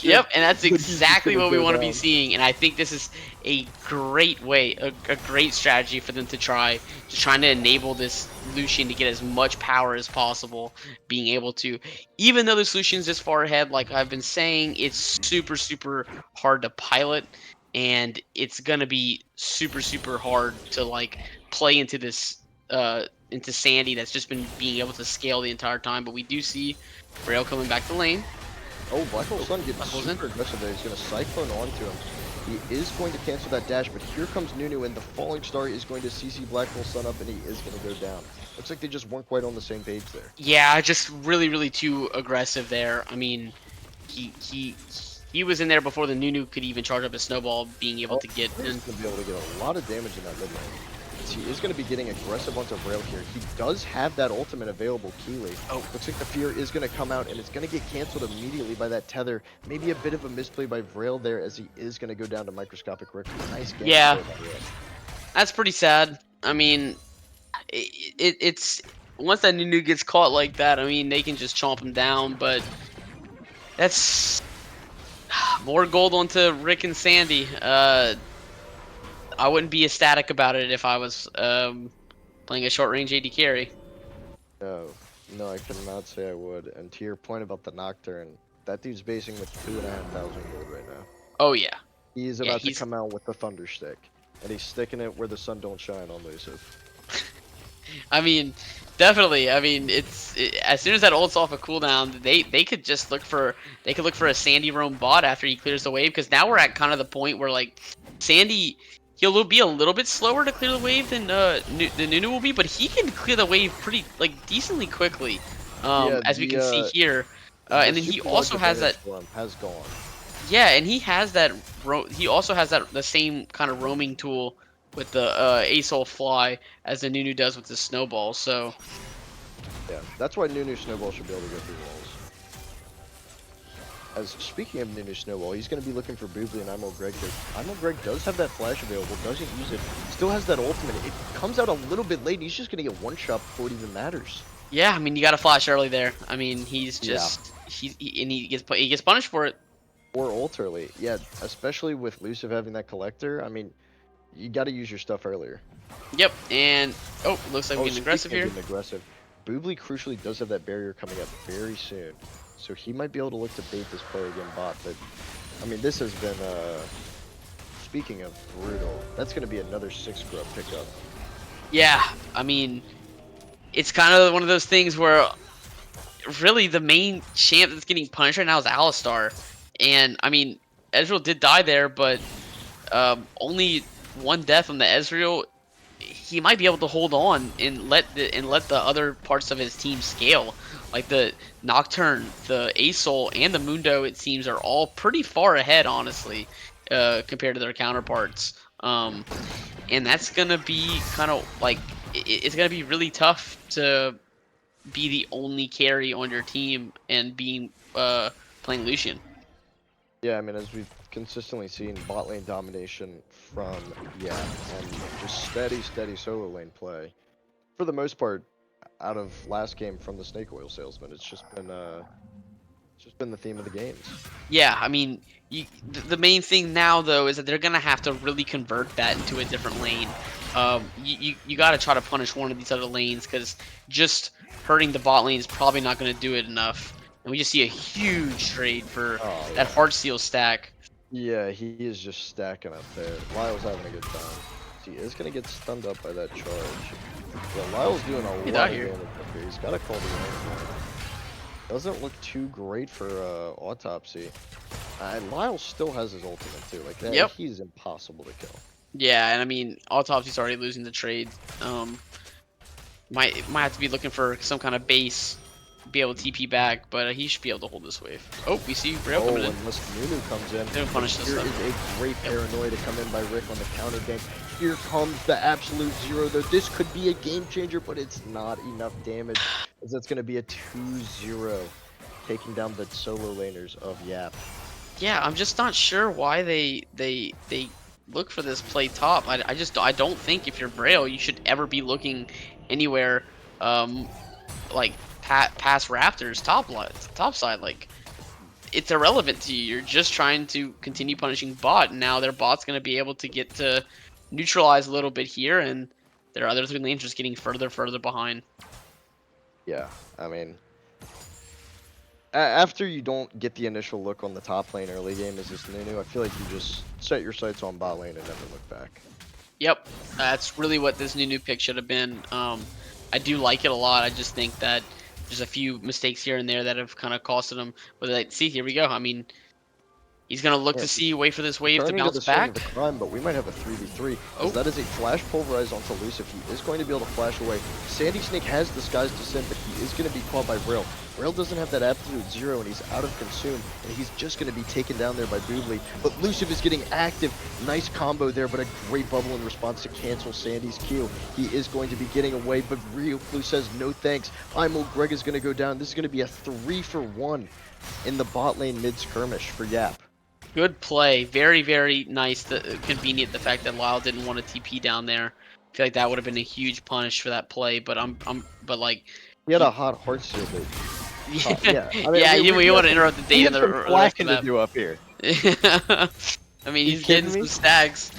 Yep, and that's exactly what we want to be seeing. And I think this is a great way, a great strategy for them to trying to enable this Lucian to get as much power as possible, being able to, even though this Lucian's this far ahead, like I've been saying, it's super hard to pilot, and it's gonna be super hard to like play into this into Sandy that's just been being able to scale the entire time. But we do see Braille coming back to lane. Oh, Black Hole Sun gets super aggressive there. He's going to Cyclone onto him. He is going to cancel that dash, but here comes Nunu, and the falling star is going to CC Black Hole Sun up, and he is going to go down. Looks like they just weren't quite on the same page there. Yeah, just really too aggressive there. I mean, he was in there before the Nunu could even charge up his snowball, being able to get in. He's going to be able to get a lot of damage in that mid lane. He is going to be getting aggressive onto Braille here. He does have that ultimate available, Keeley. Oh, looks like the fear is going to come out, and it's going to get canceled immediately by that tether. Maybe a bit of a misplay by Braille there, as he is going to go down to microscopic Rick. Nice game. Yeah, that's pretty sad. I mean, it's once that Nunu gets caught like that, I mean, they can just chomp him down, but that's more gold onto Rick and Sandy. I wouldn't be ecstatic about it if I was playing a short-range AD carry. No, I cannot say I would. And to your point about the Nocturne, that dude's basing with 2,500 gold right now. Oh yeah. He's about to come out with the Thunder Stick, and he's sticking it where the sun don't shine on Luciv. I mean, definitely. I mean, as soon as that ult's off a cooldown, they could just look for a Sandy roam bot after he clears the wave, because now we're at kind of the point where like Sandy. He'll be a little bit slower to clear the wave than the Nunu will be, but he can clear the wave pretty decently quickly, as we can see here. And then he also has that. Has gone. Yeah, and he has that. He also has the same kind of roaming tool with the ASOL fly as the Nunu does with the snowball. So. Yeah, that's why Nunu snowball should be able to go through walls. As speaking of Nunu Snowball, he's going to be looking for Boobly and Imo Greg. Imo Greg does have that flash available, doesn't use it, still has that ultimate. It comes out a little bit late. He's just going to get one shot before it even matters. Yeah, I mean, you got to flash early there. I mean, he's just he gets punished for it. Or ult early, yeah. Especially with Luciv having that collector. I mean, You got to use your stuff earlier. Yep, and oh, looks like we're getting Speaking aggressive of here. getting aggressive, Boobly crucially does have that barrier coming up very soon, so he might be able to look to bait this play again bot. But I mean, this has been speaking of brutal, that's going to be another 6 grub pickup. Yeah, I mean, it's kind of one of those things where really the main champ that's getting punished right now is Alistar, and I mean, Ezreal did die there, but only one death on the Ezreal. He might be able to hold on and let the other parts of his team scale. Like the Nocturne, the Asol, and the Mundo, it seems, are all pretty far ahead, honestly, compared to their counterparts. And that's gonna be kind of like it's gonna be really tough to be the only carry on your team and being playing Lucian. Yeah, I mean, as we've consistently seen, bot lane domination from Yap, and just steady solo lane play. For the most part, out of last game from the snake oil salesman, it's just been the theme of the games. Yeah, I mean, the main thing now though is that they're gonna have to really convert that into a different lane. You got to try to punish one of these other lanes because just hurting the bot lane is probably not going to do it enough. And we just see a huge trade for Oh, that yeah. Heartsteel stack. Yeah, he is just stacking up there. Lyle's having a good time. He is going to get stunned up by that charge. Yeah, Lyle's doing a Get lot out of here. damage up here. He's got to call the lane. Doesn't look too great for Autopsy. And Lyle still has his ultimate too. Like that, Yep. he's impossible to kill. Yeah, and I mean, Autopsy's already losing the trade. Might have to be looking for some kind of base, be able to TP back, but he should be able to hold this wave. Oh, we see Rail Oh, coming in. unless Nunu comes in. They don't punish this Here stuff. is a great paranoia to come in by Rick on the counter gank. Here comes the absolute zero, though. This could be a game changer, but it's not enough damage, as that's going to be a 2-0, taking down the solo laners of Yap. Yeah, I'm just not sure why they look for this play top. I don't think if you're Braille, you should ever be looking anywhere like past Raptors top side. Like it's irrelevant to you. You're just trying to continue punishing bot. And now their bot's gonna be able to get to neutralize a little bit here, and their other 3 lanes just getting further behind. Yeah, I mean, after you don't get the initial look on the top lane early game as this Nunu, I feel like you just set your sights on bot lane and never look back. Yep, that's really what this new pick should have been. I do like it a lot. I just think that there's a few mistakes here and there that have kind of costed him. But like, see, here we go. I mean, he's gonna look to see, wait for this wave to Turning to bounce the swing of back. the crime, but we might have a 3v3. Oh. That is a flash pulverize onto Elusive. He is going to be able to flash away. Sandy Snake has Disguised Descent, but he is going to be caught by Braille. Braille doesn't have that absolute zero, and he's out of Consume, and he's just going to be taken down there by Boobly. But Elusive is getting active. Nice combo there, but a great bubble in response to cancel Sandy's Q. He is going to be getting away, but Rio Blue says no thanks. Imo Greg is going to go down. This is going to be a 3-for-1 in the bot lane mid-skirmish for Yap. Good play. Very nice. Convenient the fact that Lyle didn't want to TP down there. I feel like that would have been a huge punish for that play. But but like. He had a hot Heartsteel, dude. Yeah, I mean, yeah. You want to interrupt the date of the rest of to do up here. I mean, he's getting some stacks,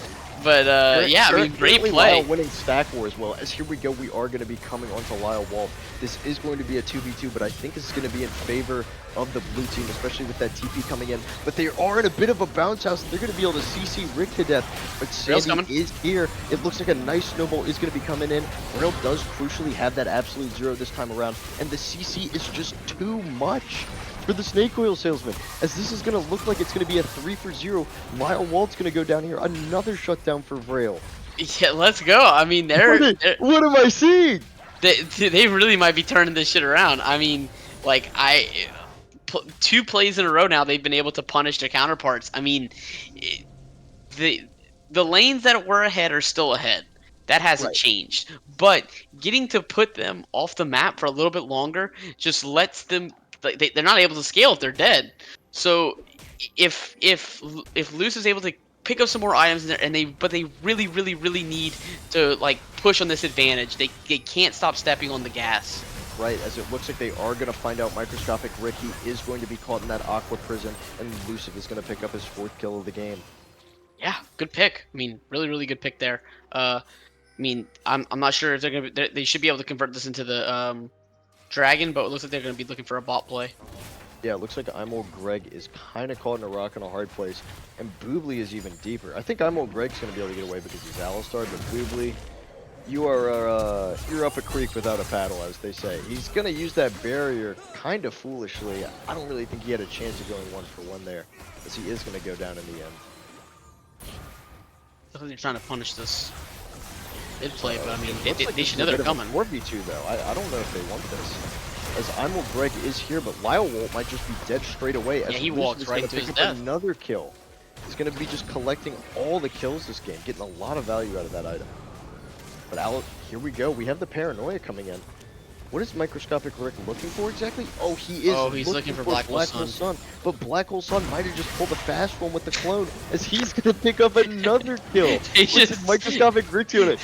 but yeah, I mean, great Currently play. Lyle winning stack war as well. As here we go, we are going to be coming onto Lyle Wall. This is going to be a 2v2, but I think this is going to be in favor of the blue team, especially with that TP coming in. But they are in a bit of a bounce house. They're going to be able to CC Rick to death. But Sandy is here. It looks like a nice snowball is going to be coming in. Rail does crucially have that absolute zero this time around, and the CC is just too much for the snake oil salesman, as this is going to look like it's going to be a 3-for-0. Lyle Walt's going to go down here. Another shutdown for Braille. Yeah, let's go. I mean, what am I seeing? They really might be turning this shit around. I mean, like 2 plays in a row now, they've been able to punish their counterparts. I mean, the lanes that were ahead are still ahead. That hasn't changed. But getting to put them off the map for a little bit longer just lets them. They're not able to scale if they're dead. So if Luce is able to pick up some more items in there, but they really need to like push on this advantage. They can't stop stepping on the gas. Right, as it looks like they are going to find out Microscopic Rick. He is going to be caught in that Aqua Prison, and Elusive is going to pick up his 4th kill of the game. Yeah, good pick. I mean, really good pick there. I mean, I'm not sure if they're gonna they should be able to convert this into the dragon, but it looks like they're gonna be looking for a bot play. Yeah, it looks like I'm old Greg is kind of caught in a rock and a hard place, and Boobly is even deeper. I think I'm old Greg's gonna be able to get away because he's Alistar, but Boobly, you're up a creek without a paddle, as they say. He's gonna use that barrier kind of foolishly. I don't really think he had a chance of going 1-for-1 there, as he is gonna go down in the end. I think they're trying to punish this mid play, but I mean, Looks like they this should is know a they're bit of a coming. 4v2 though. I don't know if they want this. As I'm old Greg is here, but Lyle Walt might just be dead straight away. As Yeah, he Lucian walks is right gonna to pick his up death. another kill. He's gonna be just collecting all the kills this game, getting a lot of value out of that item. But here we go. We have the paranoia coming in. What is Microscopic Rick looking for exactly? Oh, he is. Oh, he's looking for Black Hole Sun. But Black Hole Sun might have just pulled a fast one with the clone, as he's gonna pick up another kill. They What's just- Microscopic Rick doing it?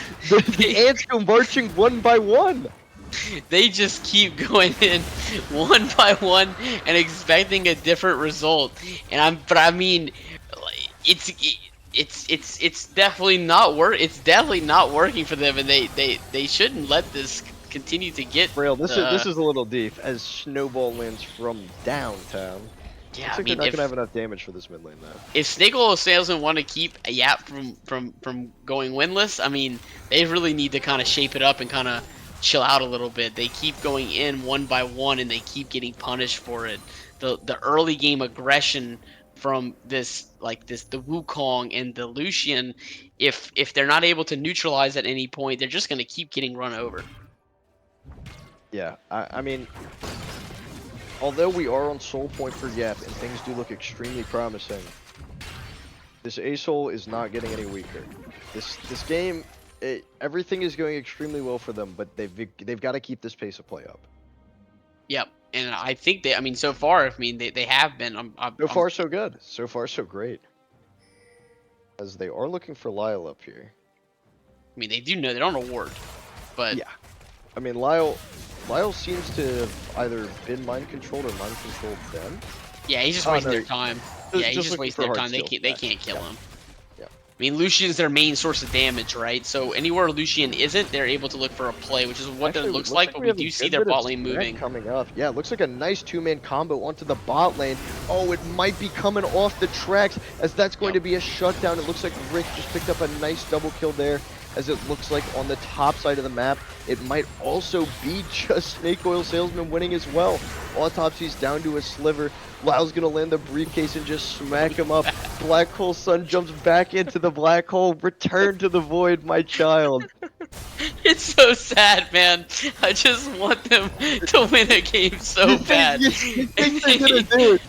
The ants go marching one by one. They just keep going in one by one and expecting a different result. But I mean, it's definitely not It's definitely not working for them, and they shouldn't let this continue to get. Braille, this is a little deep as Snowball lands from downtown. Yeah, Looks I like mean, they're not if gonna have enough damage for this mid lane though. if Snake Oil Salesmen want to keep Yap from going winless, I mean, they really need to kind of shape it up and kind of chill out a little bit. They keep going in one by one, and they keep getting punished for it. The early game aggression from the Wukong and the Lucian, if they're not able to neutralize at any point, they're just gonna keep getting run over. Yeah, I mean, although we are on soul point for Yap and things do look extremely promising, this A-Soul is not getting any weaker. This game, everything is going extremely well for them, but they've got to keep this pace of play up. Yep, and I think I mean, so far, I mean, they have been. So far, so good. So far, so great. As they are looking for Lyle up here. I mean, they do know they're on a ward, but Yeah. I mean, Lyle seems to have either been mind controlled or mind controlled them. yeah, he's just Oh, wasting no, their time. just Yeah, he's just looking wasting for their hard time. steals. They can't kill him. Yeah. I mean, Lucian's their main source of damage, right? So anywhere Lucian isn't, they're able to look for a play, which is what Actually, it looks like. But we have a do see good their bit of bot lane spread moving. coming up. Yeah, it looks like a nice two-man combo onto the bot lane. Oh, it might be coming off the tracks, as that's going to be a shutdown. It looks like Rick just picked up a nice double kill there, as it looks like on the top side of the map, it might also be just Snake Oil Salesman winning as well. Autopsy's down to a sliver. Lyle's gonna land the briefcase and just smack him up. Black Hole Sun jumps back into the black hole. Return to the void, my child. It's so sad, man. I just want them to win a game so bad. You think they're gonna do it?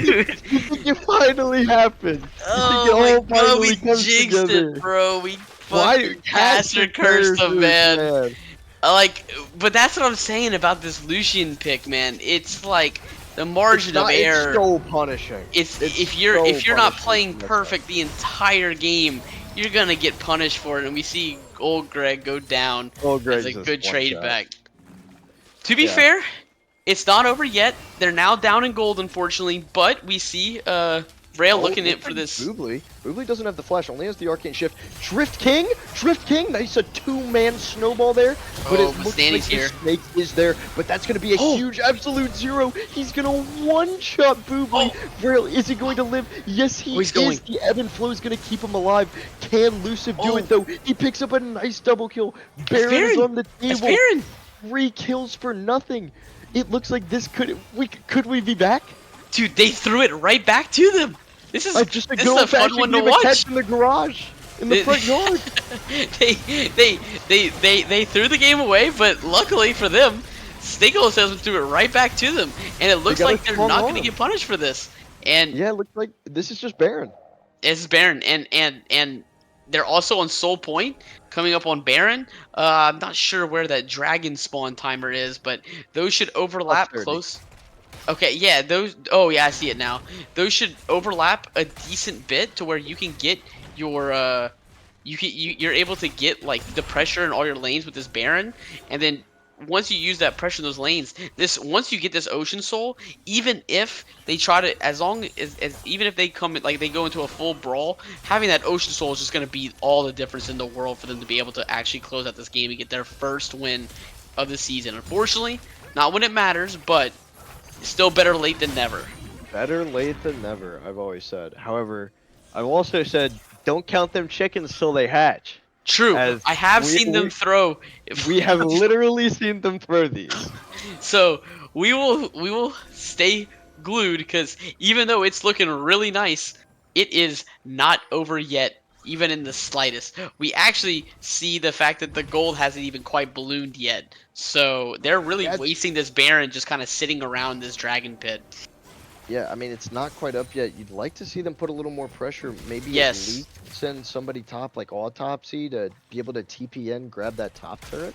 Dude. You think it finally happened? You Oh think it my all god, finally we comes jinxed together? it, bro. We Why fucking cast or cursed them, man. But that's what I'm saying about this Lucian pick, man. It's like the margin of error. It's so punishing. If you're not playing perfect the entire game, you're gonna get punished for it. And we see old Greg go down as a good trade back. To be fair, it's not over yet. They're now down in gold, unfortunately. But we see Rail looking in for this. Boobly doesn't have the flash, only has the arcane shift. Drift King, nice, a two-man snowball there. But it looks like the snake is there, but that's going to be a huge absolute zero. He's going to one-shot Boobly. Rail, is he going to live? Yes, he is. Going. The ebb and flow is going to keep him alive. Can Luciv do it, though? He picks up a nice double kill. Baron is on the table. Baron. 3 kills for nothing. It looks like this could we be back? Dude, they threw it right back to them. This is just a fun one to watch. In the garage, in the front yard. they threw the game away, but luckily for them, Snake Oil Salesman threw it right back to them, and it looks like they're not going to get punished for this. And yeah, it looks like this is just Baron. It's Baron, and they're also on Soul Point, coming up on Baron. I'm not sure where that dragon spawn timer is, but those should overlap close. Okay, yeah, those. Oh, yeah, I see it now. Those should overlap a decent bit to where you can get your you're able to get like the pressure in all your lanes with this Baron, and then once you use that pressure in those lanes, once you get this Ocean Soul, even if they try to, as long as even if they come like they go into a full brawl, having that Ocean Soul is just going to be all the difference in the world for them to be able to actually close out this game and get their first win of the season. Unfortunately, not when it matters, but still better late than never. Better late than never, I've always said. However, I've also said don't count them chickens till they hatch. True, As I have we seen them we, throw. we have literally seen them throw these. So we will stay glued because even though it's looking really nice, it is not over yet, even in the slightest. We actually see the fact that the gold hasn't even quite ballooned yet. So they're really That's wasting this Baron just kind of sitting around this dragon pit. Yeah, I mean it's not quite up yet. You'd like to see them put a little more pressure, maybe at Yes. least send somebody top like Autopsy to be able to TPN grab that top turret.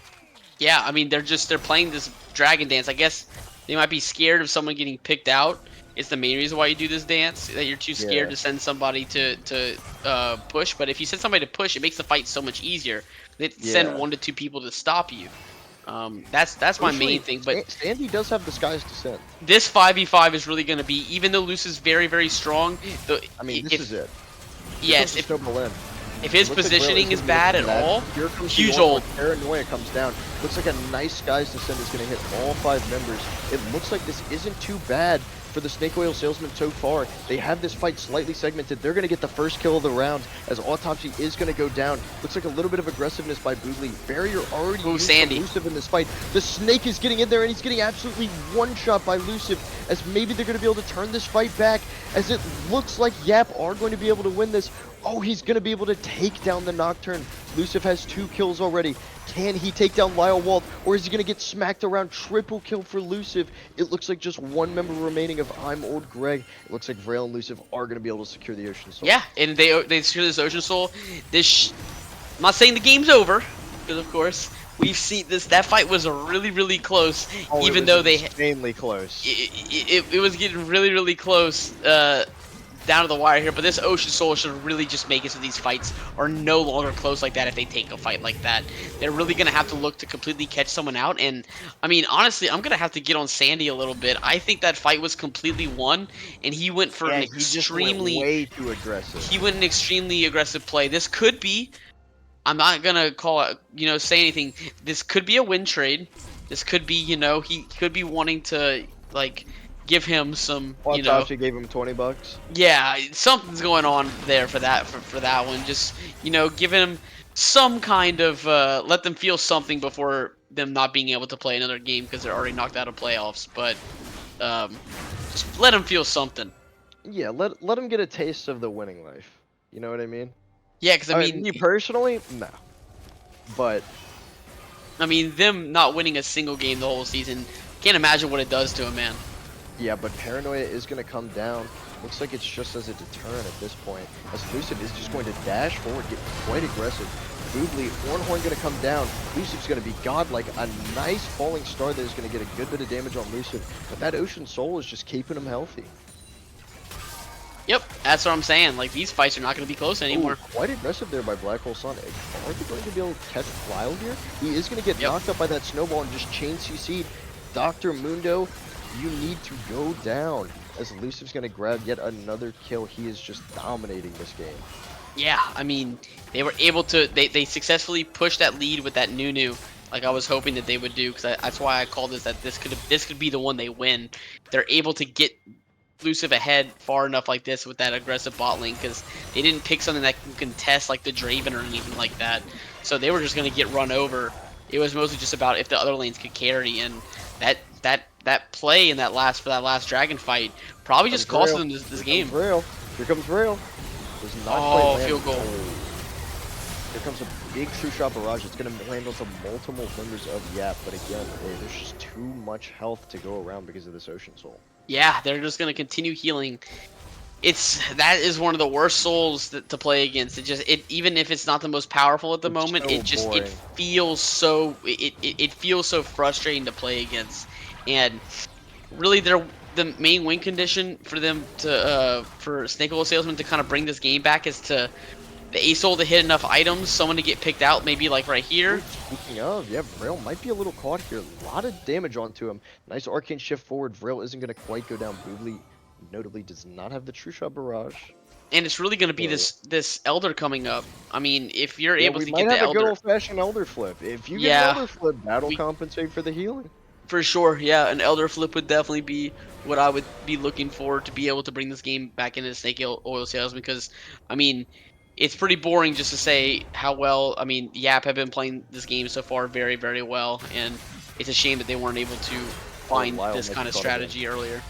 Yeah, I mean they're playing this dragon dance. I guess they might be scared of someone getting picked out. It's the main reason why you do this dance. That you're too scared Yeah. to send somebody to push. But if you send somebody to push, it makes the fight so much easier. They send Yeah. 1 to 2 people to stop you. That's my main Crucially, thing. But Sandy does have Disguised Descent. this 5v5 is really going to be, even though Luce is very strong. I mean, this is it. Here Yes, comes the snowball in. if his Looks like Braille positioning is gonna be bad looking at for that. all, Here comes huge the ult. Paranoia comes down. Looks like a nice Skies Descent is going to hit all 5 members. It looks like this isn't too bad for the Snake Oil Salesmen so far. They have this fight slightly segmented. They're going to get the first kill of the round as Autopsy is going to go down. Looks like a little bit of aggressiveness by Boogly. Barrier already used Sandy. elusive in this fight. The Snake is getting in there and he's getting absolutely one-shot by Elusive as maybe they're going to be able to turn this fight back as it looks like Yap are going to be able to win this. Oh, he's going to be able to take down the Nocturne. Elusive has 2 kills already. Can he take down Lyle Walt, or is he going to get smacked around? Triple kill for Elusive. It looks like just 1 member remaining of I'm Old Greg. It looks like Vrail and Elusive are going to be able to secure the Ocean Soul. Yeah, and they secure this Ocean Soul. I'm not saying the game's over, because of course we've seen this. That fight was really close, Oh, even though they insanely close. it was getting really close down to the wire here. But this Ocean Soul should really just make it so these fights are no longer close like that. If they take a fight like that, they're really gonna have to look to completely catch someone out. And I mean, honestly, I'm gonna have to get on Sandy a little bit. I think that fight was completely won, and he went for an He just went way too aggressive. he went an extremely aggressive play. This could be. I'm not gonna call it, say anything. This could be a win trade. This could be, he could be wanting to like give him some, Autopsy gave him $20. yeah, something's going on there for that for that one. Just give him some kind of let them feel something before them not being able to play another game because they're already knocked out of playoffs. But just let them feel something. Yeah, let him get a taste of the winning life. You know what I mean? Yeah, because I mean, me personally, no. But them not winning a single game the whole season, can't imagine what it does to a man. yeah, but Paranoia is going to come down. Looks like it's just as a deterrent at this point. As Elusive is just going to dash forward, get quite aggressive. Boogly, Ornhorn going to come down. Elusive's going to be godlike. A nice falling star that is going to get a good bit of damage on Elusive. But that Ocean Soul is just keeping him healthy. Yep, that's what I'm saying. Like, these fights are not going to be close anymore. Ooh, quite aggressive there by Black Hole Sun. Are they going to be able to catch Lyle here? He is going to get knocked up by that snowball and just chain CC'd. Dr. Mundo, you need to go down. As Elusive's going to grab yet another kill. He is just dominating this game. Yeah, I mean, they were able to, they successfully pushed that lead with that Nunu, like I was hoping that they would do, because that's why I called this, that this could be the one they win. They're able to get Elusive ahead far enough like this with that aggressive bot lane, because they didn't pick something that can contest like the Draven or anything like that. So they were just going to get run over. It was mostly just about if the other lanes could carry, and that play in that last dragon fight probably just cost them this game. Here comes Vrail. Does not Oh, quite field goal. Here comes a big true shot barrage. It's going to land onto multiple members of Yap, but again, there's just too much health to go around because of this Ocean Soul. Yeah, they're just gonna continue healing. That is one of the worst souls to play against. Even if it's not the most powerful at the moment, so it feels so it feels so frustrating to play against. And really, the main win condition for them to for Snake Oil Salesmen to kind of bring this game back is to the ASOL to hit enough items, someone to get picked out, maybe like right here. Speaking of, yeah, Vrail might be a little caught here. A lot of damage onto him. Nice arcane shift forward. Vrail isn't going to quite go down. Boobly notably does not have the True Shot Barrage. And it's really going to be So, this Elder coming up. I mean, if you're yeah, able we to might get the have a good Elder, old-fashioned Elder Flip. If you get an yeah, Elder Flip, that'll we compensate for the healing. for sure, yeah, an Elder Flip would definitely be what I would be looking for to be able to bring this game back into Snake Oil Salesman. Because, I mean, it's pretty boring just to say how well. I mean, Yap have been playing this game so far very, very well, and it's a shame that they weren't able to Oh, find Lyle this might kind be of caught again. strategy earlier.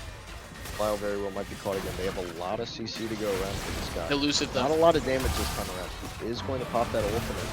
Lyle very well might be caught again. They have a lot of CC to go around for this guy. Elusive Not though. a lot of damage this time around. He is going to pop that ultimate.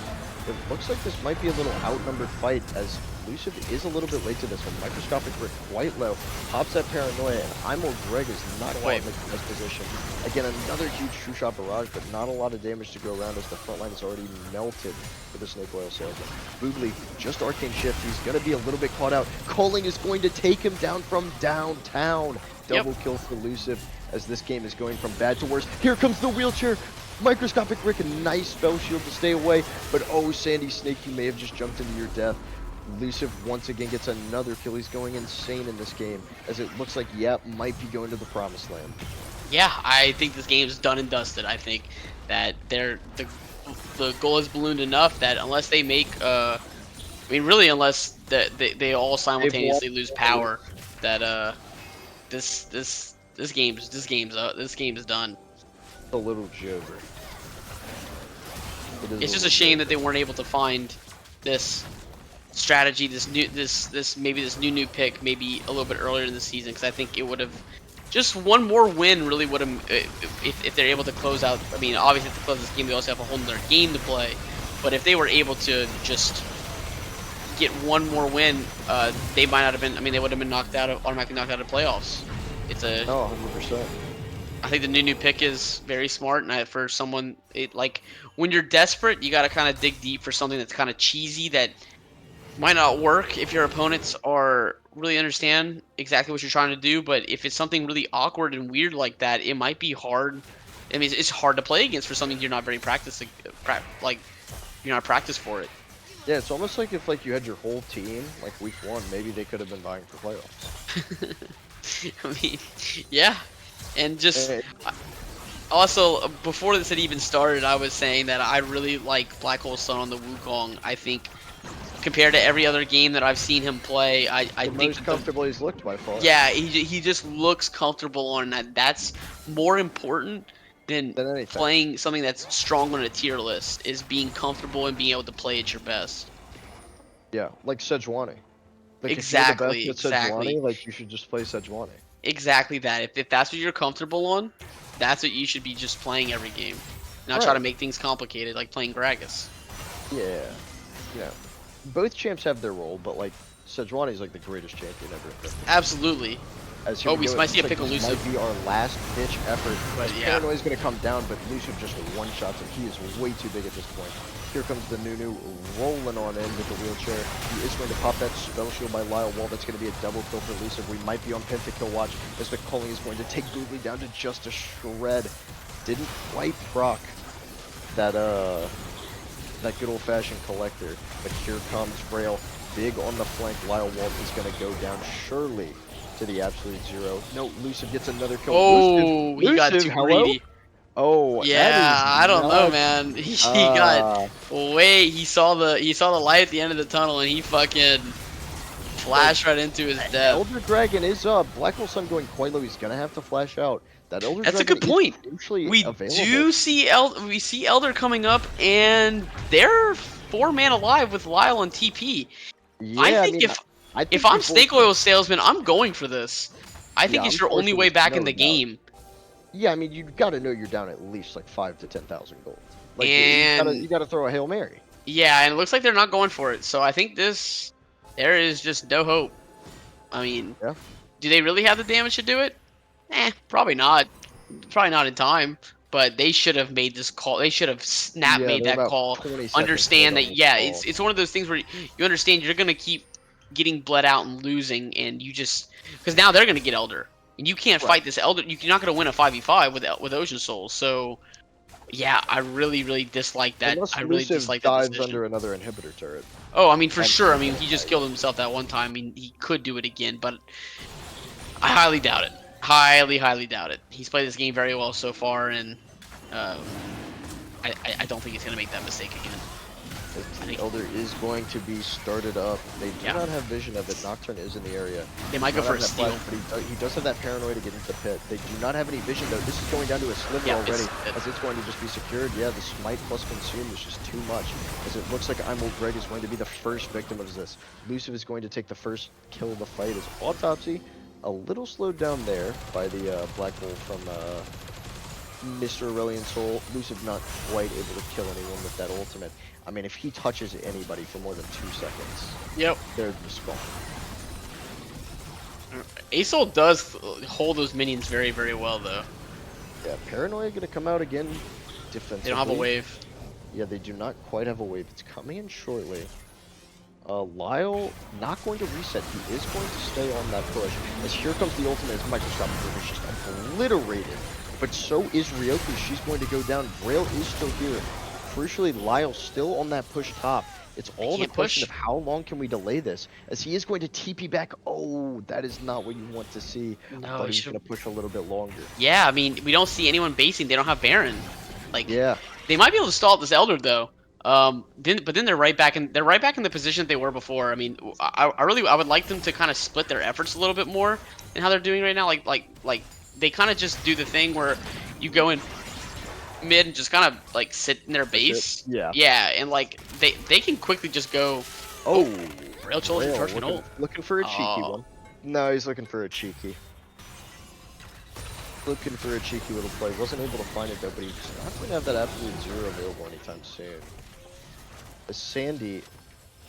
It looks like this might be a little outnumbered fight as Elusive is a little bit late to this one. Microscopic Rick quite low. Pops that Paranoia, and Imo Greg is not quite in the best position. Again, another huge True Shot Barrage, but not a lot of damage to go around as the front line is already melted for the Snake Oil Salesman. Boobly, just Arcane Shift. He's going to be a little bit caught out. Culling is going to take him down from downtown. Double kill for Elusive as this game is going from bad to worse. Here comes the wheelchair. Microscopic Rick, a nice spell shield to stay away, but oh, Sandy Snake, you may have just jumped into your death. Elusive once again gets another kill. He's going insane in this game, as it looks like Yap might be going to the promised land. Yeah, I think this game's done and dusted. I think that the goal is ballooned enough that unless they make, I mean, really, unless they all simultaneously lose power, that this game is done. A little joker. It's just a shame that they weren't able to find this strategy, this new pick maybe a little bit earlier in the season, because I think it would have just one more win really would have if they're able to close out. I mean, obviously to close this game, they also have a whole other game to play, but if they were able to just get one more win, they might not have been. I mean, they would have been automatically knocked out of playoffs. It's a 100%. I think the new pick is very smart, and for someone like when you're desperate, you got to kind of dig deep for something that's kind of cheesy that might not work if your opponents are really understand exactly what you're trying to do. But if it's something really awkward and weird like that, it might be hard. I mean, it's hard to play against for something you're not very like you're not practiced for it. Yeah, it's almost like if you had your whole team like week 1, maybe they could have been vying for playoffs. I mean, yeah. And just also, before this had even started, I was saying that I really like Black Hole Sun on the Wukong. I think compared to every other game that I've seen him play, I think most comfortable he's looked by far. yeah, he just looks comfortable on that. That's more important than anything. playing something that's strong on a tier list. Is being comfortable and being able to play at your best. Yeah, like Sejuani. Like Exactly, if you're the best at exactly. Sejuani, like you should just play Sejuani. Exactly that. If that's what you're comfortable on, that's what you should be just playing every game. Not try to make things complicated like playing Gragas. Yeah. You know, both champs have their role, but like Sejuani is like the greatest champion ever. Absolutely. As Oh, we might see a like pick this Elusive. might be our last ditch effort. But As yeah. Paranoia's gonna come down, but Elusive just one-shots him. He is way too big at this point. Here comes the Nunu rolling on in with the wheelchair. He is going to pop that spell shield by Lyle Wall. That's going to be a double kill for Elusive. We might be on pentakill watch as the Culling is going to take Boobly down to just a shred. Didn't quite proc that that good old-fashioned collector. But here comes Frail. Big on the flank. Lyle Walt is going to go down surely to the absolute zero. No, Elusive gets another kill. Oh, he got too greedy. Oh, yeah, I don't know, man. He got way. He saw the light at the end of the tunnel, and he fucking flashed right into his death. Elder Dragon is up. Black Hole Sun going quite low. He's gonna have to flash out. That Elder That's Dragon a good point. We do see Elder coming up, and they're 4-man alive with Lyle on TP. Yeah, I think if I'm Snake Oil Salesman, I'm going for this. I think it's your only way back in the game. Yeah, I mean, you've got to know you're down at least like 5,000 to 10,000 gold. Like, and you got to throw a Hail Mary. Yeah, and it looks like they're not going for it. So I think there is just no hope. I mean, do they really have the damage to do it? Probably not. Probably not in time. But they should have made this call. They should have made that call. Understand that, yeah, it's one of those things where you understand you're gonna keep getting bled out and losing, and you just because now they're gonna get Elder. And you can't fight this Elder. You're not going to win a 5v5 with Ocean Souls. So Yeah, I really dislike that. Unless I really Elusive dislike that dives decision. under another inhibitor turret. Oh, I mean, for And sure. I ends mean, the he just fight. killed himself that one time. I mean, he could do it again, but I highly doubt it. Highly doubt it. He's played this game very well so far, and um, I don't think he's gonna make that mistake again. I The think, Elder is going to be started up. They do yeah, not have vision of it. Nocturne is in the area. they might go Not for have a that steal. flash, but he does have that paranoia to get into the pit. They do not have any vision though. This is going down to a sliver Yeah, already, it's as it's going to just be secured. Yeah, the smite plus consume is just too much, as it looks like I'm Greg is going to be the first victim of this. Elusive is going to take the first kill of the fight. As Autopsy, a little slowed down there by the Black Hole from Mr. Aurelian Soul. Elusive not quite able to kill anyone with that ultimate. I mean, if he touches anybody for more than 2 seconds, Yep. they're just gone. Asol does hold those minions very well though. Yeah, Paranoia gonna come out again defensively. They don't have a wave. Yeah, they do not quite have a wave. It's coming in shortly. Lyle not going to reset. He is going to stay on that push. As here comes the ultimate, as microscopic move is just obliterated. But so is Ryoku. She's going to go down. Braille is still here. Crucially, Lyle still on that push top. It's all the can't question push. of how long can we delay this, as he is going to TP back. Oh, that is not what you want to see. I No, thought he he was should. going to push a little bit longer. Yeah, I mean, we don't see anyone basing. They don't have Baron. Like, Yeah, they might be able to stall this Elder though. But then they're right back in the position they were before. I mean, I would like them to kind of split their efforts a little bit more in how they're doing right now. Like they kind of just do the thing where you go in mid and just kind of like sit in their base. yeah. Yeah, and like they can quickly just go. Oh, Rail Children Rail, charging looking, ult. looking for a cheeky Oh. one. No, he's looking for a cheeky. Looking for a cheeky little play. Wasn't able to find it though, but he's not going to have that absolute zero available anytime soon. Sandy,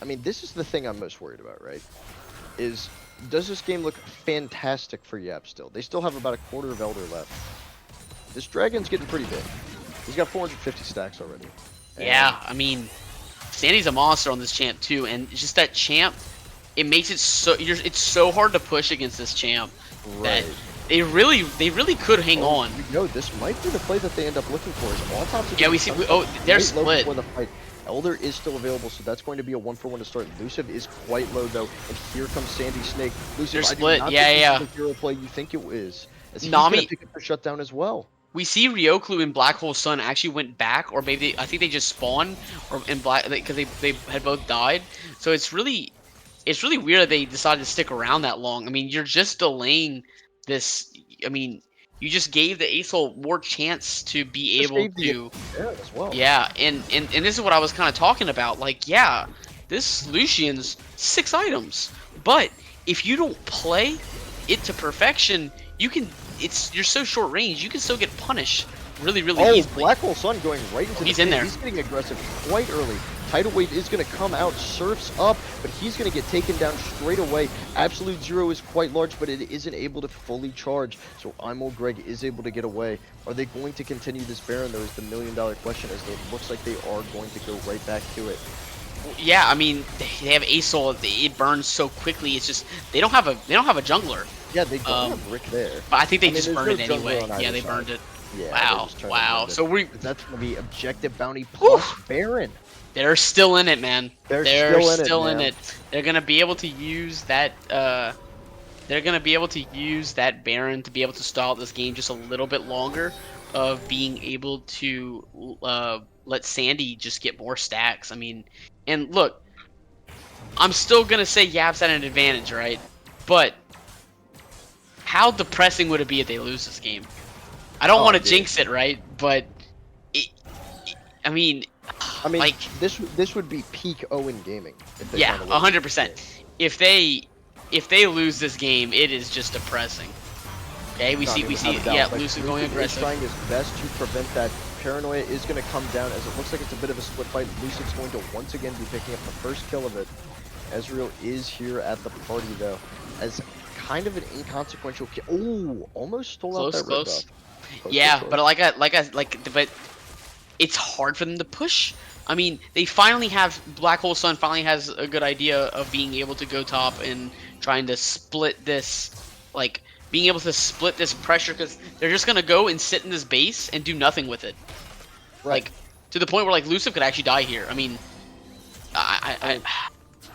I mean, this is the thing I'm most worried about, right? Is, does this game look fantastic for Yap still? They still have about a quarter of Elder left. This Dragon's getting pretty big. He's got 450 stacks already. Yeah, I mean, Sandy's a monster on this champ too, and just that champ, it makes it so it's so hard to push against this champ that Right. they really could hang on. No, this might be the play that they end up looking for. Is Autopsy Yeah, we see. They're right low split. before the fight. Elder is still available, so that's going to be a 1-for-1 to start. Elusive is quite low though, and here comes Sandy Snake. Elusive, They're I do split. not Yeah, think yeah. this is the hero play you think it is. As he's Nami- gonna pick up the shutdown as well. We see Ryoklu and Black Hole Sun actually went back, or maybe I think they just spawned, or in Black because they had both died. So it's really weird that they decided to stick around that long. I mean, you're just delaying this. I mean, you just gave the Asol more chance to be Just able gave the to. Baron as well. Yeah, and this is what I was kind of talking about. Like, yeah, this Lucian's 6 items, but if you don't play it to perfection, you can. You're so short range. You can still get punished really Oh, easily. Black Hole Sun going right into He's the in pit. there. He's getting aggressive quite early. Tidal Wave is going to come out, surfs up, but he's going to get taken down straight away. Absolute Zero is quite large, but it isn't able to fully charge. So Imo Greg is able to get away. Are they going to continue this Baron, though, is the million-dollar question, as it looks like they are going to go right back to it. Yeah, I mean, they have Asol. It burns so quickly. It's just they don't have a jungler. Yeah, they don't have Rick there. But I think they I mean, just there's burned no it jungler anyway. on either Yeah, they side. burned it. Yeah, Wow, wow. So that's going to be objective bounty plus Baron. they're still in it, man. They're still in man. it. They're gonna be able to use that. They're gonna be able to use that Baron to be able to stall this game just a little bit longer, of being able to let Sandy just get more stacks. I mean, and look, I'm still gonna say Yap's at an advantage, right? But how depressing would it be if they lose this game? I don't want to dude. jinx it, right? But I mean, like, this would be peak Owen gaming. If they yeah, found a way to win this 100%. game. If they lose this game, it is just depressing. Okay, we see, Without a doubt. yeah, Like, Lucid going Lucid is aggressive. trying his best to prevent that. Paranoia is going to come down, as it looks like it's a bit of a split fight. Lucid's going to once again be picking up the first kill of it. Ezreal is here at the party, though, as kind of an inconsequential kill. Oh, almost stole out that red Close. buff. Yeah, Close. but but it's hard for them to push. I mean, they finally have Black Hole Sun finally has a good idea of being able to go top and trying to split this, like being able to split this pressure, because they're just gonna go and sit in this base and do nothing with it. Right. Like to the point where like Luciv could actually die here. I mean, I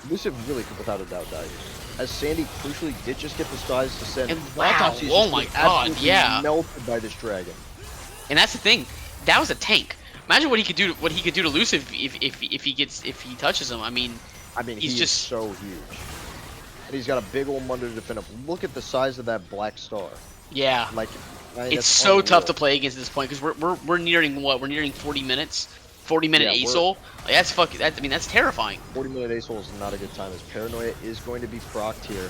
Luciv really could, without a doubt, die here. As Sandy crucially did just get the skies to send. and wow, Autopsy is oh just my getting god, absolutely yeah. melted by this dragon. And that's the thing. That was a tank. Imagine what he could do. What he could do to Luciv if he touches him. I mean, he's He just is so huge. And he's got a big old Munder to defend him. Look at the size of that black star. yeah. Like, I mean, It's that's so tough unreal. to play against at this point because we're nearing what? We're nearing 40 minutes. 40-minute Yeah, ASOL. Like that's fucking. I mean, that's terrifying. 40-minute ASOL is not a good time, as Paranoia is going to be procced here.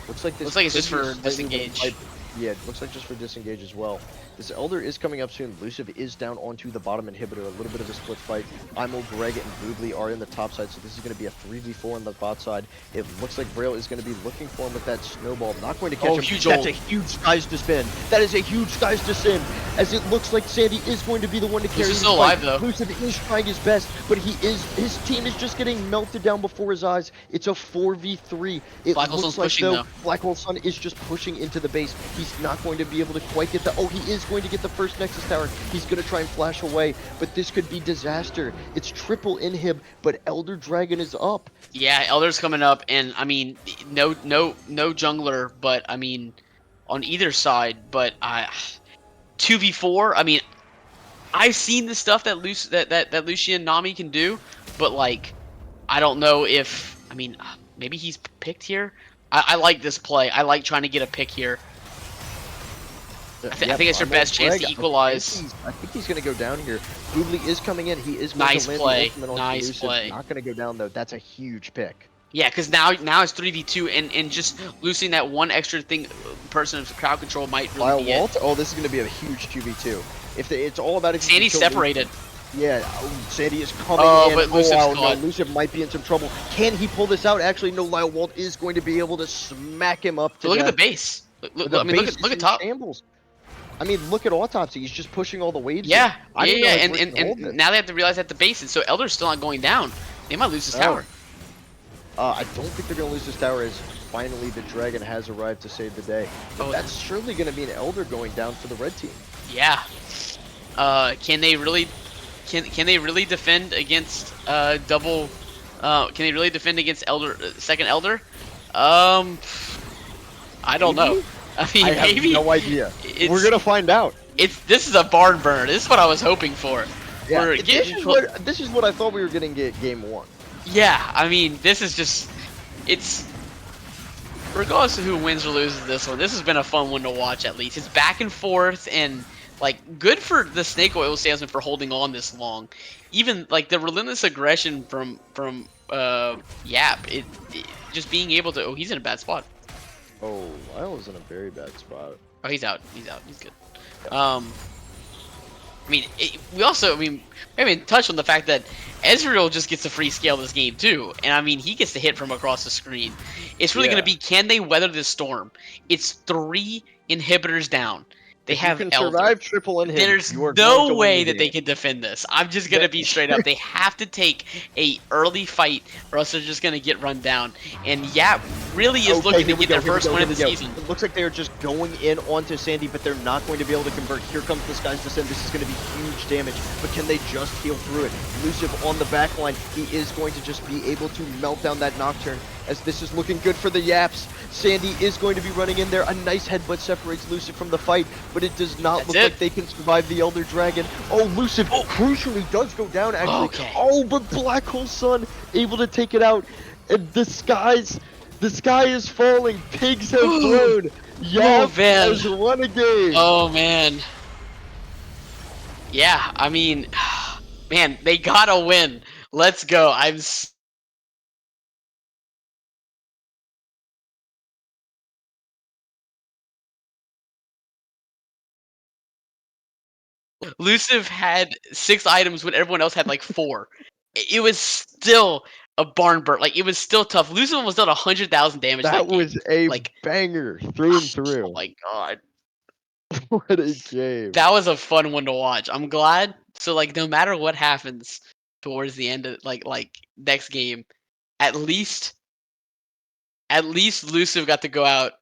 Looks like this. Looks like it's just could be a for slightly disengage. more- Yeah, it looks like just for disengage as well. This Elder is coming up soon. Luciv is down onto the bottom inhibitor. A little bit of a split fight. Imo, Greg, and Boobly are in the top side, so this is going to be a 3v4 on the bot side. It looks like Braille is going to be looking for him with that snowball. Not going to catch him. Huge That's ult. a huge skies to spin. That is a huge skies to spin. As it looks like Sandy is going to be the one to carry Luciv's this still fight. alive, though. Luciv is trying his best, but his team is just getting melted down before his eyes. It's a 4v3. It Black Hole looks Sun's like pushing, though. Black Hole Sun is just pushing into the base. He's not going to be able to quite get the. Oh, he is going to get the first Nexus Tower. He's going to try and flash away, but this could be disaster. It's triple inhib, but Elder Dragon is up. Yeah, Elder's coming up, and I mean, no jungler, but I mean, on either side. But 2v4. I mean, I've seen the stuff that that Lucian Nami can do, but like, I don't know if I mean maybe he's picked here. I like this play. I like trying to get a pick here. I think it's your best chance to equalize. I think he's going to go down here. Boobly is coming in. He is going Nice to land play. the ultimate onto Nice Luciv. play. Not going to go down though. That's a huge pick. Yeah, because now it's 3v2, and just losing that one extra thing, person of crowd control might really While be it. Walt, oh, this is going to be a huge 2v2. It's all about if you Sandy's can kill separated. Yeah, Sandy is coming in. But Luciv's wow, caught. no, Luciv might be in some trouble. Can he pull this out? Actually, no, Lyle Walt is going to be able to smack him up to But look at the death. base. Look, The I mean, base look is at top. in shambles. I mean, look at Autopsy. He's just pushing all the waves. Yeah, I didn't know his and, wrist and, could hold and this. now they have to realize that the base is so Elder's still not going down. They might lose this tower. I don't think they're going to lose this tower as finally the dragon has arrived to save the day. But Oh. that's surely going to be an Elder going down for the red team. Yeah. Can they really defend against double? Can they really defend against Elder second Elder? I don't know. Maybe? I mean, I have maybe no idea. it's- We're going to find out. this is a barn burner. This is what I was hoping for. Yeah, We're this getting is what I thought we were going to get game one. Yeah, I mean, this is just, it's, regardless of who wins or loses this one, this has been a fun one to watch at least. It's back and forth, and, like, good for the Snake Oil Salesman for holding on this long. Even, like, the relentless aggression from Yap, it just being able to, oh, he's in a bad spot. Oh, Lyle is in a very bad spot. Oh, he's out, he's good. I mean, we also, we haven't touched on the fact that Ezreal just gets to free scale this game too, and I mean, he gets to hit from across the screen. It's really going to be, can they weather this storm? It's 3 inhibitors down. They have you can Elder. survive triple inhib. There's you are no going to way win the that they game. can defend this. I'm just going to be straight up. They have to take a early fight, or else they're just going to get run down. And Yap really is looking to get their first win of the season. It looks like they're just going in onto Sandy, but they're not going to be able to convert. Here comes this guy's descent. This is going to be huge damage, but can they just heal through it? Luciv on the back line. He is going to just be able to melt down that Nocturne, as this is looking good for the Yaps. Sandy is going to be running in there. A nice headbutt separates Luciv from the fight, but it does not look like they can survive the Elder Dragon. Oh, Luciv crucially does go down, actually. Okay. Oh, but Black Hole Sun able to take it out. And the sky is falling. Pigs have flown. Yap man. has won a game. Oh, man. Yeah, I mean, man, they gotta win. Let's go. Luciv had 6 items when everyone else had like 4. It was still a barn burn. Like, it was still tough. Luciv almost done 100,000 damage. That game. was a like banger through and through. Oh my god. What a game. That was a fun one to watch. I'm glad. So like, no matter what happens towards the end of like next game, at least Luciv got to go out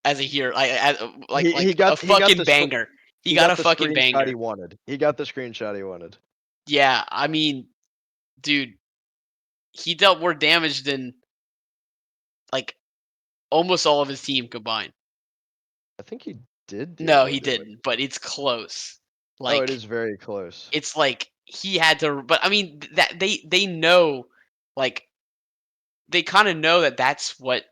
as a hero. He got a fucking banger. He He got got a the fucking screenshot banger. he wanted. He got the screenshot he wanted. Yeah, I mean, dude, he dealt more damage than like almost all of his team combined. I think he did do No, more he damage. didn't, but it's close. Oh, it Like is very close. it's like he had to, but I mean that they know, like they kind of know that that's what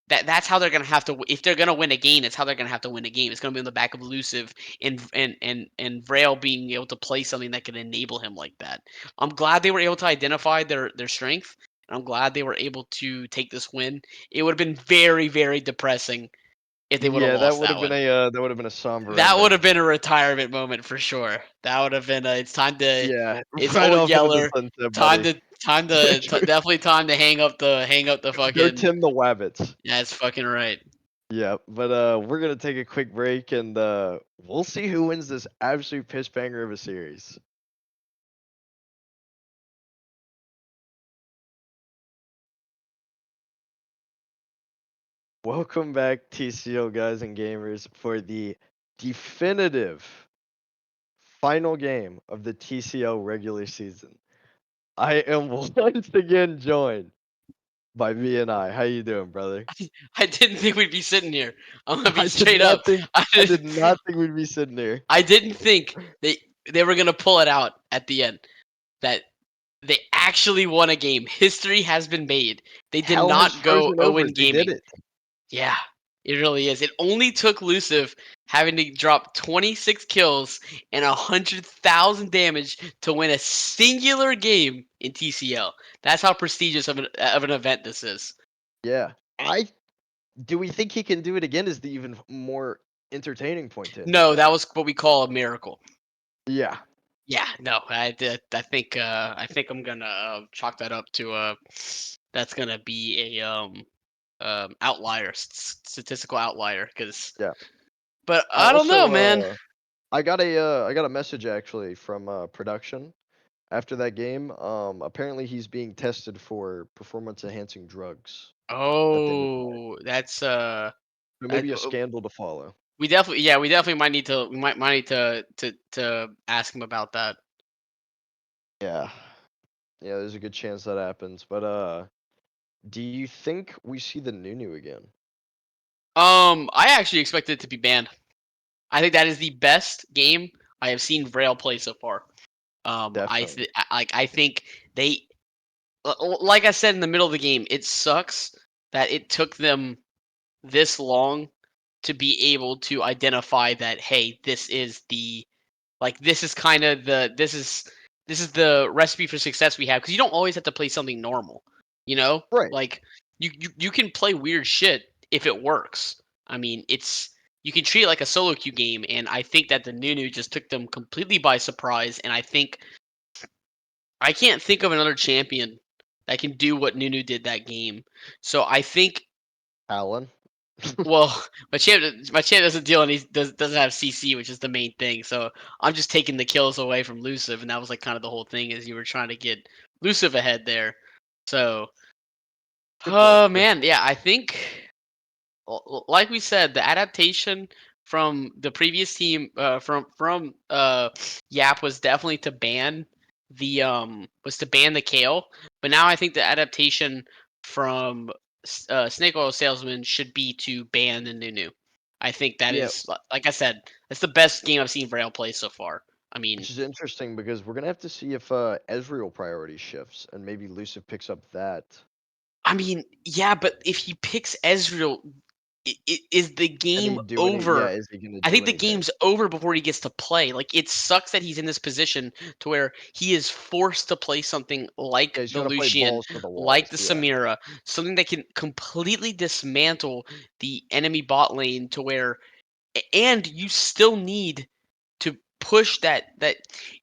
that's how they're gonna have to. If they're gonna win a game, it's how they're gonna have to win a game. It's gonna be on the back of elusive and Vrail being able to play something that can enable him like that. I'm glad they were able to identify their strength. And I'm glad they were able to take this win. It would have been very very depressing if they would have Yeah, lost that one. that would have been a somber That would ending. have been a retirement moment for sure. That would have been it's time to Yeah, it's right old off into the Yeller. sunset, Time buddy. to definitely time to hang up the Go fucking. Tim the Wabbits. Yeah, that's fucking right. Yeah, but we're gonna take a quick break and we'll see who wins this absolute piss banger of a series. Welcome back, TCL guys and gamers, for the definitive final game of the TCL regular season. I am once again joined by V and I. How you doing, brother? I didn't think we'd be sitting here. I'm gonna be I did straight not up. think I did not think we'd be sitting here. I didn't think they were gonna pull it out at the end. That they actually won a game. History has been made. They did Hell has not go frozen over. 0 They did gaming. it. Yeah, it really is. It only took Luciv having to drop 26 kills and 100,000 damage to win a singular game in TCL. That's how prestigious of an event this is. Yeah. I do we think he can do it again is the even more entertaining point to No, that entertain. was what we call a miracle. Yeah. Yeah, no, I think I'm gonna chalk that up to that's gonna be a outlier, statistical outlier, because. Yeah. But I I don't know, also man. I got a message actually from production after that game. Apparently he's being tested for performance enhancing drugs at the end of the night. Oh, that's So I, maybe a scandal to follow. we definitely might need to ask him about that. Yeah. Yeah, there's a good chance that happens. But do you think we see the Nunu again? I actually expect it to be banned. I think that is the best game I have seen Vrail play so far. Definitely. I think they like I said in the middle of the game, it sucks that it took them this long to be able to identify that, hey, this is the like this is kind of the this is the recipe for success we have, because you don't always have to play something normal, you know? Right. Like you can play weird shit if it works. I mean, it's you can treat it like a solo queue game, and I think that the Nunu just took them completely by surprise, and I think I can't think of another champion that can do what Nunu did that game. So I think, Talon. well, my champ doesn't deal, and doesn't have CC, which is the main thing. So I'm just taking the kills away from Luciv, and that was like kind of the whole thing, is you were trying to get Luciv ahead there. So, Good point. oh Good man, point. yeah, I think like we said, the adaptation from the previous team, from Yap, was definitely to ban the Kale, but now I think the adaptation from Snake Oil Salesman should be to ban the Nunu. I think that Yeah, is, like I said, that's the best game I've seen Vrail play so far. I mean, which is interesting because we're gonna have to see if Ezreal priority shifts and maybe Luciv picks up that. yeah, but if he picks Ezreal, is the Can game he do any? Yeah, over? is he gonna I do think the anything? game's over before he gets to play. Like, it sucks that he's in this position to where he is forced to play something Yeah, like he's the trying to play Lucian, balls to the like walls. the Yeah. Samira, something that can completely dismantle the enemy bot lane to where, and you still need to push that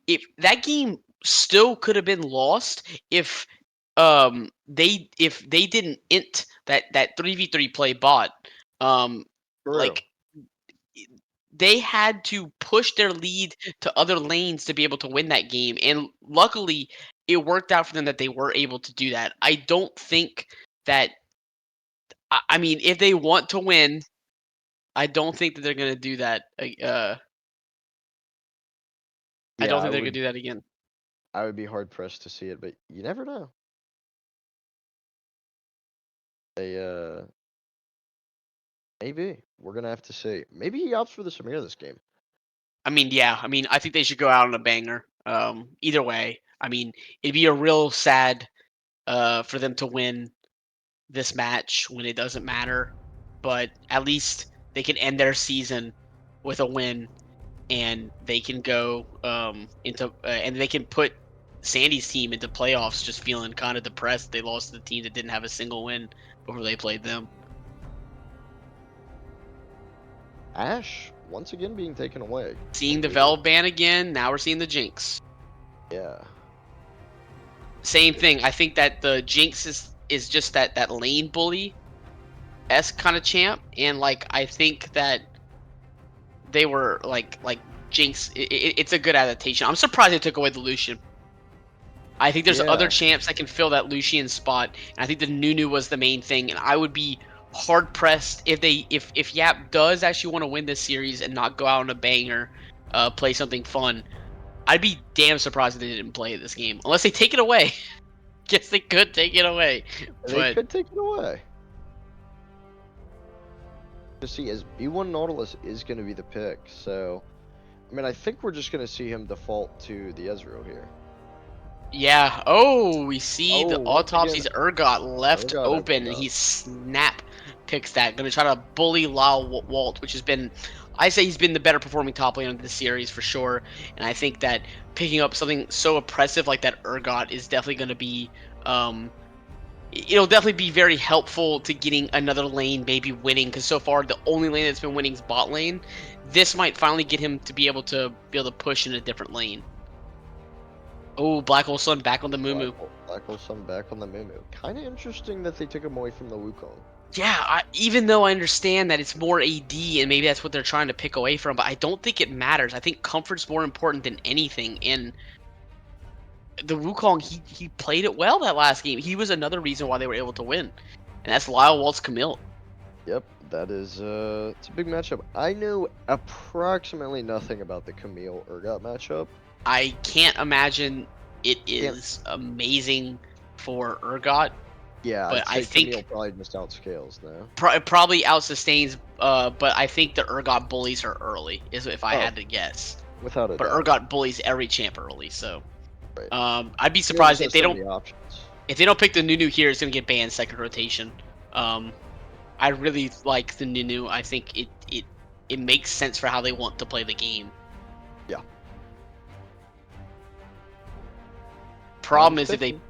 if that game still could have been lost if they didn't int that 3v3 play bot, um True. like they had to push their lead to other lanes to be able to win that game, and luckily it worked out for them that they were able to do that. I don't think that, I mean, if they want to win, I don't think that they're gonna do that. I Yeah, don't think they're gonna do that again. I would be hard pressed to see it, but you never know. They maybe we're gonna have to see. Maybe he opts for the Samir this game. I mean, yeah. I mean, I think they should go out on a banger. Either way, I mean, it'd be a real sad for them to win this match when it doesn't matter, but at least they can end their season with a win, and they can go into and they can put Sandy's team into playoffs just feeling kind of depressed. They lost to the team that didn't have a single win before they played them. Ash once again being taken away. Seeing from the leader. Vel ban again, now we're seeing the Jinx. Yeah. Same thing. I think that the Jinx is just that lane bully esque kind of champ, and like I think that they were like Jinx. It's a good adaptation. I'm surprised they took away the Lucian. I think there's other Yeah. champs that can fill that Lucian spot, and I think the Nunu was the main thing. And I would be hard pressed if Yap does actually want to win this series and not go out on a banger, play something fun. I'd be damn surprised if they didn't play this game unless they take it away. Guess they could take it away, They but could take it away. To see as B1 Nautilus is going to be the pick, so I mean I think we're just going to see him default to the Ezreal here. yeah. Oh, we see the Once again, autopsies. Urgot left Urgot open, opened and up. he snap picks that. Gonna try to bully Lao Walt, which has been, I say he's been the better performing top laner of the series for sure. And I think that picking up something so oppressive like that Urgot is definitely gonna be, it'll definitely be very helpful to getting another lane maybe winning. Because so far the only lane that's been winning is bot lane. This might finally get him to be able to push in a different lane. Oh, Black Hole Sun back on the Mumu. Black Hole Sun back on the Mumu. Kind of interesting that they took him away from the Wukong. Yeah, even though I understand that it's more AD and maybe that's what they're trying to pick away from, but I don't think it matters. I think comfort's more important than anything. And the Wukong, he played it well that last game. He was another reason why they were able to win, and that's Lyle Waltz Camille. Yep, that is it's a big matchup. I know approximately nothing about the Camille Urgot matchup. I can't imagine it is amazing for Urgot, Yeah, but I'd I say Camille think probably just outscales now. probably out sustains. But I think the Urgot bullies her early, is if I had to guess. Without a But doubt. Urgot bullies every champ early, so Right. I'd be Camille surprised just if they has so don't many options. pick the Nunu here. It's gonna get banned second rotation. I really like the Nunu. I think it makes sense for how they want to play the game. Yeah. Problem Nam's is if they picking.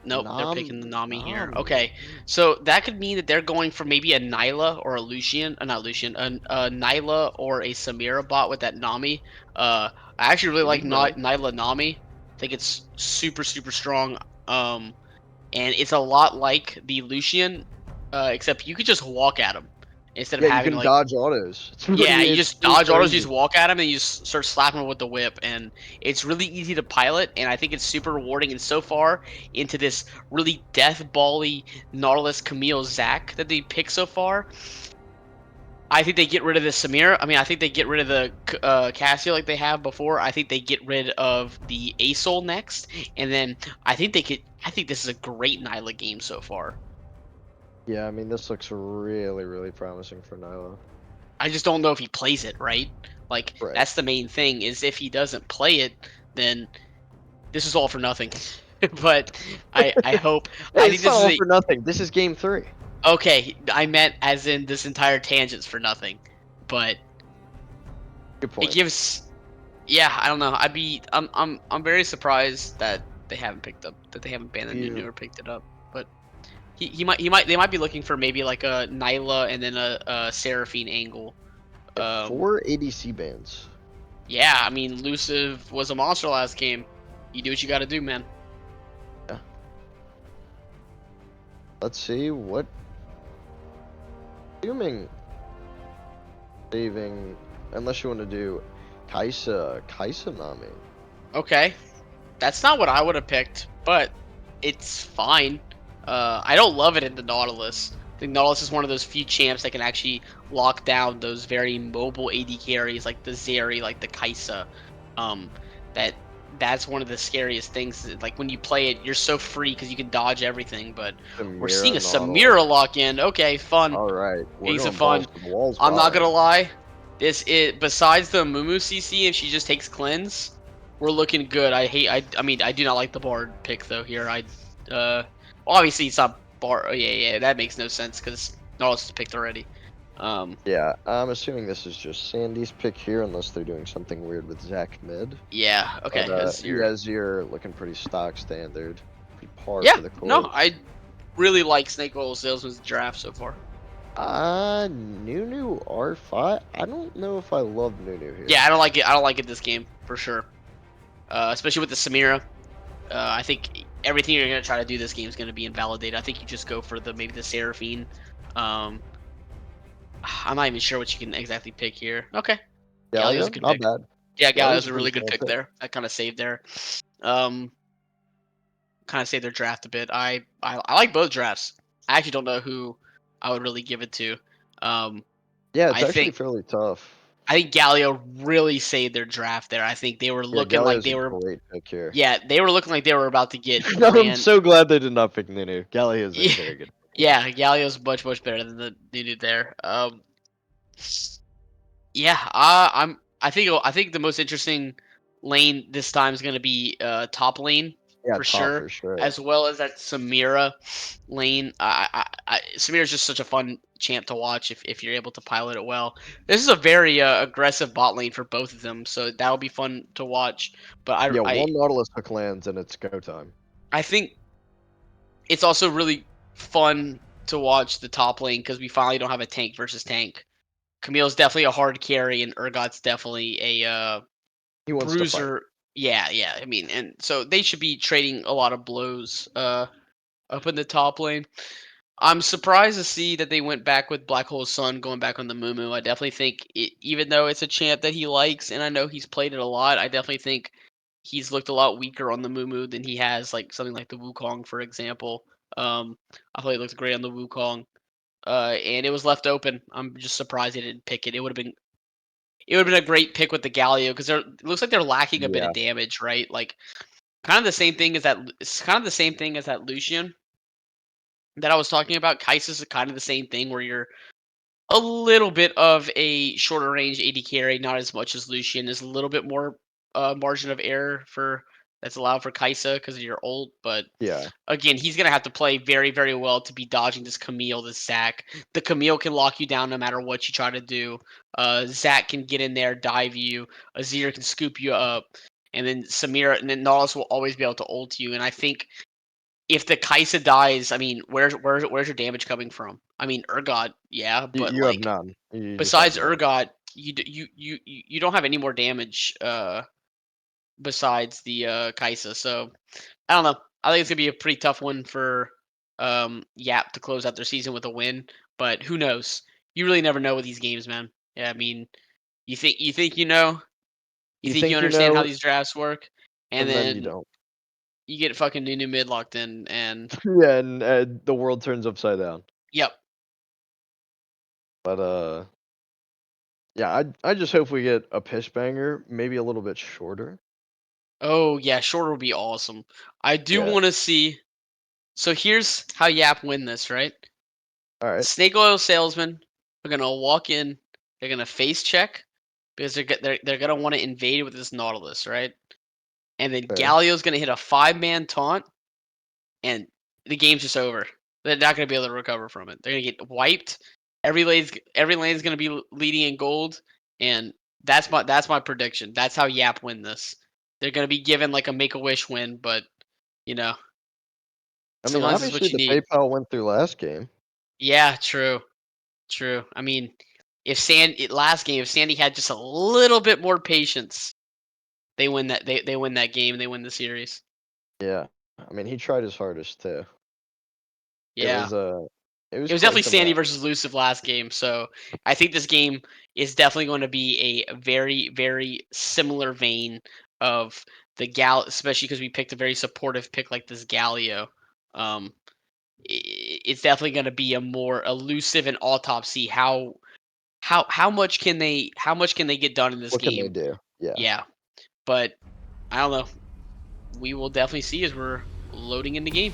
nope, they're picking the Nami here. Nami. Okay, so that could mean that they're going for maybe a Nyla or a Lucian, not Lucian, a Nyla or a Samira bot with that Nami. I actually really like Maybe no. Nyla Nami. I think it's super strong. And it's a lot like the Lucian, except you could just walk at him instead of Yeah, you having to can like, dodge autos. yeah, you It's just pretty dodge autos, you crazy. just walk at him, and you just start slapping him with the whip, and it's really easy to pilot, and I think it's super rewarding. And so far into this really death bally Nautilus Camille Zac that they picked so far, I think they get rid of the Samir. I mean, I think they get rid of the Cassio like they have before. I think they get rid of the Asol next, and then I think they could. I think this is a great Nyla game so far. Yeah, I mean this looks really, really promising for Nyla. I just don't know if he plays it right. Like Right. that's the main thing. Is if he doesn't play it, then this is all for nothing. But I hope. Hey, I think it's not this is all a for nothing. This is game 3. okay. I meant as in this entire tangent's for nothing, but Good it point. gives. Yeah, I don't know. I'm very surprised that they haven't banned the Nunu or picked it up. But they might be looking for maybe like a Nyla and then a Seraphine angle. 4 ADC bans. Yeah, I mean, Elusive was a monster last game. You do what you got to do, man. Yeah. Let's see what. Assuming saving, unless you want to do Kaisa Nami. Okay, that's not what I would have picked, but it's fine. I don't love it in the Nautilus. I think Nautilus is one of those few champs that can actually lock down those very mobile AD carries like the Zeri, like the Kaisa. Um, that that's one of the scariest things. Like when you play it, you're so free because you can dodge everything. But we're seeing Samira a Nautilus. Samira lock in. Okay, fun. All right, we're Piece of going balls fun. to the walls I'm bot not gonna lane. lie. This is besides the Mumu CC. If she just takes cleanse, we're looking good. I mean, I do not like the Bard pick though. Here, uh, obviously it's not Bard. Oh, yeah, that makes no sense because Nautilus is picked already. Um, Yeah, I'm assuming this is just Sandy's pick here, unless they're doing something weird with Zach mid. yeah, okay, But as your yeah, Zir looking pretty stock standard, pretty par yeah, for the no, course. I really like Snake Oil Salesman's draft so far. Nunu R5. I don't know if I love Nunu Yeah, here. I don't like it. I don't like it this game for sure. Especially with the Samira. I think everything you're gonna try to do this game is gonna be invalidated. I think you just go for maybe the Seraphine. Um, I'm not even sure what you can exactly pick here. Okay, Galio's a Galio, good not pick. bad. Yeah, Galio's Galio's a a pretty really good solid pick pick. there. That kind of saved their um kind of saved their draft a bit. I like both drafts. I actually don't know who I would really give it to. Um, Yeah, it's I actually think fairly tough. I think Galio really saved their draft there. I think they were Yeah, looking like Galio's they a were great pick here. yeah, they were looking like they were about to get I'm ran. so glad they did not pick Nunu. Galio's a Yeah, very good pick here. yeah, Galio's much better than the dude there. Yeah, I think the most interesting lane this time is going to be top lane Yeah, for top sure, for sure. as well as that Samira lane. Samira's just such a fun champ to watch if you're able to pilot it well. This is a very aggressive bot lane for both of them, so that'll be fun to watch. But Yeah, one Nautilus hook lands and it's go time. I think it's also really fun to watch the top lane because we finally don't have a tank versus tank. Camille's definitely a hard carry, and Urgot's definitely a He wants to fight. bruiser. Yeah. I mean, and so they should be trading a lot of blows up in the top lane. I'm surprised to see that they went back with Black Hole Sun going back on the Mumu. I definitely think even though it's a champ that he likes, and I know he's played it a lot, I definitely think he's looked a lot weaker on the Mumu than he has like something like the Wukong, for example. I thought he looked great on the Wukong. And it was left open. I'm just surprised they didn't pick it. It would have been a great pick with the Galio because it looks like they're lacking a bit Yeah. of damage, right? Like kind of the same thing as that. It's kind of the same thing as that Lucian that I was talking about. Kai'Sa is kind of the same thing where you're a little bit of a shorter range AD carry, not as much as Lucian. There's a little bit more margin of error for that's allowed for Kai'Sa because you're old, but Yeah. again, he's gonna have to play very well to be dodging this Camille, this Zac. The Camille can lock you down no matter what you try to do. Zac can get in there, dive you. Azir can scoop you up, and then Samira and then Nautilus will always be able to ult you. And I think if the Kai'Sa dies, I mean, where's your damage coming from? I mean, Urgot, yeah, but You have like none. You just have besides none. Urgot, you don't have any more damage besides the Kai'Sa. So I don't know. I think it's gonna be a pretty tough one for Yap to close out their season with a win, but who knows? You really never know with these games, man. Yeah, I mean, you think you know, you You think you think you understand how know, these drafts work, and and then you then don't. you get fucking new mid locked in, and Yeah, and the world turns upside down. yep. But yeah, I just hope we get a pish banger, maybe a little bit shorter. Oh yeah, shorter would be awesome. I do Yeah. want to see. So here's how Yap win this, right? All right. Snake oil salesmen are gonna walk in. They're gonna face check because they're gonna want to invade with this Nautilus, right? And then Fair. Galio's gonna hit a 5-man taunt, and the game's just over. They're not gonna be able to recover from it. They're gonna get wiped. Every lane's gonna be leading in gold, and that's my prediction. That's how Yap win this. They're gonna be given like a Make a Wish win, but you know I mean, sometimes it's what obviously you the need. PayPal went through last game. Yeah, true. I mean, last game, if Sandy had just a little bit more patience, they win that. They win that game. They win the series. Yeah. I mean, he tried his hardest too. It Yeah. was it was It was quite definitely the Sandy match. versus Elusive last game, so I think this game is definitely going to be a very similar vein of the Gal, especially because we picked a very supportive pick like this Galio. Um, it's definitely going to be a more elusive and autopsy how how much can they get done in this What can they game? do? Yeah. Yeah, but I don't know. We will definitely see as we're loading in the game.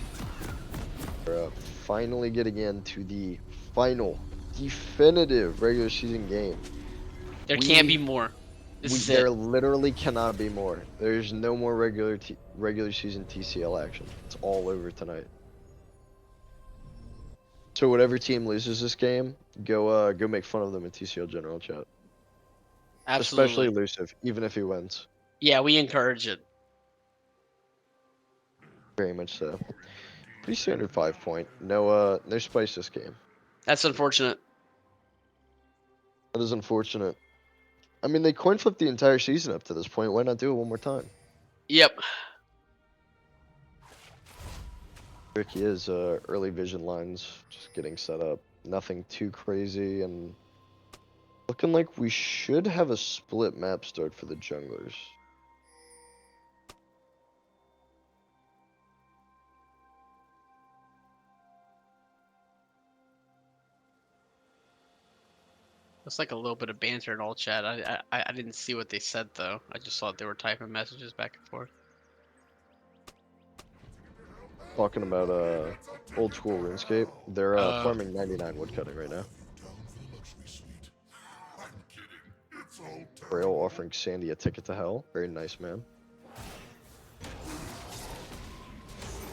We're finally getting into the final, definitive regular season game. There can't be We more. This is there it. literally cannot be more. There's no more regular season TCL action. It's all over tonight. So whatever team loses this game, go make fun of them in TCL general chat. Especially Absolutely. elusive, even if he wins. Yeah, we encourage it. Very much so. Pretty standard 5-point. No spice this game. That's unfortunate. That is unfortunate. I mean, they coin flipped the entire season up to this point. Why not do it one more time? Yep. Tricky is early vision lines just getting set up. Nothing too crazy, and looking like we should have a split map start for the junglers. It's like a little bit of banter in all chat. I didn't see what they said though. I just saw they were typing messages back and forth. Talking about old school RuneScape. They're Uh, farming 99 woodcutting right now. Braille offering Sandy a ticket to hell. Very nice, man.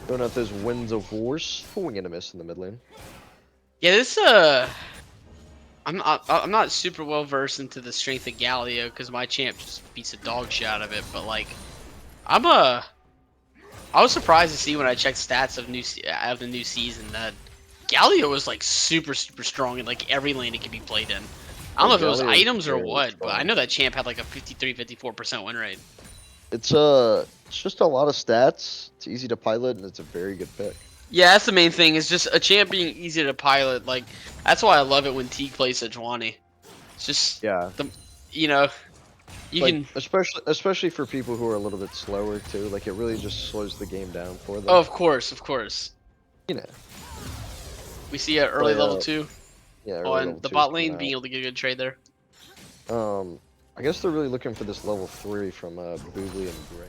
Going out those winds of war, swing and a miss in the mid lane. yeah, this I'm not super well versed into the strength of Galio because my champ just beats a dog shit out of it. But like, I was surprised to see when I checked stats of the new season that Galio was like super strong in like every lane it could be played in. I don't know if it was Galio is items or very what, but I strong. know that champ had like a 53-54% win rate. It's just a lot of stats. It's easy to pilot, and it's a very good pick. Yeah, that's the main thing. Is just a champ being easy to pilot. Like that's why I love it when Teague plays Sejuani. It's just Yeah, the, you know, you like can. especially for people who are a little bit slower too. Like it really just slows the game down for them. Oh, of course, of course. You know, We see a early play level 2 yeah, early on level the 2 is bot coming lane, being able to get a good trade there. out. I guess they're really looking for this level 3 from Boobly and Gray.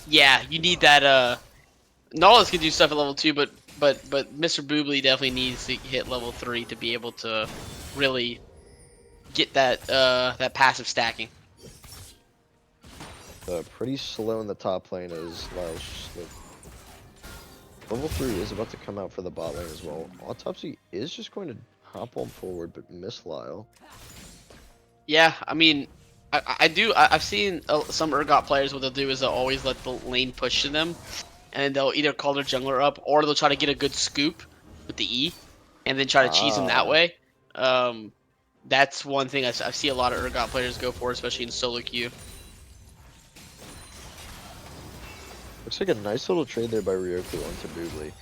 Yeah, you need that. Nautilus can do stuff at level 2, but Mr. Boobly definitely needs to hit level 3 to be able to really get that passive stacking. Pretty slow in the top lane as Lyle's just like, level 3 is about to come out for the bot lane as well. Autopsy is just going to hop on forward but miss Lyle. Yeah, I mean, I've seen some Urgot players. What they'll do is they'll always let the lane push to them, and they'll either call their jungler up or they'll try to get a good scoop with the E, and then try to cheese them that Ah, way. That's one thing I see a lot of Urgot players go for, especially in solo queue. looks like a nice little trade there by Ryoku onto Boobly.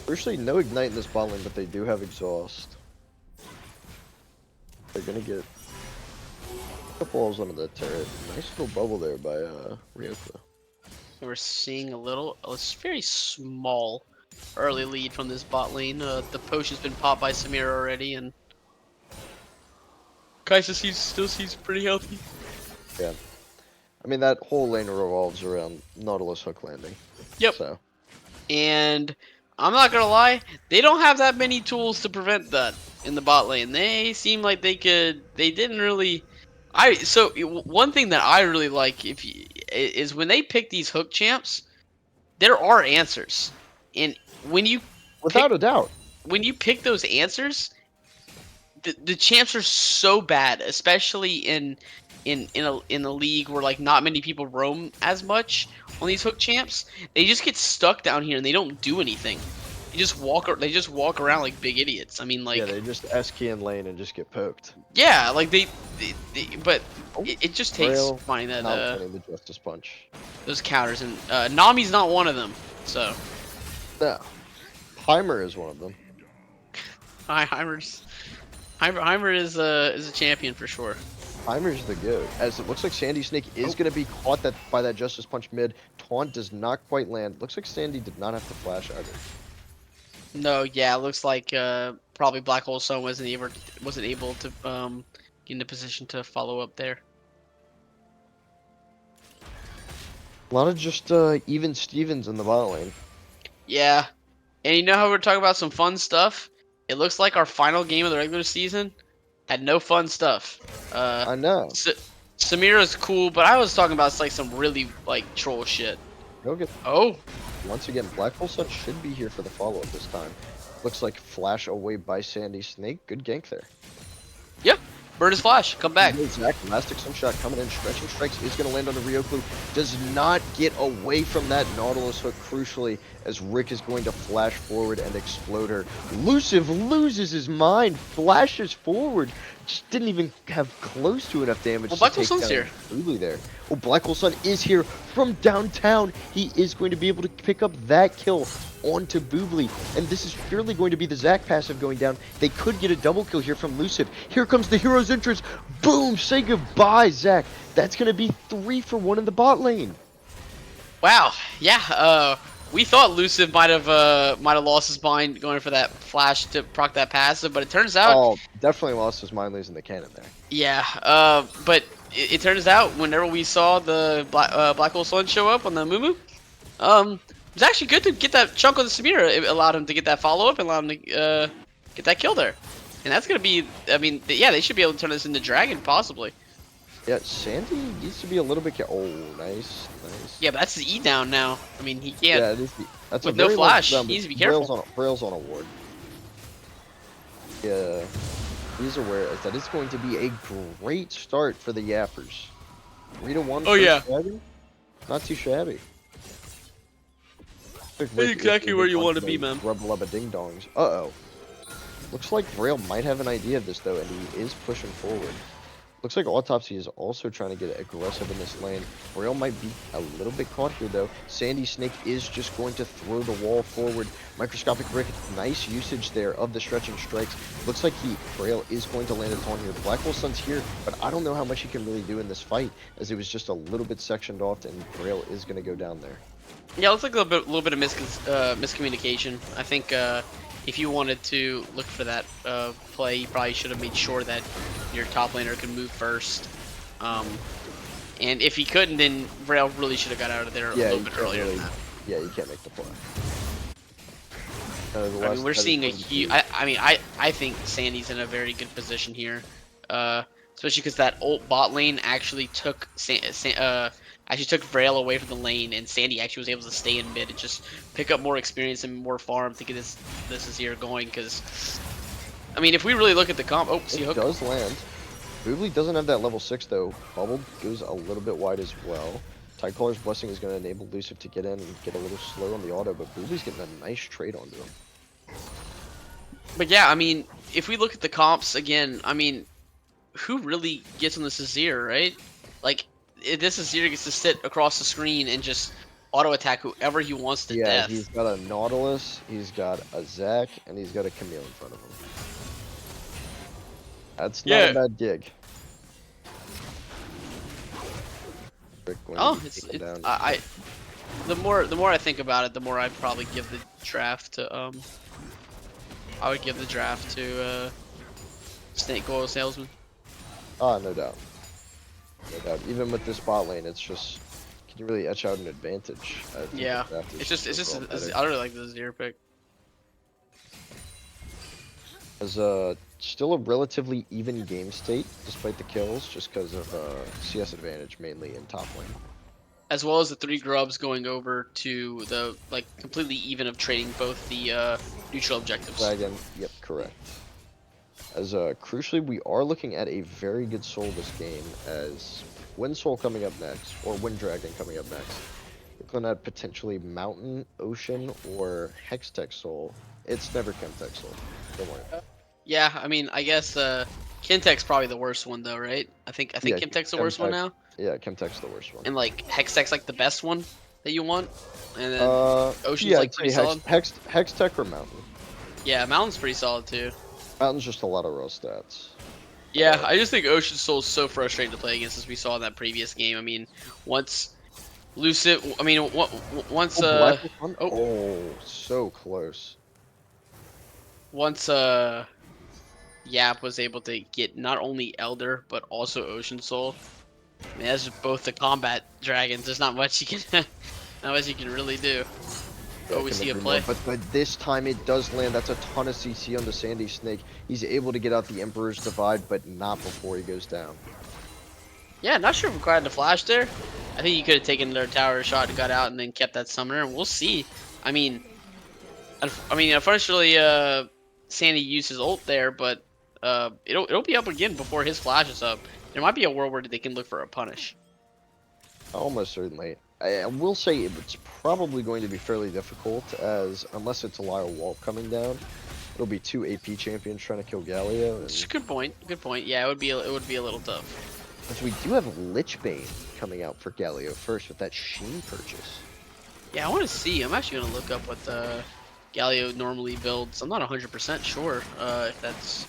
Firstly, no ignite in this bot lane, but they do have exhaust. They're gonna get a couple balls onto the turret. Nice little bubble there by Ryoku. And we're seeing a very small early lead from this bot lane. The potion's been popped by Samir already, and Kaisa still seems pretty healthy. Yeah. I mean, that whole lane revolves around Nautilus hook landing. Yep. So, And I'm not gonna lie, they don't have that many tools to prevent that in the bot lane. They seem like they could. They didn't really. One thing that I really like is when they pick these hook champs, there are answers, and when you without a doubt. pick those answers, the champs are so bad, especially in a league where like not many people roam as much on these hook champs. They just get stuck down here and they don't do anything. They just walk around like big idiots. I mean, Yeah, like, they just S-key in lane and just get poked. yeah, like but Oh, it just takes Braille finding that not winning the Justice Punch. those counters, and Nami's not one of them. So No. Heimer is one of them. Heimer is a champion for sure. Heimer's the goat. As it looks like Sandy Snake is going to be caught by that Justice Punch mid. Taunt does not quite land. Looks like Sandy did not have to flash either. No, yeah, it looks like probably Black Hole Sun wasn't able to get in a position to follow up there. A lot of just even Stevens in the bot lane. Yeah, and you know how we're talking about some fun stuff? It looks like our final game of the regular season had no fun stuff. I know. Samira's cool, but I was talking about like some really like troll shit. Go get. Oh, Once again, Black Hole Sun should be here for the follow-up this time. Looks like flash away by Sandy Snake. Good gank there. yeah, Bird is Flash, come back. Zach, Elastic Sunshot coming in. Stretching Strikes is going to land on the Ryoklu. Does not get away from that Nautilus hook, crucially, as Rick is going to flash forward and explode her. Luciv loses his mind, flashes forward. Just didn't even have close to enough damage Well, to Black Hole take Sun's down here. Boobly there. Oh, Black Hole Sun is here from downtown. He is going to be able to pick up that kill onto Boobly, and this is purely going to be the Zac passive going down. They could get a double kill here from Luciv. Here comes the hero's entrance. Boom! Say goodbye, Zac. That's going to be 3 for 1 in the bot lane. Wow, yeah. We thought Luciv might have lost his mind going for that flash to proc that passive, but it turns out, Oh, definitely lost his mind losing the cannon there. yeah. But it turns out whenever we saw the Black Hole Sun show up on the Mumu, it was actually good to get that chunk on the Samira. It allowed him to get that follow up and allowed him to get that kill there, and that's gonna be. I mean, yeah, they should be able to turn this into Dragon possibly. Yeah, Sandy needs to be a little bit Oh, nice, nice. Yeah, but that's his E down now. I mean, he can't. Yeah, it is that's with a no very flash, long, he needs to be careful. Braille's on a ward. Yeah, he's aware that it's going to be a great start for the Yappers. 3 to 1. Oh, yeah. Shabby? Not too shabby. Exactly where you want to be, man. Rub lubba ding dongs. Uh-oh. Looks like Braille might have an idea of this, though, and he is pushing forward. Looks like Autopsy is also trying to get aggressive in this lane. Braille might be a little bit caught here, though. Sandy Snake is just going to throw the wall forward. Microscopic Rick, nice usage there of the stretching strikes. Looks like Braille is going to land a taunt here. Black Hole Sun's here, but I don't know how much he can really do in this fight, as it was just a little bit sectioned off, and Braille is going to go down there. Yeah, it looks like a little bit of miscommunication. I think if you wanted to look for that play, you probably should have made sure that your top laner could move first. And if he couldn't, then Braille really should have got out of there a little bit earlier than that. Yeah, you can't make the play. I mean, we're seeing a huge. I think Sandy's in a very good position here, especially because that ult bot lane actually took Braille away from the lane, and Sandy actually was able to stay in mid and just pick up more experience and more farm to get this Azir going. Because, I mean, if we really look at the comp, It does land. Boobly doesn't have that level 6 though. Bubble goes a little bit wide as well. Tidecaller's Blessing is going to enable Luciv to get in and get a little slow on the auto, but Boobly's getting a nice trade onto him. But yeah, I mean, if we look at the comps again, I mean, who really gets on this Azir, right? Like, this Azir gets to sit across the screen and just auto attack whoever he wants to death. Yeah, he's got a Nautilus, he's got a Zac, and he's got a Camille in front of him. That's not a bad gig. Oh, the more I think about it, the more I'd probably give the draft to I would give the draft to Snake Oil Salesman. Ah, no doubt. No doubt. Even with this bot lane, it's just, can you really etch out an advantage? Yeah, it's just I really like the Azir pick. As still a relatively even game state despite the kills, just because of CS advantage mainly in top lane. As well as the 3 grubs going over to the completely even of trading both the neutral objectives. Dragon, yep, correct. As crucially, we are looking at a very good soul this game, as Wind Soul coming up next, or Wind Dragon coming up next. We're looking at potentially Mountain, Ocean, or Hextech Soul. It's never Chemtech Soul. Don't worry. Yeah, I mean, I guess Chemtech's probably the worst one though, right? I think Chemtech's the worst one now. Yeah, Chemtech's the worst one. And Hextech's the best one that you want, and then Ocean's pretty solid. Hextech or Mountain. Yeah, Mountain's pretty solid too. Mountain's just a lot of raw stats. Yeah, I just think Ocean Soul's so frustrating to play against, as we saw in that previous game. I mean, once Luciv, I mean, once so close. once Yap was able to get not only Elder but also Ocean Soul. I mean, that's both the combat dragons. There's not much you can, not much you can really do. Yeah, Oh, I we couldn't see a agree more. play. But this time it does land. That's a ton of CC on the Sandy Snake. He's able to get out the Emperor's Divide, but not before he goes down. Yeah, not sure if we required the flash there. I think you could have taken their tower shot and got out and then kept that summoner. We'll see. I mean, unfortunately, Sandy used his ult there, but it'll be up again before his flash is up. There might be a world where they can look for a punish. Almost certainly. I will say it's probably going to be fairly difficult, as unless it's a Lyle Walt coming down, it'll be two AP champions trying to kill Galio. It's a And good point. Good point. Yeah, it would be a little tough. as we do have Lichbane coming out for Galio first with that Sheen purchase. Yeah, I want to see. I'm actually gonna look up what the Galio normally builds. I'm not 100% sure if that's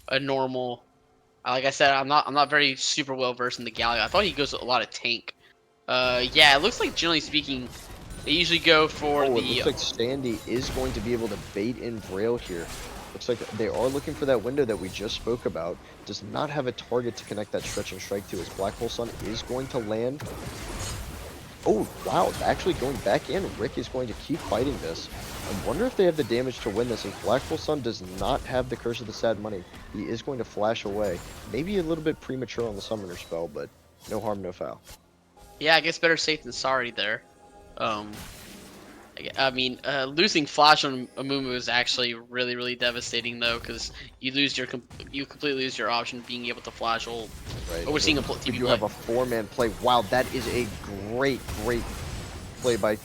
a normal. Like I said, I'm not very super well versed in the Galio. I thought he goes a lot of tank. Yeah, it looks like generally speaking, they usually go for Oh, it the. looks like Sandy is going to be able to bait in Braille here. Looks like they are looking for that window that we just spoke about. Does not have a target to connect that stretch and strike to. As Black Hole Sun is going to land. Oh, wow. Actually going back in. Rick is going to keep fighting this. I wonder if they have the damage to win this. As Black Hole Sun does not have the Curse of the Sad Money. He is going to flash away. Maybe a little bit premature on the Summoner spell, but no harm, no foul. Yeah, I guess better safe than sorry there. Um, I mean, losing Flash on Amumu is actually really, really devastating though, because you completely lose your option of being able to Flash ult. Right. Oh, we're seeing a We TP do play. have a four-man play. Wow, that is a great play by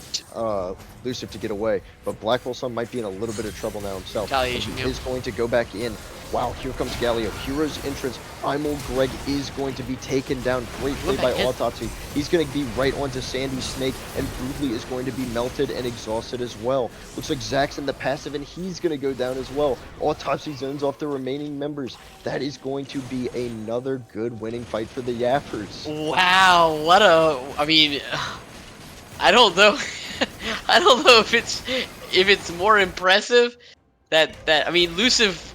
Luciv to get away. But Black Hole Sun might be in a little bit of trouble now himself. Retaliation, He yep. is going to go back in. Wow, here comes Galio. Hero's entrance. Primal Greg is going to be taken down. Great play by Autopsy. He's going to be right onto Sandy Snake, and Broodly is going to be melted and exhausted as well. Looks like Zach's in the passive, and he's going to go down as well. Autopsy zones off the remaining members. That is going to be another good winning fight for the Yappers. Wow, what a! I mean, I don't know. I don't know if it's more impressive that I mean, Luciv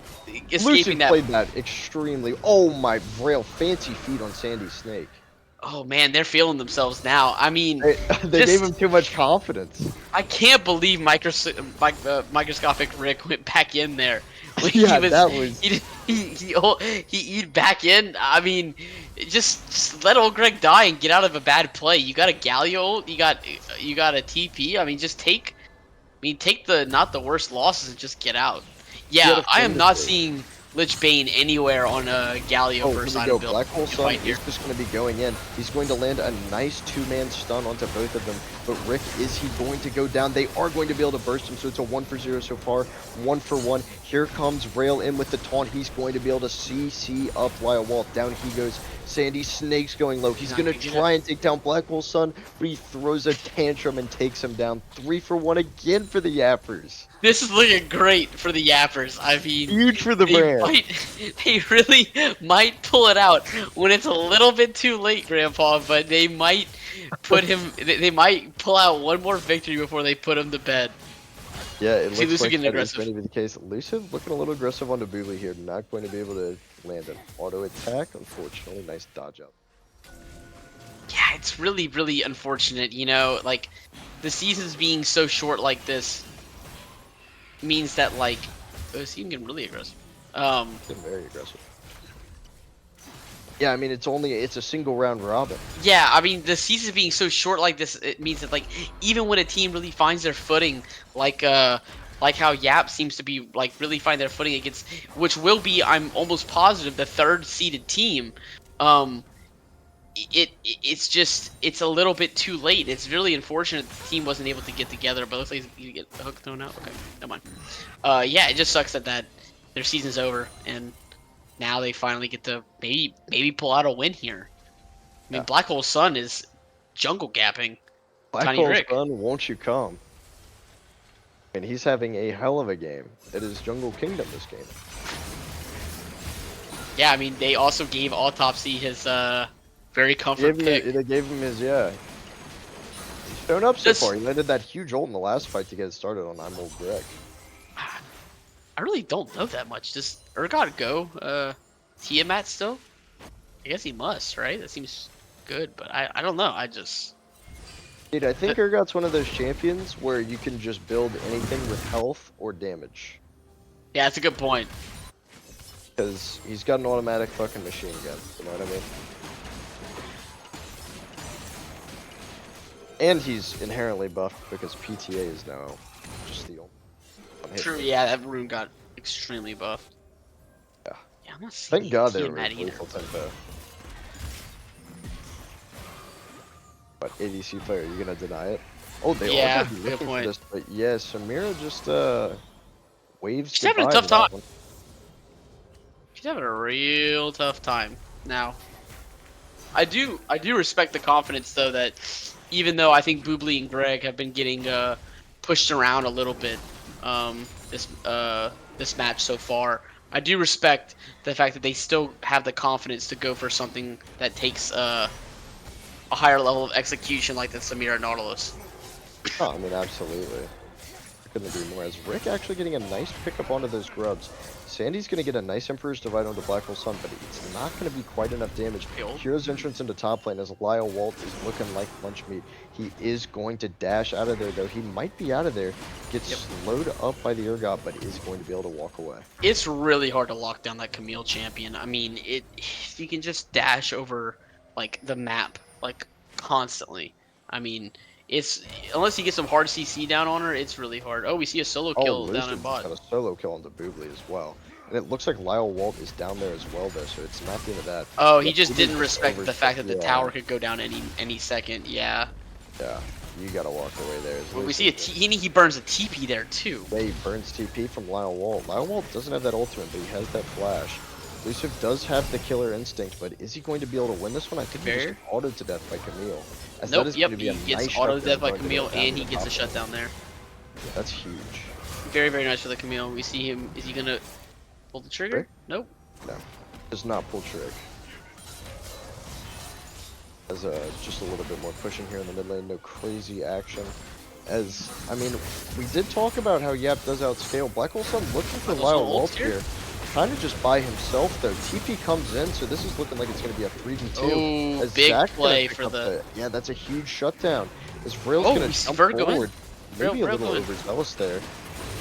escaping Luciv that. played that extremely. Oh my Braille, fancy feet on Sandy Snake. Oh man, they're feeling themselves now. I mean, They gave him too much confidence. I can't believe microscopic Rick went back in there. When Yeah, that was. He back in. I mean, just let old Greg die and get out of a bad play. You got a Galio, you got a TP. I mean, just take. I mean, take the not the worst losses and just get out. Yeah, I am not seeing Lich Bane anywhere on a Galio Oh, first here we item go. build. Black Hole Sun Fight here. is just going to be going in. He's going to land a nice two-man stun onto both of them. But Rick, is he going to go down? They are going to be able to burst him, so it's a 1-for-0 so far. 1-for-1. Here comes Rail in with the taunt. He's going to be able to CC up Lyle Walt. Down he goes. Sandy Snake's going low. He's going to try and take down Black Hole Sun, but he throws a tantrum and takes him down. 3-for-1 again for the Yappers. This is looking great for the Yappers. I mean, Huge for the brand. They really might pull it out when it's a little bit too late, Grandpa. But they might put him. They might pull out one more victory before they put him to bed. Yeah, it looks Luciv like getting that aggressive. is going to be the case. Luciv looking a little aggressive on the Booley here. Not going to be able to land an auto attack, unfortunately. Nice dodge up. Yeah, it's really, really unfortunate. You know, like the seasons being so short like this means that like, oh, so you can get really aggressive. Been very aggressive. Yeah, I mean it's a single round robin. Yeah, I mean the season being so short like this, it means that like even when a team really finds their footing, like how Yap seems to be like really find their footing against, which will be, I'm almost positive, the third seeded team. It's a little bit too late. It's really unfortunate the team wasn't able to get together, but it looks like you get the hook thrown out. Okay, never mind. Yeah, it just sucks that their season's over and now they finally get to maybe pull out a win here. I mean, Black Hole Sun is jungle gapping. Black Tiny Hole Rick. Sun, won't you come? And he's having a hell of a game. It is Jungle Kingdom this game. Yeah, I mean they also gave Autopsy his very comfort pick. They gave him his, yeah. He's shown up so This- far. He landed that huge ult in the last fight to get it started on I'm old Greg. I really don't know that much. Does Urgot go Tiamat still? I guess he must, right? That seems good, but I don't know. I just Dude, I uh, think Urgot's one of those champions where you can just build anything with health or damage. yeah, that's a good point. Because he's got an automatic fucking machine gun. You know what I mean? And he's inherently buffed because PTA is now just the only one hit. True, yeah, that rune got extremely buffed. Yeah. Yeah, I'm not seeing Thank God they Tiamat removed either. lethal tempo. But ADC player, are you gonna deny it? Oh, they are Yeah, gonna be good looking for point. this, but yeah, Samira just waves She's having a goodbye tough to time. that one. She's having a real tough time now. I do respect the confidence though that even though I think Boobly and Greg have been getting pushed around a little bit this match so far, I do respect the fact that they still have the confidence to go for something that takes a higher level of execution like the Samira Nautilus. Oh, I mean, absolutely. I couldn't agree more. As Rick actually getting a nice pickup onto those grubs. Sandy's going to get a nice Emperor's Divide onto Black Hole Sun, but it's not going to be quite enough damage. Hero's entrance into top lane as Lyle Walt is looking like lunch meat. He is going to dash out of there, though. He might be out of there. Gets slowed up by the Urgot, but is going to be able to walk away. It's really hard to lock down that Camille champion. I mean, you can just dash over like the map like constantly. I mean, it's unless you get some hard CC down on her, it's really hard. Oh, we see a solo Oh, kill down in Lucid just bot. got a solo kill onto Boobly as well. And it looks like Lyle Walt is down there as well, though, so it's not the end of that. Oh, Yeah, he just Boobly didn't respect the fact that the yeah, tower could go down any second. Yeah. Yeah, you gotta walk away there. Well, we see he burns a TP there too. Yeah, he burns TP from Lyle Walt. Lyle Walt doesn't have that ultimate, but he has that flash. Elusive does have the killer instinct, but is he going to be able to win this one? I think he just autoed to death by Camille. As Nope. that is Yep. going to be He a gets nice auto death by shutdown Camille, going and he down gets to a the top shutdown there. lane. That's huge. Very nice for the Camille. We see him. Is he gonna pull the trigger? Trick? Nope. No, does not pull trick. As just a little bit more pushing here in the mid lane, no crazy action. As, I mean, we did talk about how Yap does outscale. Black Hole Sun looking for Lyle Walt here. Kind of just by himself, though. TP comes in, so this is looking like it's going to be a 3v2. Oh, as big Zach's play pick for up the... Yeah, that's a huge shutdown. As Frail's going to jump forward. Maybe a little overzealous there.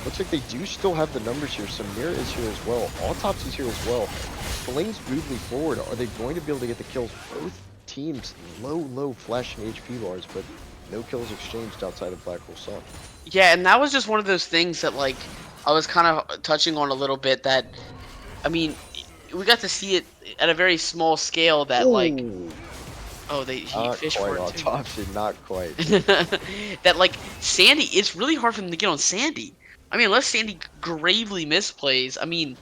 Looks like they do still have the numbers here. Samira is here as well. Autopsy's here as well. Flings Boobly forward. Are they going to be able to get the kills? Both teams low flashing HP bars, but no kills exchanged outside of Black Hole Sun. Yeah, and that was just one of those things that, like, I was kind of touching on a little bit that, I mean, we got to see it at a very small scale that, like, oh, he fished for it autopsy, not quite. that, like, Sandy, it's really hard for them to get on Sandy. I mean, unless Sandy gravely misplays, I mean,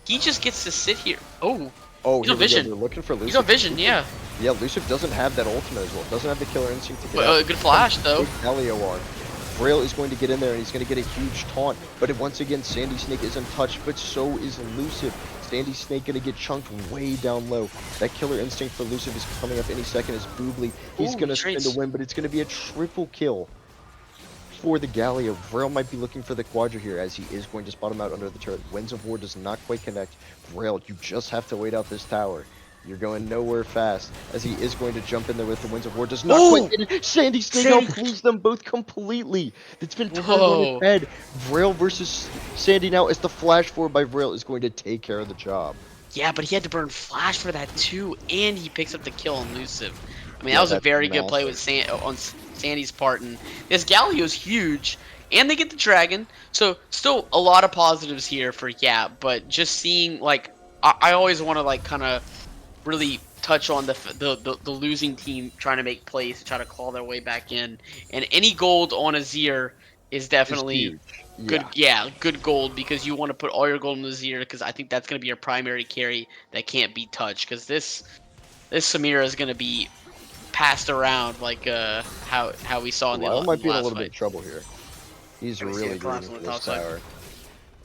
he just gets to sit here. Oh, he's on vision. They're looking for Lucic. He's on vision, yeah. Yeah, Lucic doesn't have that ultimate as well. Doesn't have the killer instinct to get out. Good flash, though. Galio on. Frail is going to get in there, and he's going to get a huge taunt. But once again, Sandy Snake is untouched, but so is Elusive. Sandy Snake going to get chunked way down low. That killer instinct for Elusive is coming up any second as Boobly. He's going to spin to win, but it's going to be a triple kill for the Galio. Vrail might be looking for the Quadra here as he is going to spot him out under the turret. Winds of War does not quite connect. Vrail, you just have to wait out this tower. You're going nowhere fast as he is going to jump in there with the Winds of War. Does not quite get it. Sandy Snake outplays them both completely. It's been turned on its head. Vrail versus Sandy now as the flash forward by Vrail is going to take care of the job. Yeah, but he had to burn flash for that too, and he picks up the kill on Elusive. I mean, that was a very good play with on Sandy's part, and this Galio's huge, and they get the dragon, so still a lot of positives here for Yap, but just seeing, like, I always want to, like, kind of really touch on the losing team trying to make plays to try to claw their way back in, and any gold on Azir is definitely good. Yeah, good gold, because you want to put all your gold in Azir, because I think that's going to be your primary carry that can't be touched, because this Samira is going to be passed around like how we saw in the last might be in a little fight. bit of trouble here. He's really greedy for this tower.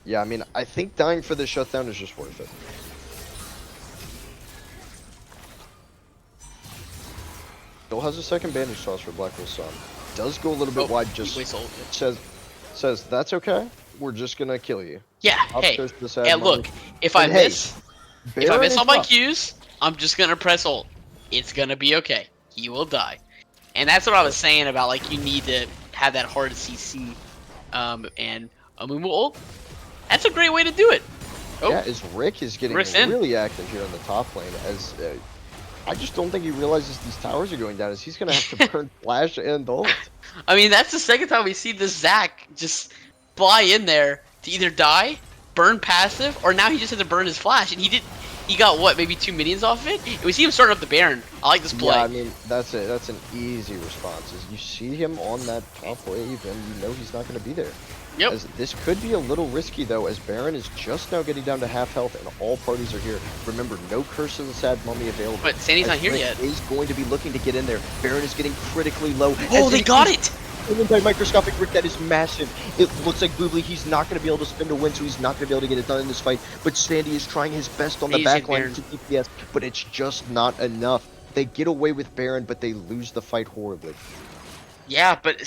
Yeah, I mean, I think dying for this shutdown is just worth it. Still has a second bandage toss for Black Hole Sun. Does go a little bit wide, just says that's okay. we're just gonna kill you. Yeah, Up hey. goes the sad And mummy. look, if I And hey, miss Baron is on my up. cues, I'm just gonna press ult. It's gonna be okay. He will die. And that's what I was saying about, like, you need to have that hard CC. And Amumu ult. That's a great way to do it. Oh, Yeah, as Rick is getting Rick's in. really active here in the top lane, as I just don't think he realizes these towers are going down, as he's gonna have to burn Flash and ult. I mean, that's the second time we see this Zac just fly in there to either die, burn passive, or now he just had to burn his Flash, and he got what, maybe 2 minions off of it? And we see him starting up the Baron. I like this play. Yeah, I mean, that's it. That's an easy response. Is you see him on that top wave, and you know he's not going to be there. Yep. As this could be a little risky, though, as Baron is just now getting down to half health, and all parties are here. Remember, no Curse of the Sad Mummy available. But Sandy's not here Rick yet. is going to be looking to get in there. Baron is getting critically low. Oh, they got it! By microscopic Rick, that is massive. It looks like Boobly, he's not going to be able to spin to win, so he's not going to be able to get it done in this fight. But Sandy is trying his best on the back line to DPS, but it's just not enough. They get away with Baron, but they lose the fight horribly. Yeah, but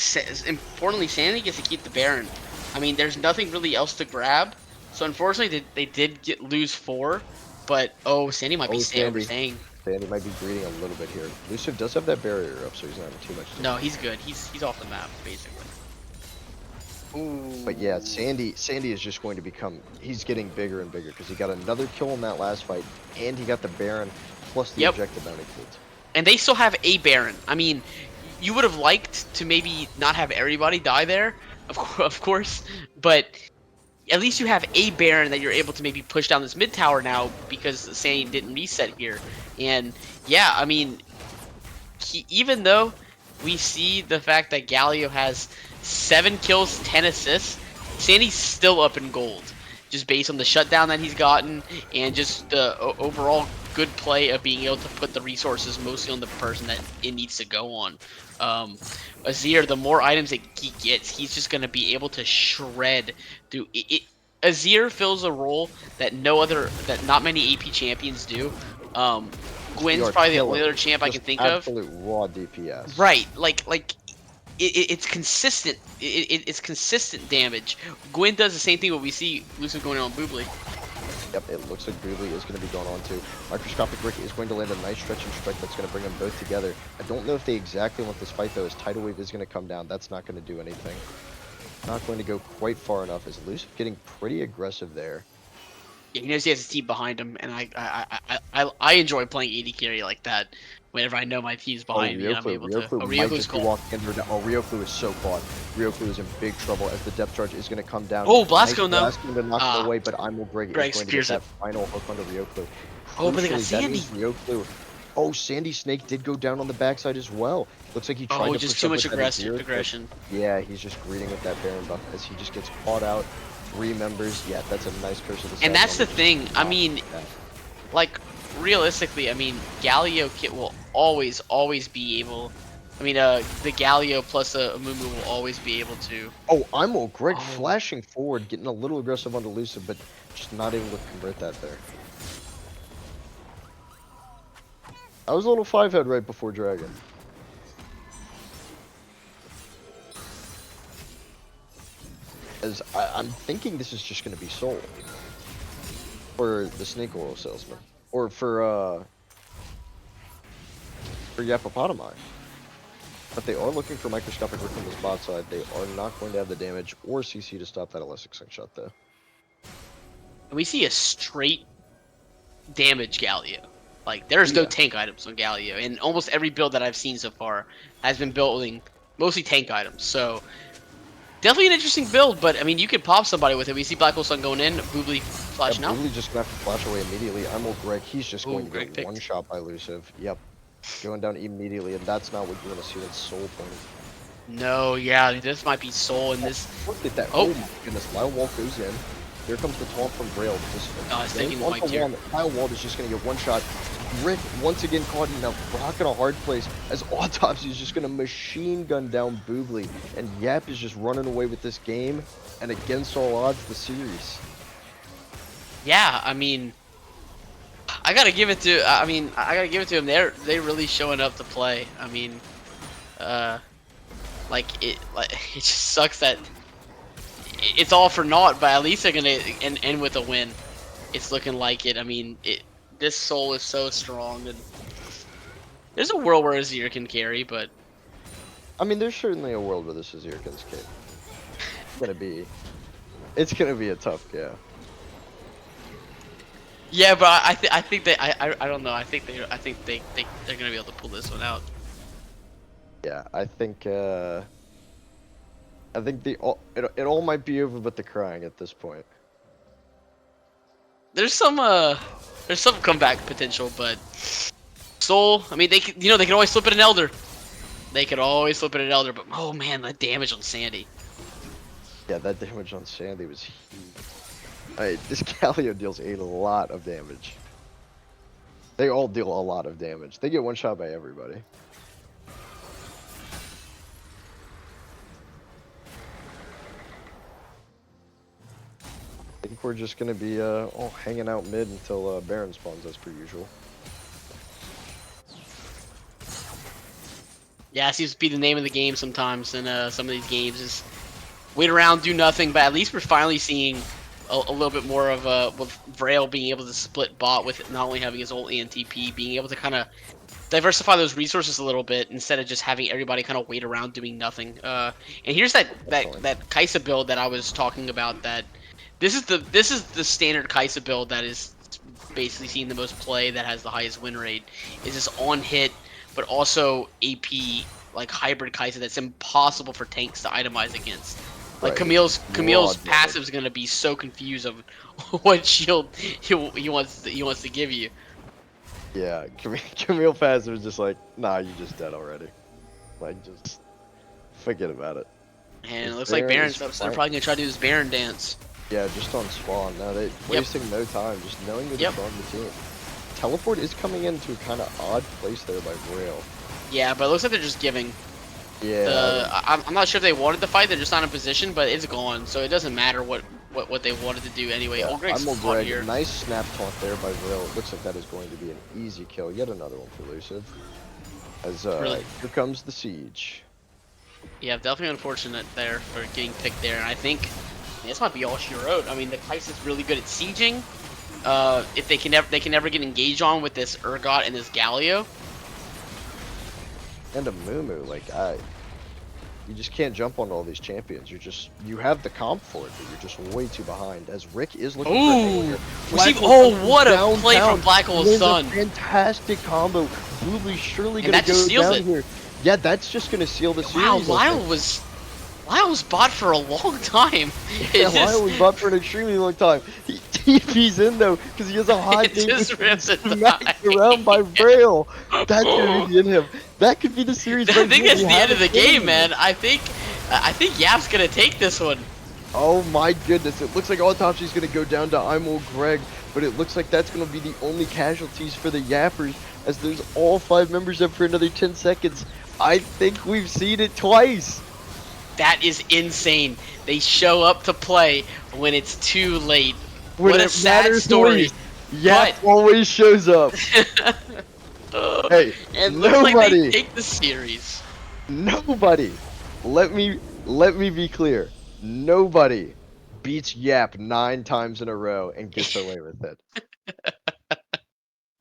importantly, Sandy gets to keep the Baron. I mean, there's nothing really else to grab. So unfortunately, they did lose 4. But, Sandy might be overstaying. Sandy might be greeding a little bit here. Luciv does have that barrier up, so he's not having too much to No, he's good. He's off the map, basically. Ooh. But yeah, Sandy is just going to become, he's getting bigger and bigger, because he got another kill in that last fight, and he got the Baron, plus the objective bounty kills. And they still have a Baron. I mean, you would have liked to maybe not have everybody die there, of course, but at least you have a Baron that you're able to maybe push down this mid tower now, because Sandy didn't reset here. And yeah, I mean, even though we see the fact that Galio has 7 kills, 10 assists, Sandy's still up in gold, just based on the shutdown that he's gotten and just the overall good play of being able to put the resources mostly on the person that it needs to go on. Azir, the more items that he gets, he's just going to be able to shred through it. Azir fills a role that not many AP champions do. Gwen's probably the only other champ I can think of. Absolute raw DPS. Right, like it's consistent. It's consistent damage. Gwen does the same thing. What we see Luciv going on Boobly. Yep, it looks like Boobly is going to be going on too. Microscopic Rick is going to land a nice stretching strike that's going to bring them both together. I don't know if they exactly want this fight though, as Tidal Wave is going to come down. That's not going to do anything. Not going to go quite far enough, as Luciv getting pretty aggressive there. Yeah, he knows he has his team behind him, and I enjoy playing AD carry like that. Whenever I know my team's behind me, I'm able to. Ryoklu's cool. Ryoklu is so caught. Ryoklu is in big trouble as the depth charge is going to come down. Oh, Blasco, no. Blasco to knock it away, but I'm Greg is going to get that final hook onto Ryoklu. Oh, but they got Sandy. Ryoklu. Oh, Sandy Snake did go down on the backside as well. Looks like he tried to just too much aggression. Yeah, he's just greeting with that Baron buff as he just gets caught out. Remembers. Yeah, that's a nice curse of the. And that's the thing. I mean, like, realistically, I mean, Galio kit will always be able. I mean, the Galio plus a Mumu will always be able to. Oh, I'm Greg flashing forward, getting a little aggressive on Elusive, but just not able to convert that there. I was a little 5-head right before Dragon. As I'm thinking this is just going to be Soul. For the Snake Oil Salesman. Or for Yappapotomi. But they are looking for Microscopic Rick on this bot side. They are not going to have the damage or CC to stop that Elastic shot though. And we see a straight damage Galio. Like, there's no tank items on Galio. And almost every build that I've seen so far has been building mostly tank items. So, definitely an interesting build, but I mean, you could pop somebody with it. We see Black Hole Sun going in, Boobly flashing out. Boobly just going to have to flash away immediately. I'm Greg. He's just going to get one shot by Luciv. Yep. Going down immediately, and that's not what you want to see with Soul point. No, yeah, this might be Soul in this. Look at that. Oh my goodness. Lyle Wall goes in. Here comes the taunt from Grail. I was thinking Mike too. Lyle Wall is just going to get one shot. Rick once again caught in a rock in a hard place as Autopsy is just going to machine gun down Boobly, and Yap is just running away with this game, and against all odds, the series. Yeah, I mean, I gotta give it to. I gotta give it to him. They're really showing up to play. I mean, it just sucks that it's all for naught, but at least they're gonna end with a win. It's looking like it. I mean, this soul is so strong, and there's a world where Azir can carry, but I mean, there's certainly a world where this is Irkin's kid. It's gonna be a tough yeah. yeah, but I think they I don't know. I think they're gonna be able to pull this one out. Yeah, I think the it all might be over but the crying at this point. There's some comeback potential, but Soul. I mean, they could, they can always flip it an Elder. They could always flip it an Elder, but oh man, the damage on Sandy. Yeah, that damage on Sandy was huge. This Galio deals a lot of damage. They all deal a lot of damage. They get one shot by everybody. I think we're just gonna be all hanging out mid until Baron spawns as per usual. Yeah, it seems to be the name of the game sometimes in some of these games is wait around, do nothing, but at least we're finally seeing a little bit more of with Vrail being able to split bot with not only having his ult and TP, being able to kind of diversify those resources a little bit instead of just having everybody kind of wait around doing nothing. And here's that Kai'Sa build that I was talking about. That this is the standard Kai'Sa build that is basically seeing the most play, that has the highest win rate. Is this on hit, but also AP like hybrid Kai'Sa that's impossible for tanks to itemize against. Like Right. Camille's passive is gonna be so confused of what shield he wants to give you. Yeah, Camille passive is just like, nah, you just dead already. Like, just forget about it. And This it looks like Baron Baron's is up, so they're fine. probably gonna try to do this Baron dance. Yeah, just on spawn. Now they wasting no time, just knowing that it's on the team. Teleport is coming into a kind of odd place there by Vrail. Yeah, but it looks like they're just giving. Yeah. I'm not sure if they wanted to fight. They're just not in position, but it's gone, so it doesn't matter what they wanted to do anyway. Yeah, Ulgreg's I'm fought here. Nice snap taunt there by Vrail. It looks like that is going to be an easy kill. Yet another one for Lucid. As Really? here comes the siege. Yeah, definitely unfortunate there for getting picked there, and I think this might be all she wrote. I mean, the Kai'Sa's really good at sieging. If they can never get engaged on with this Urgot and this Galio. And a Mumu, like you just can't jump on all these champions. You have the comp for it, but you're just way too behind. As Rick is looking for an angle here. What a play from Black Hole's Sun! Fantastic combo. Blueberry surely And gonna that just go seals down it. here. Yeah, that's just gonna seal the Wow, series. Lyle was bot for a long time. Yeah, Lyle was bot for an extremely long time. He TP's in though because he has a high It just rips it smacked around by Vrail. That's gonna be in him. That could be the series. I think that's the end of the game, man. I think Yap's gonna take this one. Oh my goodness, it looks like Autopsy's gonna go down to Imul Greg, but it looks like that's gonna be the only casualties for the Yappers, as there's all 5 members up for another 10 seconds. I think we've seen it twice. That is insane. They show up to play when it's too late. When what a it sad matters story. Yap always shows up. Hey, and looks like nobody, they take the series. nobody, let me be clear. Nobody beats Yap 9 times in a row and gets away with it.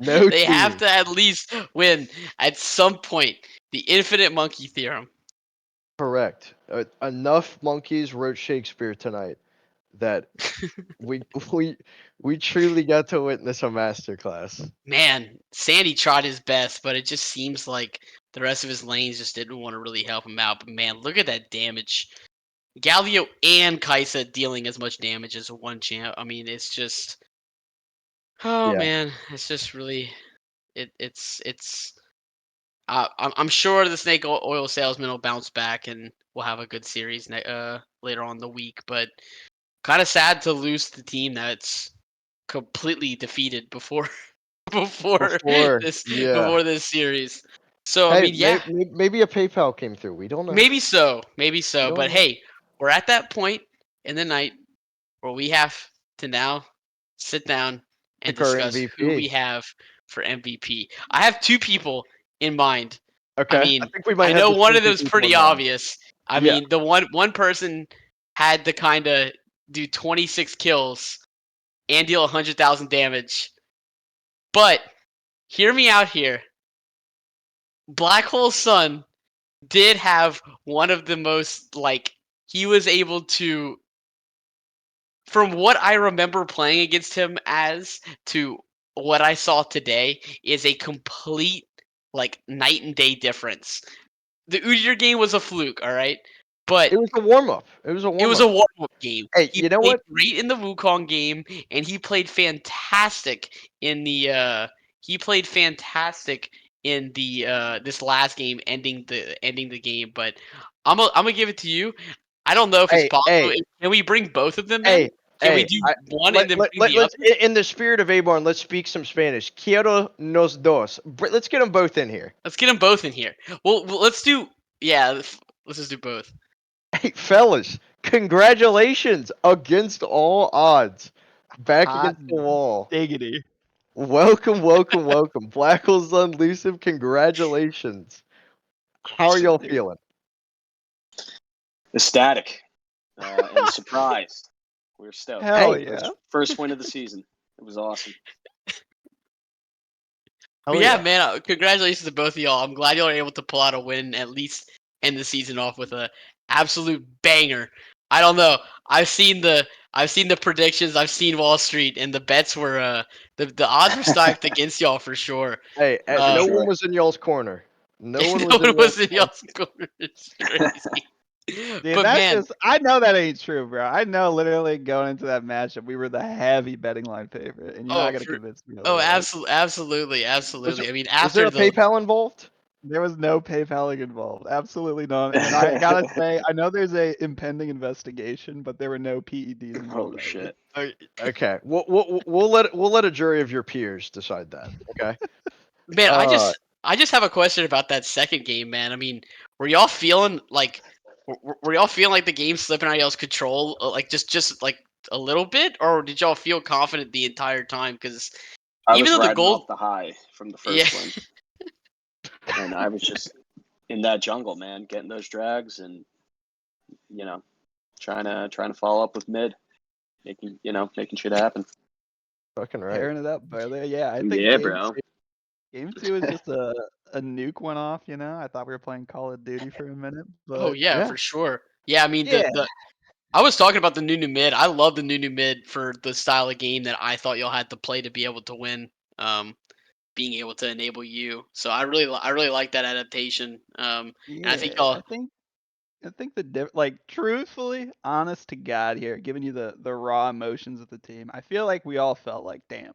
No They team. have to at least win at some point. The infinite monkey theorem. Correct. Enough monkeys wrote Shakespeare tonight that we truly got to witness a masterclass. Man, Sandy tried his best, but it just seems like the rest of his lanes just didn't want to really help him out. But man, look at that damage. Galio and Kai'Sa dealing as much damage as one champ. I mean, it's just, oh Yeah. man, it's just really, it's. I'm sure the snake oil salesman will bounce back and we'll have a good series later on in the week. But kind of sad to lose the team that's completely defeated before before this series. So Hey, I mean, yeah, maybe a PayPal came through. We don't know. maybe so. don't But know. hey, we're at that point in the night where we have to now sit down and Pick our discuss who MVP. we have for MVP. I have 2 people in mind. Okay. I mean, think we might I have know the one same of two them's people pretty in mind. obvious. I Yeah. mean, the one person had to kind of do 26 kills and deal 100,000 damage. But hear me out here. Black Hole Sun did have one of the most, like, he was able to, from what I remember playing against him as to what I saw today, is a complete, like, night and day difference. The Udyr game was a fluke, all right? But It was a warm up. It was a it warm was up. a warm-up game. Hey, He you know played what? great in the Wukong game, and he played fantastic in the this last game, ending the game. But I'm gonna give it to you. I don't know if it's Hey, possible. hey, Can we bring both of them in? hey, Can we hey. do one and Let, then let, bring let, the let's other? in the spirit of Aborn, let's speak some Spanish. Quiero nos dos. Let's get them both in here. Let's get them both in here. Well, let's do. Yeah, let's just do both. Hey, fellas, congratulations against all odds. Back Hot against the wall. diggity. Welcome, welcome, welcome. Black Hole's Elusive, congratulations. How are y'all feeling? Ecstatic and surprised. We were stoked. Hell Hey, yeah. First win of the season. It was awesome. hell Yeah, yeah. man, congratulations to both of y'all. I'm glad y'all are able to pull out a win, at least end the season off with a absolute banger. I don't know. I've seen the predictions. I've seen Wall Street, and the bets were the odds were stacked against y'all for sure. Hey, For no Uh, one sure. was in y'all's corner. No one no was in one y'all's was in corner. y'all's corner. It's crazy. Dude, But that's man, just, I know that ain't true, bro. I know literally going into that matchup, we were the heavy betting line favorite, and you're not oh, going to convince me oh, otherwise. absolutely. Was there, I mean, was there after a the PayPal involved? There was no PayPaling involved. Absolutely none. And I gotta say, I know there's a impending investigation, but there were no PEDs involved Oh either. shit. Okay, we'll let a jury of your peers decide that. Okay. man, Uh, I just have a question about that second game, man. I mean, were y'all feeling like were y'all feeling like the game slipping out of y'all's control, like just like a little bit, or did y'all feel confident the entire time? Because I even was though the riding gold, off the high from the yeah, first win. And I was just in that jungle, man, getting those drags and you know, trying to follow up with mid, making shit happen. fucking right. Tearing it up, brother. Yeah, I think Yeah, bro. game two is just a nuke went off, you know? I thought we were playing Call of Duty for a minute, oh but yeah, Yeah. for sure. Yeah, I mean yeah. the I was talking about the new mid. I love the new mid for the style of game that I thought y'all had to play to be able to win. Being able to enable you, so I really like that adaptation. And I think Yeah, y'all. I think like truthfully, honest to God here, giving you the raw emotions of the team. I feel like we all felt like, damn,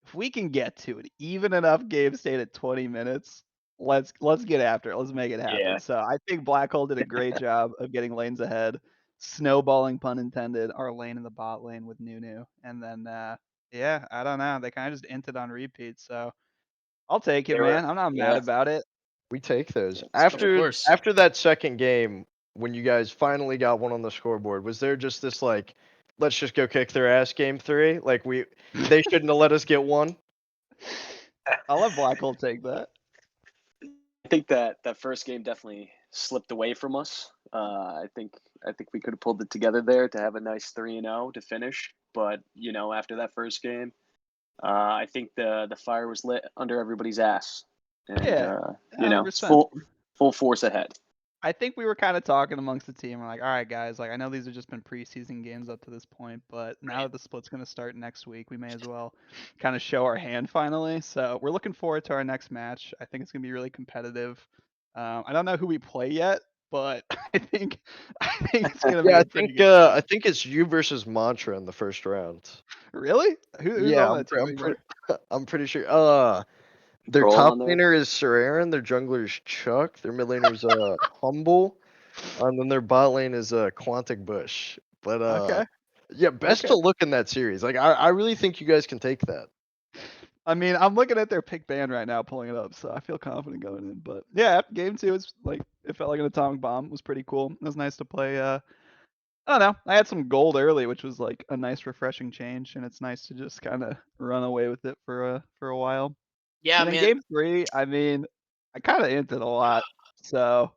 if we can get to an even enough game state at 20 minutes, let's get after it. Let's make it happen. Yeah. So I think Black Hole did a great job of getting lanes ahead, snowballing pun intended, our lane in the bot lane with Nunu, and then yeah, I don't know, they kind of just inted on repeat. So I'll take it, They were man. I'm not mad yeah. about it. We take those. Let's Of go. course. After that second game, when you guys finally got one on the scoreboard, was there just this like, let's just go kick their ass game three? Like they shouldn't have let us get one. I'll let Black Hole take that. I think that first game definitely slipped away from us. I think we could have pulled it together there to have a nice 3-0 to finish. But after that first game, I think the fire was lit under everybody's ass, and Yeah, it's 100%. full force ahead. I think we were kind of talking amongst the team. We're like, all right, guys, like I know these have just been preseason games up to this point, but now that the split's going to start next week, we may as well kind of show our hand finally. So we're looking forward to our next match. I think it's going to be really competitive. I don't know who we play yet, but I think it's going to be Yeah, a pretty good game. I think it's you versus Mantra in the first round. Really? Who's Yeah, on that team anymore? I'm pretty sure. Their Roll top on there. laner is Sararin, their jungler is Chuck, their mid laner is Humble, and then their bot lane is Quantic Bush. But Okay. yeah, best Okay. to look in that series. Like I really think you guys can take that. I mean, I'm looking at their pick band right now, pulling it up, so I feel confident going in. But yeah, game two is like it felt like an atomic bomb. It was pretty cool. It was nice to play. I don't know. I had some gold early, which was like a nice, refreshing change, and it's nice to just kind of run away with it for a while. Yeah, And then man. game three, I mean, I kind of hinted a lot, so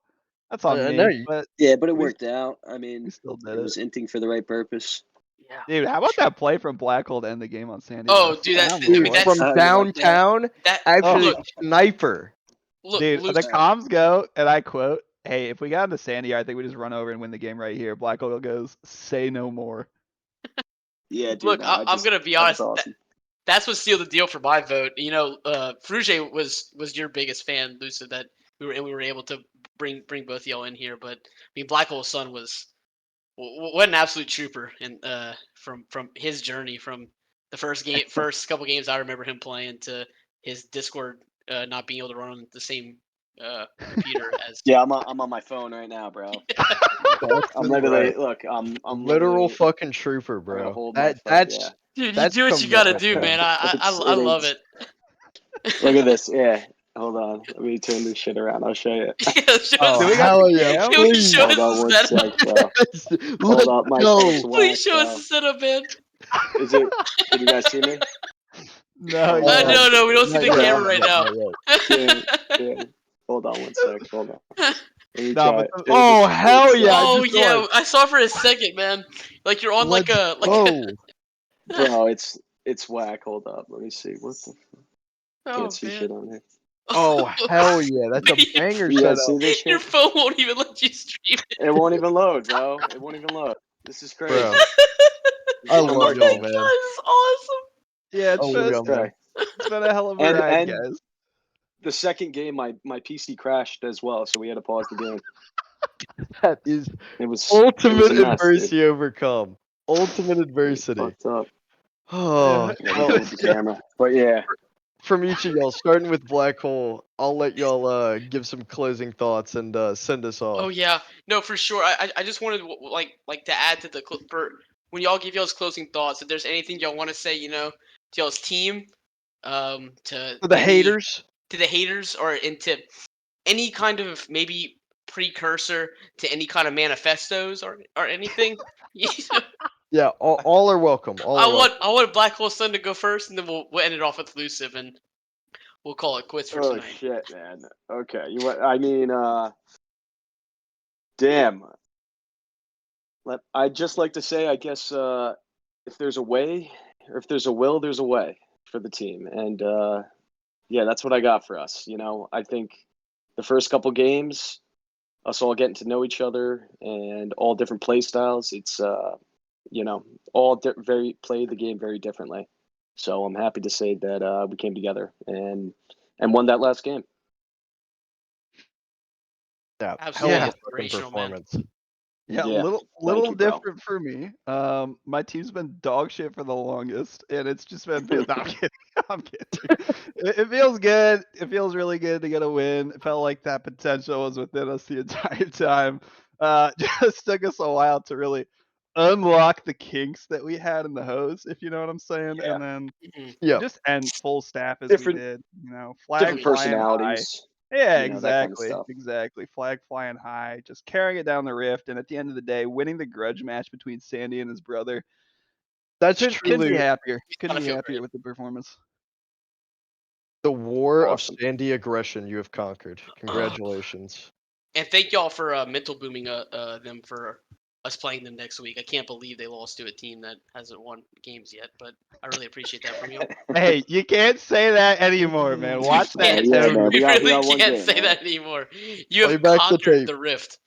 That's on I me. know you. But Yeah, but it we- worked out. I mean, we still did it was it. inting for the right purpose. Yeah. Dude, how about that play from Black Hole to end the game on Sandy? Oh, dude, Phenomenal I mean, Dude, play. that's from you like that? downtown, that. actually Look, sniper. look, Dude, the Lucy. comms go, and I quote, "Hey, if we got into Sandy, I think we just run over and win the game right here." Black Hole goes, "Say no more." Yeah, dude. Look, no, I'm gonna be that was honest. awesome. That's what sealed the deal for my vote. You know, Fruge was your biggest fan, Lucid. That we were able to bring both of y'all in here. But I mean, Black Hole Sun was what an absolute trooper, and from his journey from the first couple games I remember him playing to his Discord not being able to run on the same computer as. Yeah, I'm on my phone right now, bro. I'm literally look. I'm Literal literally. fucking trooper, I'm gonna bro. hold my phone. Yeah. Dude, you That's do what you gotta commitment, do, man. I It love is. it. Look at this. Yeah. Hold on. Let me turn this shit around. I'll show you. Yeah, show Oh, us, Do we got hell the yeah, cam? can we please. show Hold on us one the sec, setup? bro. Yes, Hold let's up, my go. phone Please whack, show us bro. the setup, man. Is it? Can you guys see me? No, you Uh, can't. No, we don't see Not the yet, camera not right yet, now. not yet. Yeah. Hold on one sec. Hold on. Let me No, try. but it. the- Oh, hell yeah. I Oh just yeah, realized. I saw for a second, man. Like you're on Let's like go. Bro, it's whack. Hold up. Let me see. What the? Oh Can't see man. shit on here. Oh, hell yeah. That's a Wait, banger You guys setup, see this your shit? phone won't even let you stream it. It won't even load, bro. It won't even load. This is crazy. bro. This I is love y'all, unbelievable. man. That is awesome. yeah, I love y'all, man. it's been a hell of a And ride, and guys. the second game, my PC crashed as well, so we had to pause the game. That is It was ultimate a mess, dude. adversity overcome. Ultimate It was adversity. fucked up. Oh, I gotta well, go with the camera, but yeah. from each of y'all, starting with Black Hole, I'll let y'all give some closing thoughts and send us Oh off. yeah, no, for sure. I just wanted like to add to the for when y'all give y'all's closing thoughts. If there's anything y'all want to say, you know, to y'all's team, to For the any haters, to the haters, or into any kind of maybe precursor to any kind of manifestos or anything. You know, yeah, all are welcome. All are welcome. I want Black Hole Sun to go first, and then we'll end it off with Elusive, and we'll call it quits for Oh tonight. shit, man. Okay, I mean, damn. I'd just like to say, I guess, if there's a way, or if there's a will, there's a way for the team, and yeah, that's what I got for us. You know, I think the first couple games, us all getting to know each other and all different play styles. It's you know, all play the game very differently. So I'm happy to say that we came together and won that last game. Yeah, hell of Absolutely a fucking inspirational, man. performance. Yeah, Yeah, little thank you, bro. different for me. My team's been dog shit for the longest, and it's just been. No, I'm kidding. I'm kidding. It feels good. It feels really good to get a win. It felt like that potential was within us the entire time. Just took us a while to really unlock the kinks that we had in the hose, if you know what I'm saying, Yeah. and then Mhm. Yeah, just end full staff as Different- we did. You know, flag Different flying high. personalities. Yeah, you know, that kind of exactly. stuff. Exactly. Flag flying high, just carrying it down the rift, and at the end of the day, winning the grudge match between Sandy and his brother. that's Couldn't be truly happier. Couldn't gotta be feel happier great. with the performance. the war Awesome. of Sandy aggression you have conquered. Congratulations. And thank y'all for mental booming them for us playing them next week. I can't believe they lost to a team that hasn't won games yet, but I really appreciate that from you. Hey, you can't say that anymore, man. Watch that can't- Yeah, tone. man. We got really one can't game, say man. that anymore. You Play have back the conquered tape. the rift.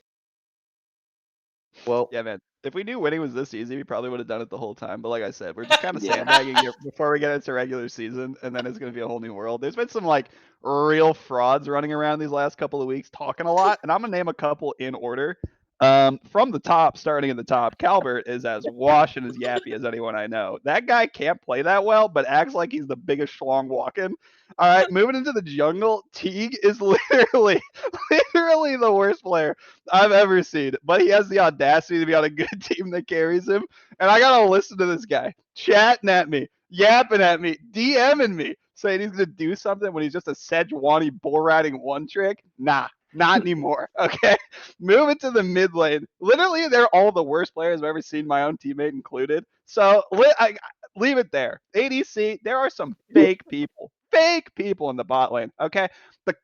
Well, Yeah, man. If we knew winning was this easy, we probably would have done it the whole time. But like I said, we're just kind of Yeah. sandbagging here before we get into regular season, and then it's gonna be a whole new world. There's been some like real frauds running around these last couple of weeks, talking a lot, and I'm gonna name a couple in order. From the top, starting in the top, Calvert is as wash and as yappy as anyone I know. That guy can't play that well, but acts like he's the biggest schlong walking. All right, moving into the jungle, Teague is literally the worst player I've ever seen, but he has the audacity to be on a good team that carries him. And I gotta listen to this guy chatting at me, yapping at me, DMing me, saying he's gonna do something when he's just a Sejuani bull riding one trick. Nah, not anymore. Okay, moving to the mid lane. Literally, they're all the worst players I've ever seen, my own teammate included. So leave it there. ADC, there are some fake people in the bot lane. Okay, the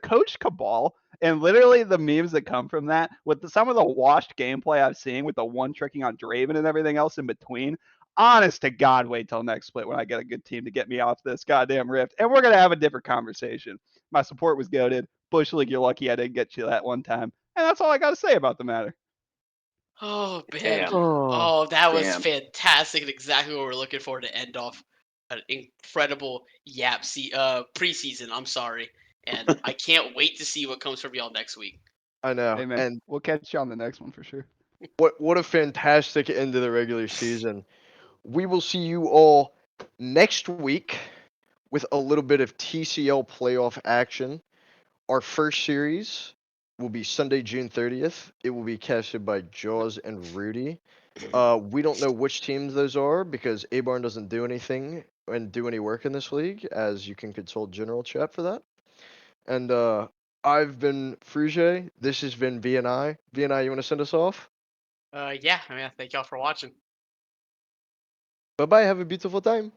coach cabal And literally the memes that come from that, with some of the washed gameplay I've seen with the one tricking on Draven and everything else in between, honest to God, wait till next split when I get a good team to get me off this goddamn rift. And we're going to have a different conversation. My support was goated. Bush League, you're lucky I didn't get you that one time. And that's all I got to say about the matter. Oh man. Damn. Oh, that was Damn. fantastic and exactly what we're looking for to end off an incredible preseason. I'm sorry. And I can't wait to see what comes from y'all next week. I know. Hey, man, And we'll catch you on the next one for sure. what a fantastic end to the regular season. We will see you all next week with a little bit of TCL playoff action. Our first series will be Sunday, June 30th. It will be casted by Jaws and Rudy. We don't know which teams those are because A-Barn doesn't do anything and do any work in this league, as you can consult general chat for that. And I've been Fruge. This has been VNI. VNI, you want to send us off? Yeah, thank y'all for watching. Bye-bye. Have a beautiful time.